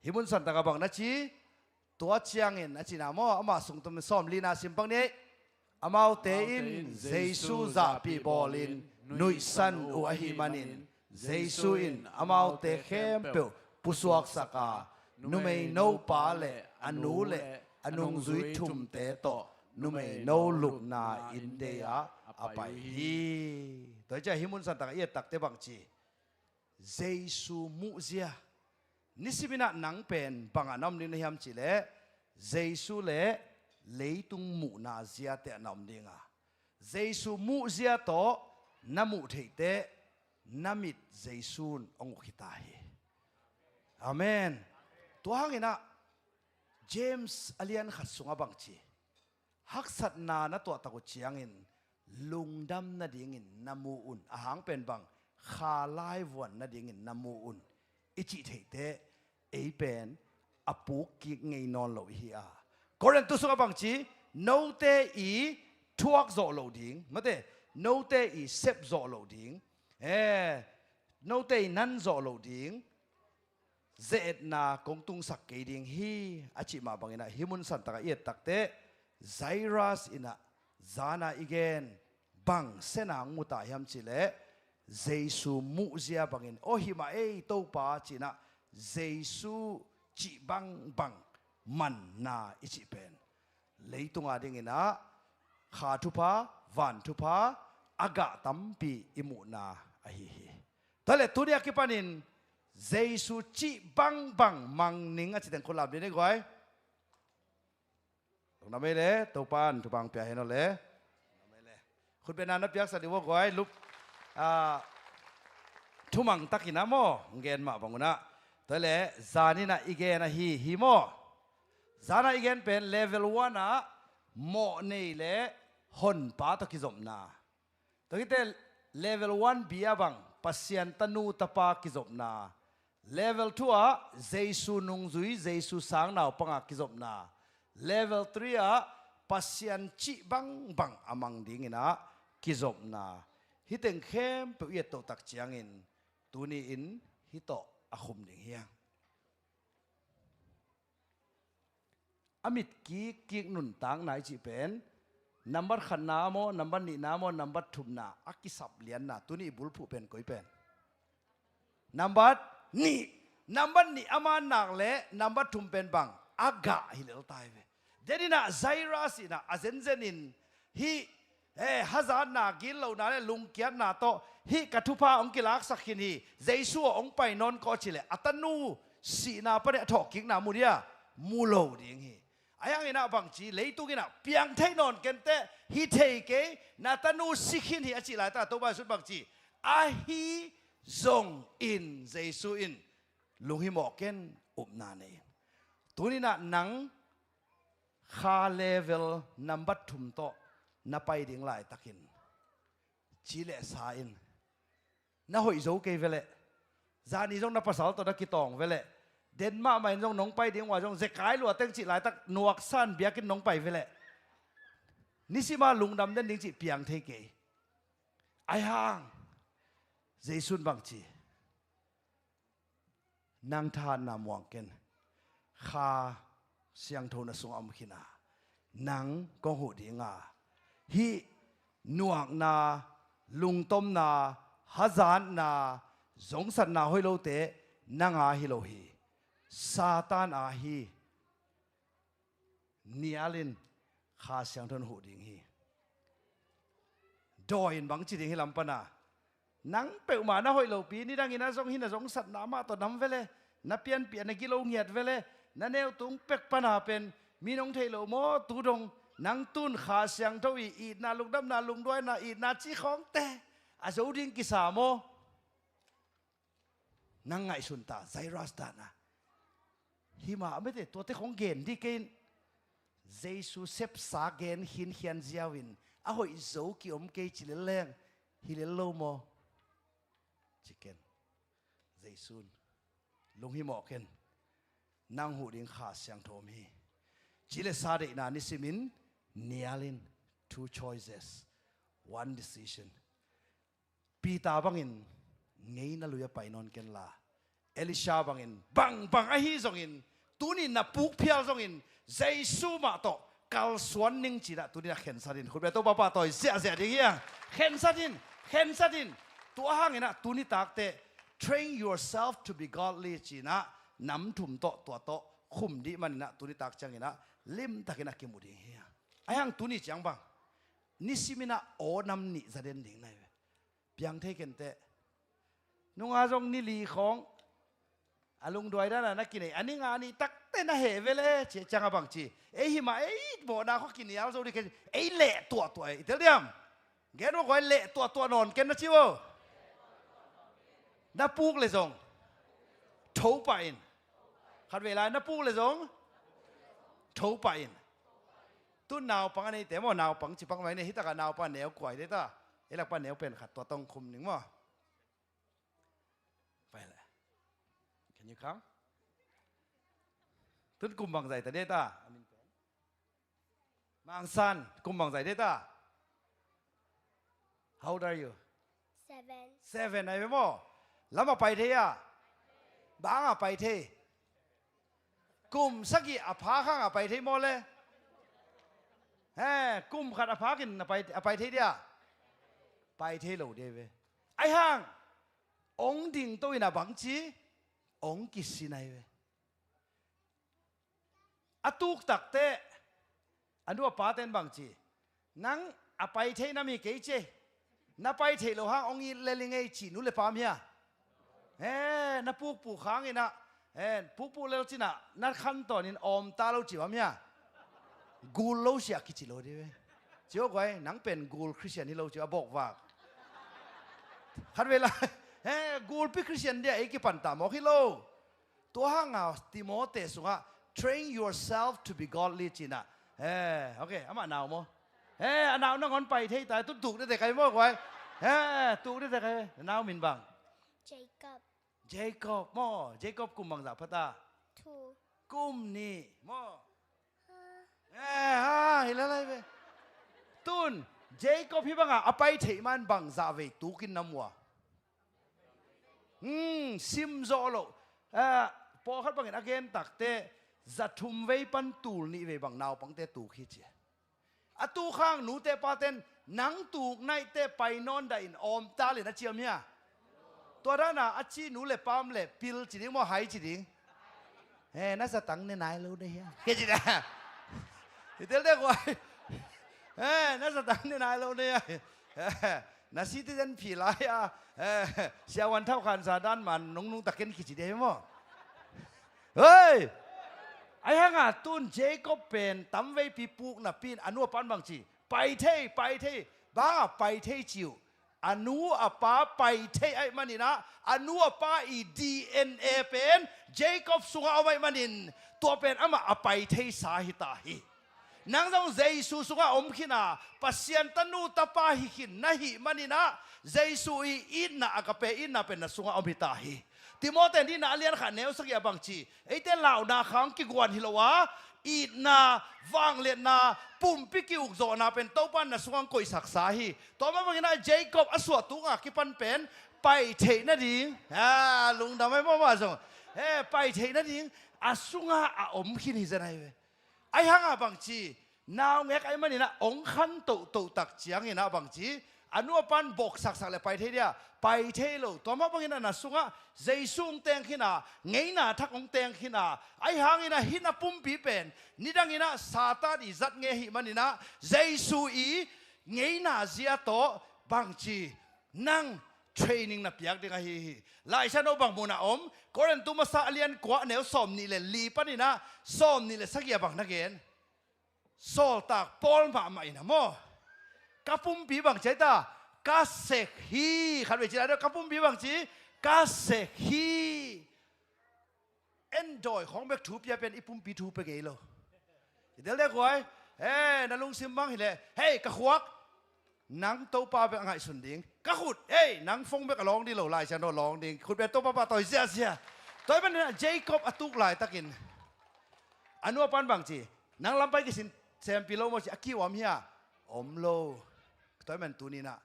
ฮิมุนสันตะกบังนะจีตัวเชียงอินนะจีนามออามาส่งตัวมันซ้อมลีนาซิมปังนี้อามาเตอินเจสุซาปีบอลินนุยสันอุอาฮิมานินเจสุอินอามาเตเข้มเปวปุสวกสักานุเมโนปาเลอนุเลอนุงซุยทุมเตโตนุเมโนลุกนาอินเดียอาไปฮีตัวเจ้าฮิมุนสันตะกเอียตักเตบังจีเจสุมุเซียนิสิบินะนังเป็นปังอันนำดินยามจิเลเจสุเลเลยตุงมุนาเซียเตนำดิงาเจสุมุเซียโตนามุเทเตนามิดเจสุนองคิตาฮีอาเมนตัวหางนะเจมส์อเลียนขัดสุงบังจีฮักสัตนานะตัวตะกุเชียงอินลุงดำนาดิงินนามูอุนอาหางเป็นบังคาไลวันนาดิงินนามูอุนอิจิเทเตเอเป็นอปุกิไงนอนโลหิอาโคเรนตุสุงบังจีโนเตอีทวกโซโลดิงมาเตโนเตอีเซปโซโลดิงโนเตนันโซโลดิงเจดนากงตุงสักเกดิงฮีอาจิมาบังอินะฮิมุนสันตะกเอียตักเตไซรัสอินะจานาอีเกนบังเสนางมุตายามจิเลเจสุมุเซียบังอินโอฮิมาเอโตปาจินะเจสุจิบังบังมันนาอิจิเป็นเลยตุงอาดิงอินะขาทุพาวันทุพาอากาตัมปีอิมุนาอหิฮิตะเลตุเดียกิปานินเจสุจิบังบังมังนิงอาจิเตนคนลาบดีนี่ก้อยตรงนั้นไม่เลยตัวปานทุบังเปียเห็นเอาเลยคุณเป็นนานนับยักษ์สติวก้อยลุกทุมังตักินะโมเงินมาบังกุนะตัวเล่จานินะอีเกนะฮีโมจานะอีเกนเป็นเลเวล1นะโมนี่เล่หนป้าตะกิจมนาตัวที่เตเลเวล1บียบังปัสยันตนูตะปากิจมนาเลเวล2อ่ะเจสุนุงจุยเจสุสังนาวปังกิจมนา level 3 อ่ะปัสยันจิบังบังอามังดิ่งนะกิจบนาฮิตเองเข้มเปรียโตตักเจียงอินตัวนี้อินฮิโตอาคุมดิ่งเฮียงอามิดกีนุนตังนายจีเป็นนัมบัตขันน้ำโมนัมบัตนี่น้ำโมนัมบัตทุมนาอักิสับเลียนนาตัวนี้บุลผู้เป็นก้อยเป็นนัมบัตนี่อามานักเละนัมบัตทุมเป็นบังอากาฮิเลตายเวเดนินะไซรัสอินะอาเซนเซนินฮิ ฮัจานนากินเหล่านั้นลุงเกียรนาโตฮิกัทุพาองกิลักสักขินีเจสัวองไปนอนก็ชิเลอัตนูสีนาปะเนี่ยถอกิงนามุเดียมูโลดิ่งฮีอายังอินาบังจีเลยตุกินะเปียงเทนอนกันเตฮิเทเกนาตนูสิขินฮีอจิลายตาตัวบ้านสุดบังจีอาฮีซงอินเจสุอินลุงฮิหมอกเกนอุบนาเนตัวนี้นะหนังคาเลเวลนัมบัตถุมโตนับไปดิ่งหลายตะกินจีเลสาอินน่าหอยโจเกเวเลจานี่จงนับภาษาตัวนักกิตองเวเลเดนมาไม่จงน้องไปดิ่งว่าจงเจกายลัวเต็งจีหลายตักหนวกสั้นเบียกินน้องไปเวเลนิสิมาลุงดำเดินดิ่งจีเปียงเทเกไอห่างเจสุนบังจีนางทานนามวงเกนข้าเสียงโทนสงอมขินานังกงหูดีงาฮีนวกนาลุงต้มนาฮัจานนาสงสันนาฮอยโลเตนางอาฮิโลฮีซาตานอาฮีเนียลินข้าเสียงโทนหูดีฮีดอยบังจิดิฮิลัมปนานังเปิลมานะฮอยโลปีนี่ดังอินะสงหินะสงสันนามาตัวน้ำเวเลนับเปลี่ยนนะกิโลเงียดเวเลนั่นเอวตุงเป็กปนาเป็นมีน้องเทโลโมตูดงนังตุนขาเสียงทวีอีดนาลุงดำนาลุงด้วยนาอีดนาจีของแต่อาโจดิงกิสาโมนังไงสุนตาไซรัสตานะฮิมาไม่ได้ตัวเตของเกณฑ์ที่เกณฑ์เจสุเซปสาเกณฑ์หินเขียนเจียวินอาหอยโจกิอมเกจิเลแรงฮิเลโลโมจิเกนเจสุนลุงฮิโมเกนนางหูดิงขาเสียงโทมีจิเลซาเดนานิสิมินเนียลิน two choices one decision ปีตาบังอินไงนั่นลุยไปนอนกันละเอลิชาบังอินบังไอฮีซงอินตูนี่นับปุกเพียลซงอินเจสูมาโตกัลสวนนิงจีละตูนี่นักเข็นซาดินคุณเบโตป้าต่อยเสียอย่างเงี้ยเข็นซาดินตัวห่างอินะตูนี่ตากเต train yourself to be godly จีนะน้ำถุ่มโตตัวโตคุมดีมันนะตุนิตักจังนะลิมตักนักกิมุดิเฮียไอ้ยังตุนิจังบังนิสิมินะโอน้ำนิจะเด่นดิ่งไหนเพียงเทกันเตะนุ่งอาจงนิลีของอาลุงดวยนั่นนะนักกินอันนี้งานนี้ตักเต้นเหเวลเจจังบังจีเอ้หิมาเอ้โบนาเขากินยาเราดิกันเอ้เละตัวอิตาเลียมแกรู้ว่าเละตัวนอนกันนะชิวนับปูกเลยจงโถไปอินขัดเวลานับปูเลยจงโถไปอินตุ้นนาวปังอันนี้แต่ว่านาวปังจิปังไว้ในฮิตากนาวปันเหนียวกว่าได้ตาเอลักปันเหนียวเป็นขัดตัวต้องคุมหนึ่งมั้งไปเลย Can you come ตุ้นกุมบังใจแต่ได้ตามังซันกุมบังใจได้ตา How old are you 7 ไอ้เว้ยมั้งแล้วมาไปเทียบางอ่ะไปเทกลุ่มสักกี่อภาข้างอ่ะไปเทหมดเลยกลุ่มขัดอภากินไปเทเดียไปเทโหลเดียวไอ้ห่างองดิ่งตัวน่ะบังจีองกิสินัยเว้อตุกตักเตะอันนู้นป้าเต้นบังจีนังอไปเทน่ะมีเกจน่ะไปเทโลห่างองอีเลลิงไอจีนู้นเลยปามเฮียน่ะปูค้างอีน่ะปูเลี้ยวจีน่ะนัดขั้นตอนนี้อมตาเราจีบมั้ยกูเล่าเสียกิจโลดีเว้ยเจ้าก้อยนังเป็นกูคริสเตียนที่เราจะบอกว่าขัดเวลากูเป็นคริสเตียนเดียเอกิปันตามอกฮิโลตัวห้างอ่ะติโมเตสุงะ train yourself to be godly จีน่ะโอเคอามาหนาวมั้ยหนาวนั่งก่อนไปที่ตายตุ้ถูกได้แต่ใครบอกไว้ถูกได้แต่ใครหนาวมินบังเจคอบมอเจคอบกุมบังจากพระตากุมนี่มอเห็นอะไรไปตุนเจคอบพี่บังอ่ะไปเทมันบังซาเวตูกินน้ำวัวซิมโซโลพอขัดบังเห็นอาเกนตักเตะจัดทุ่มเวปันตูลนี่เวบังนาวปังเตะตูขี้เจียอตูข้างหนูเตะปาเต้นหนังตูกในเตะไปนอนได้อมตาเลยนะเจียมเนี่ยตัวนั้นน่ะอาชีหนูเล็บปามเล็บพิลจีดิ้งว่าหายจีดิ้งน่าจะตั้งในไหนรู้ได้ยังเกจินะเดี๋ยวเรียกว่า น่าสตังนี่นายเราเนี่ยน่าซิติเซนผีลายเสียวันเท่ากันซาดานมันนุ่งตะเก็นขีดเดียวมั้งเฮ้ยไอ้ห่างตุนเจก็เป็นตั้มไว้ปีปุกน่ะปีนอนุปันบางจีไปเท่บ้าไปเท่จิวอนุอปาไปเท่ไอ้มันนี่นะอนุอปาอี DNA เป็นเจคอบสุงเอาไว้มันนินตัวเป็นอามาไปเท่สาหิตาหินังต้องเจสุสุงอมขินาปัสยันตนูตาปาหิขินนะหิมันนี่นะเจสุอีอินนะอากาเปอินนะเป็นนะสุงอมิตาหิติโมเตนี่นาเลียนขันเนวสักอย่างบางจีไอ้เต้เหล่านาขังกิกวนฮิโลวะอีนาวางเลียนนาปุ่มปิกิอุกโซนาเป็นเต้าปันนะสวงกุยสักสาฮีต่อมาบางทีนะเจคอบอสวตุงะกิปันเป็นไปเทนะดิงลุงทำไมพ่อมาส่งไปเทนะดิงอสุงะอมขินฮิเซนไอเวไอ้ห่างบางจีนาวเงกไอ้มันนี่นะองขันตุตักเจียงนี่นะบางจีอนุปันบกสักเลยไปเทเดียไปเทโลตัวมาบางทีนะสุงะเจสุงเตงขินาไงนะทักองเตงขินาไอ้ห่างนี่นะหินะปุ่มปีเป็นนี่ดังนี่นะซาตานอิจัดเงหิมันนี่นะเจสุอีไงนะเสียโตบางทีนั่งเทรนนิ่งนะเปียกเด้งฮิหลายฉันเอาบางมุนะอมก็เรนตุมาซาเลียนกว่าแนวสอมนี่เลยลีปนี่นะสอมนี่เลยสักอย่างบางนักเรียนโซลตากปอลมาไม่นะโมกระปุ่มปีบางใจตากาเซฮีขันเวจีอะไรกระปุ่มปีบางจีกาเซฮีเอ็นจอยของเบกทูปจะเป็นอีปุ่มปีทูไปเกยโลเดี๋ยวเรียกไว้นั่นลุงซิมบังเห็นเลยกระขวักนังโตปาเป็นไงสุดดิ่งกระขุดนังฟงเบกร้องดีโลลายฉันร้องดิ่งขุดเป็นโตปาต่อยเสียต่อยเป็นเจคอบอตุกลายตะกินอนุปันบางจีนังลำไปกิสินเซมปิโลโมจิอากิวามเฮียอมโลตัวมันตัวนี้นะ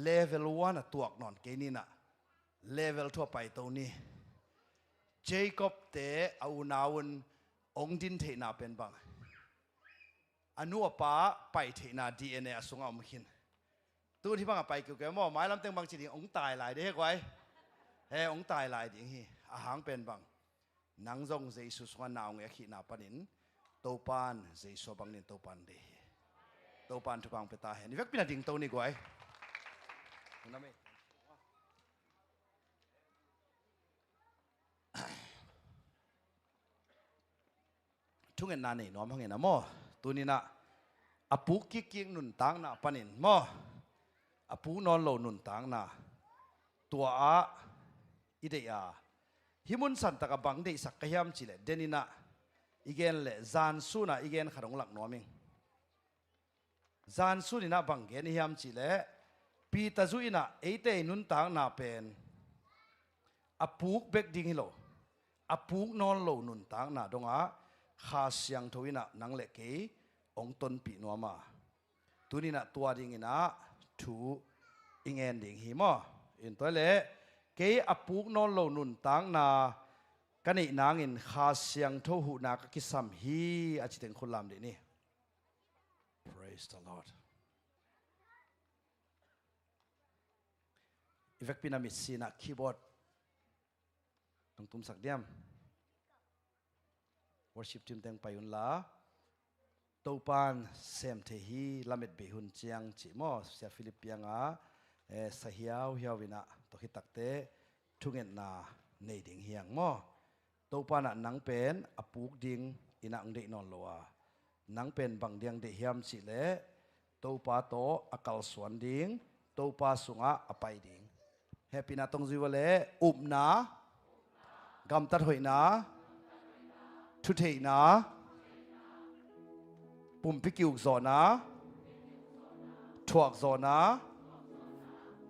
เลเวล1ตัวอักนอนเกนี่นะเลเวลทั่วไปตัวนี้เจคอบเตะเอานาวนองดินเทนาเป็นบางอนุป้าไปเทนา DNA สงเอามาขินตัวที่บางไปเกี่ยวกับหม้อไม้ลำเต็งบางจีนองตายหลายเด็กไว้องตายหลายดิ่งฮีอาหางเป็นบางนังจงเจสุสวานาวเงขีนาปนินตัวปานเจสุบังนินตัวปานเดตัวปานทุบังเปตาเห็นนี่เวกปีนาดิ่งตัวนี้ไว้ทุกเงินนานนี่น้อมทั้งเงินนะโมตัวนี้นะอาปูกิ๊กนุนตังนะปนินโมอาปูนอนโลนุนตังนะตัวอิเดียฮิมุนสันตะกับบังเดสักขยามจิเลเดนินะอีเกนเลจานซูนะอีเกนขนมหลักน้อมิงจานซูนี่นะบังเกนฮิมจิเลปีตาซุยนะเตนุนตังนะเป็นอาปูเบกดิ้งฮิโลอาปูนอนโลนุนตังนะดงข้าเสียงทวินะนังเล็กองต้นปีนัวมาตัวนี้นะตัวดิ่งนะถูอิงเงินดิ่งหิมะอินตัวเล่เกยอปุกนอนโลนุนตังนากันอีนางอินข้าเสียงทหูนักกิสัมฮีอาจิตเองคนลำดีนี่ praise the Lord อีเวกพินามิดซีนะคีย์บอร์ดต้องตุ้มสักเดียมworship team teng payun la topan sem the hi lamet behun chiang chi mo sia philippianga sahiau hiawina to hi takte thungen na nei ding hiang mo topana nang pen apuk ding ina ang de non loa nang pen bang diang de hiam chi le topa to akal swan ding topa sunga apai ding happy na tong jiwale upna gam tat hoinaทุเทนะปุ่มพิกิวจอนะถวกจอนะ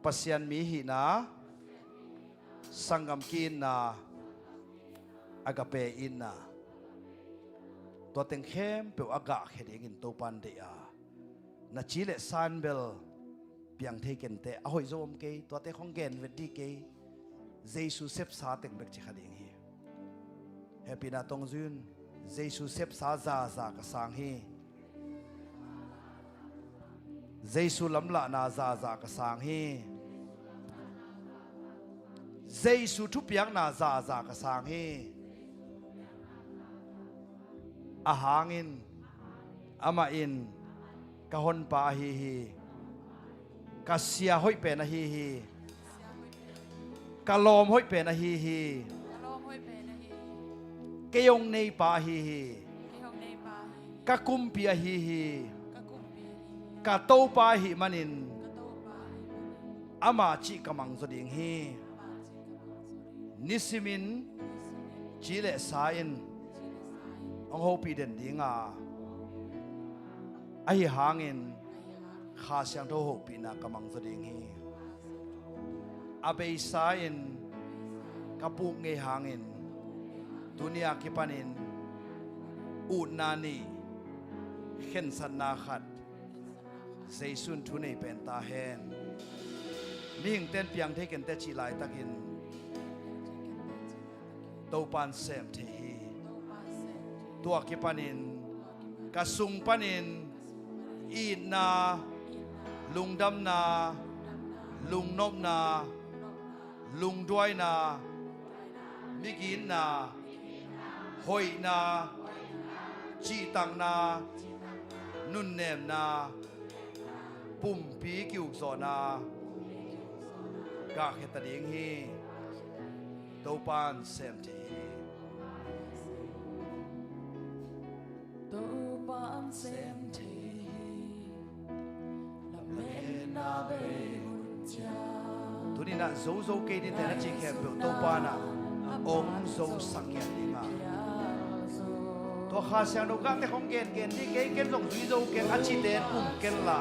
ปัสยันมีหินะสังกมกินนะอากาเปอินนะตัวเต็งเข้มเปลวอากาศเห็นเองตัวปันเดียนัชีเลซันเบลเปียงเทกันเตะเอาหอยโจมเกยตัวเตะของเกนเวดดี้เกยเจสุเซฟซาเต็งเบกจิขัดเองฮีเฮปีนาตงซุนเจสุเซฟซาซากระสังฮีเจสุลำละนาซากระสังฮีเจสุทุบยังนาซากระสังฮีอาหางินอามาอิน กะฮอนปาฮีฮีกะเสียห้อยเป็นฮีฮีกะลอมห้อยเป็นฮีฮีกะยงในปาฮีฮีกะกุมปีฮีฮีกะโตปาฮีมันินอามาจิกะมังสดิงฮีนิสิมินจีเลสาอินองโฮปีเดนดิงาไอหางอินข้าเสียงโทโฮปีนากะมังสดิงฮีอาเบยสาอินกะปุกเงหางอินดุนยากิปันินอูนานีเข็นสันนาขัดเซซุนทุนในเป็นตาแหนมีหิงเต้นเปียงเทกันเตจิลายตะกินโตปันเซมเทฮีตัวกิปันินกะสุงปันินอีนาลุงดำนาลุงนบนาลุงด้วยนามิกินนาหอยนาจีตังนานุนเนมนาปุ่มปีกิวโซนากาเขตดิงฮีโตปานเซมทีโตปานเซมทีละเมนาเบหุจาทุนี่นะโซโซเกดิเตนะจิแคเปโตปานะองโซสักแกดิงาตัวข้าเสียงนกะแต่ของเกณฑ์ที่เกณฑ์ส่งจุยโซเกณฑ์อาชีเดนเกณฑ์ละ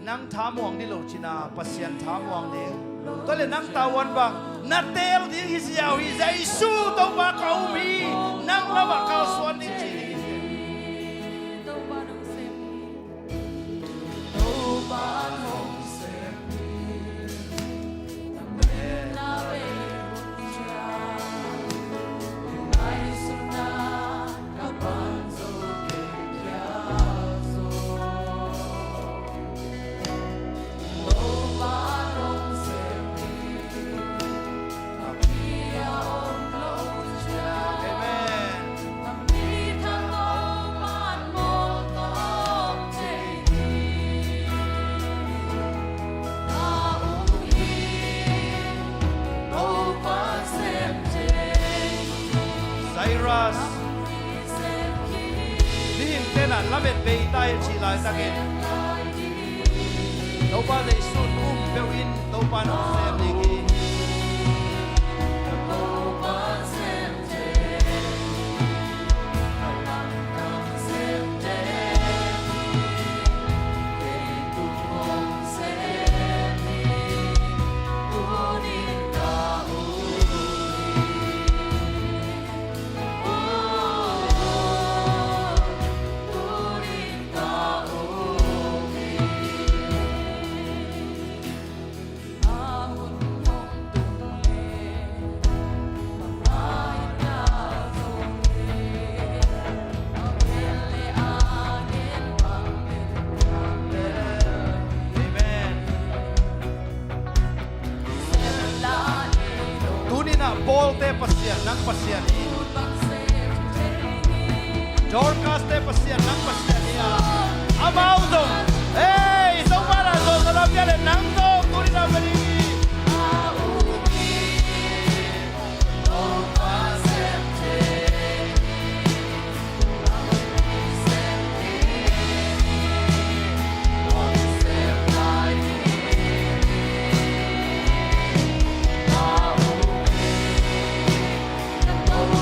นังถามวงดิโลชินาปัสยันถามวงเดงตัวเลยนังตาวันบังนัดเตลดิฮิสยาวฮิใจสู้ตัวบาเขามีนังละบาเขาสวนดิจีโตปานเซมโตปานเซมละเมนาเบหุจาไอสุนากะปันโซเกยาโซโตปานเซมละพิยาองโลจา เอเมน มีทางโลมานโมโตเจดีอาอุฮีโอปาเซมเจ ไซรัส เซมคี นี่หิงเตนันละเม็ดเบยใต้ชีลายตะเกนโตปาเลยสุนเบวินโตปานเซมดิกี โอปาเซมเจเซมเจเอตุมเซมีอุนิตาอุte pasian nang pasian ni Dorcas te pasian nang pasian ni Amau dong hey so para so na piale nang to turi na beri Oh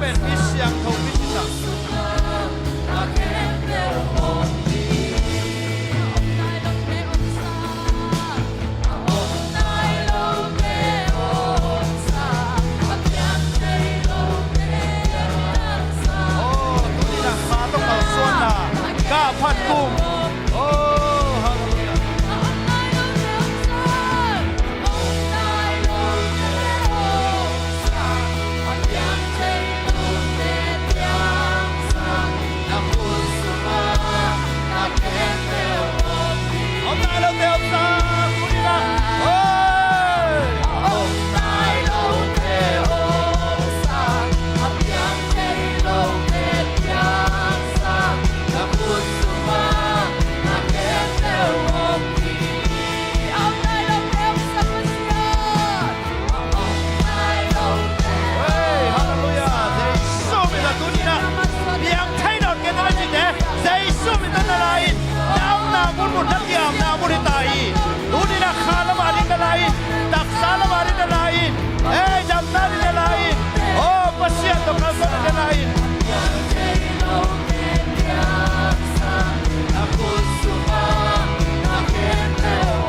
เป็นมิเสียงทงมิจิตัง โอ้ตุนี่นะขาต้องเอาส่วนนะก้าพันกุ้งโอ้ฮาเลลูยา เอาตายแล้วเตียวตาตุนี่นะเฮ้ย Hey, hallelujah. Giêsu mình là tu đi na. Biang thay đổi cái nói gì thế? Giêsu mình tên là lại. Nào nào muốn một đất kiam nào muốn đi tai. Tu đi na khá là mà đi cái lại. Đặc xá là mà đi cái lại. Hey, jam na đi cái lại. Oh, pasien tu kan buat cái lại. Aku semua nak kenal.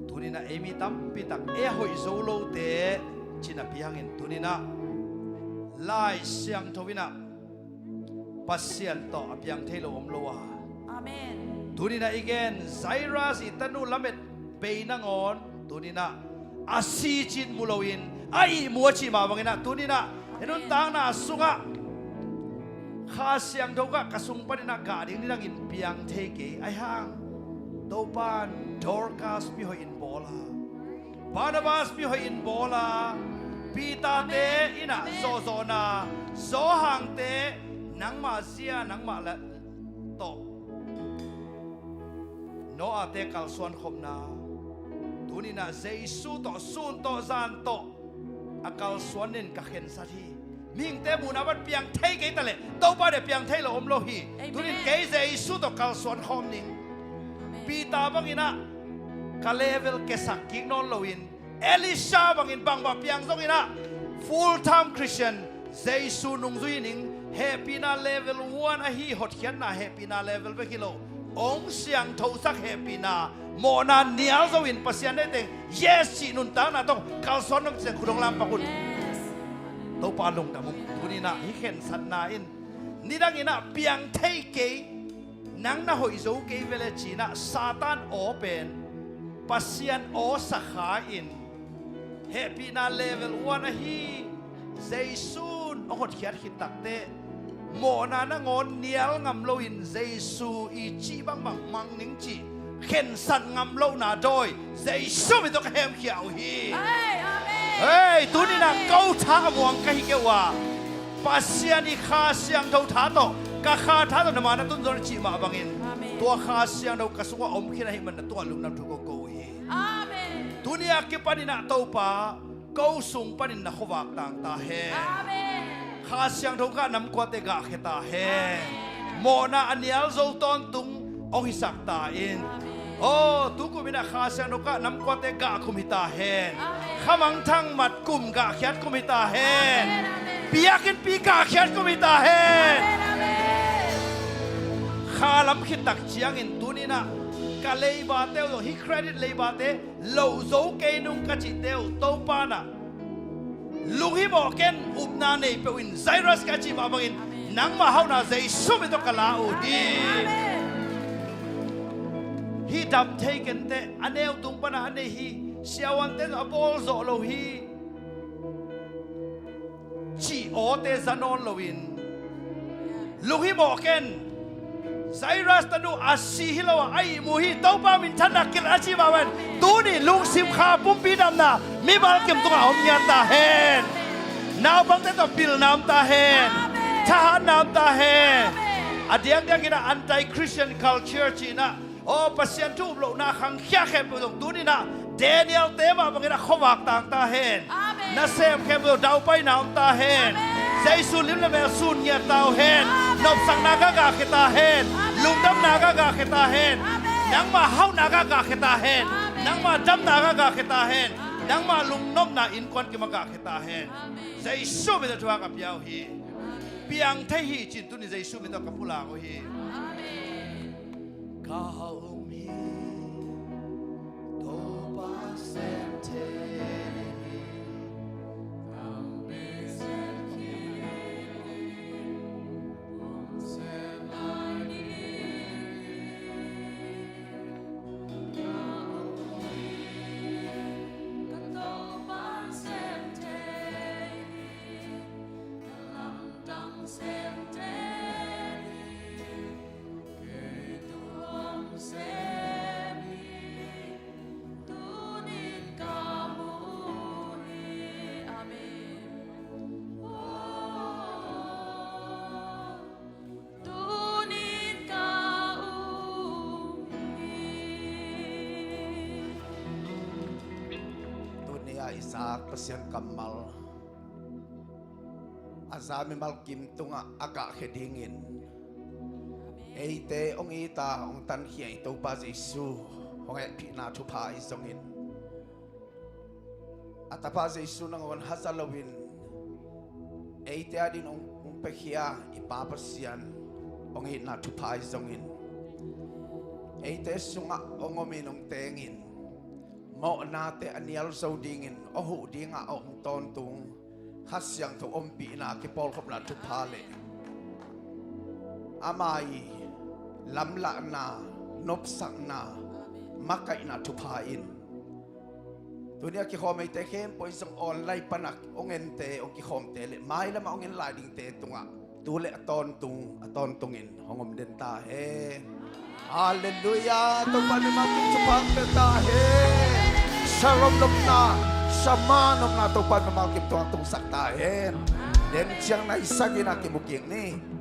Tu ni na emi tam pitak e hoi zolo te china piangin tu ni na lai siang thowina pasian to apiang thelo om lowa Amen. tu ni na again Cyrus itanu lamet peinangon tu ni na asi chin mulowin ai muachi ma wangina tu ni na enun tang na sunga kha siang thoka kasung panina ga ding ni nang in piang theke ai hang Topan Dorcas pi hoi in bola Barnabas pi hoi in bola Pita te ina zozona zohang te nang ma sia nang ma la to no ate kal suan khomna tunina Jesu to sun to zan to akal suanin ka khen sa thi ming te mu na wat piang thei ke tale to pa de piang thei lo om lo hi tunin ke Jesu to kal suan khom ning Pita bangina ka level ke sakking non loin Elisha bangin bangba piang zongina full time Christian Jesu nung zuining happy na level 1 a hi hot hian na happy na level ve kilo ong siang tho sak happy na mo na nial zoin pasian de teng yes chi nun ta na to kal son nong chen khudong lam pa kun to pa long ta mung kunina hi khen san na in nidangina piang thei ke nang na hoi zo ke vele china satan open pasian o sakha in happy na level 1 a hi Jaisun o hot hiat hitakte mo na na ngon nial ngam lo in Jesu i chi bang bang mang ning chi khen san ngam lo na doi Jesu mi to ka hem khiao hi hey tu ni na kau tha muang ka hi ke wa pasian i kha siang tho tha to ka kha tha to na ma na tun zor chi ma bangin tua kha siang do ka suwa om khina hi man na tua lum nam thu ko ko hi amen dunia ke panina to pa câu sung panin na khowak tang ta he amen kha siang tho ka nam kwa te ga kheta he mo na anial zo ton tung ong hisak ta in oh tu ku mina kha siang tho ka nam kwa te ga kumita he khamang thang mat kum ga khyat kumita he piakin pi ga khyat kumita he kha lam khit tak chiang in tunina ka leiba teo hi credit leiba te lo zo ke nung ka chi teo to pa na lung hi bo ken upna nei pe win Cyrus ka chi ba bangin nang ma hau na Jesu mi to kala u hi hi dam taken te aneu tung pana ane hi siawan te abol zo lo hi chi o te zanon loin lu hi mo ken Cyrus tanu asi hilawa ai mu hi to pa min thana kil achi bawan tu ni lung sim kha pum pi dam na mi bal kem tunga om nya ta hen now bang te to pil nam ta hen tha nam ta hen adiang diang ina anti Christian culture chi na o pasien tu lo na khang khya khe pu tu ni na Daniel tema bang ina khowak tang ta hen na sem khe pu dau pai nam ta hen Giêsu lim le me sun nya tao hen nop sang na ga kita hen lung dam na ga kita hen nang ma hau na ga kita hen nang ma dam na ga kita hen nang ma lung nop na in kwan ki ma ga kita hen Giêsu me da thua ka piao hi piang thai hi chin tu ni Giêsu me da ka pula ko hi ka um hi to pa sem te Isaac pasien kamal azami malkim tunga aga khedingin eite ong ita ong tan hiai to pa Jesu ong e pina thu pa isongin atapa Jesu nangon hasalawin eite adin ong pekhia ipapasian ong ina thu pa isongin eite sunga ongomin ong tengin mo nate anial so dingin ohu dinga ong ton tung hasyang to ompi na ki pol khop na tu phale amai lamla na nop sak na makai na tu phain tunia ki khomai te khem poisong online panak ongente ong ki khom te le mai lama ongen lai ding te tunga tu le ton tungin hongom den ta he hallelujah to pa ni ma tu phang te ta he Shalom lom na, sama nom na to pa mamakip to ang tung saktahin. Den siyang naisagin na kimuking ni.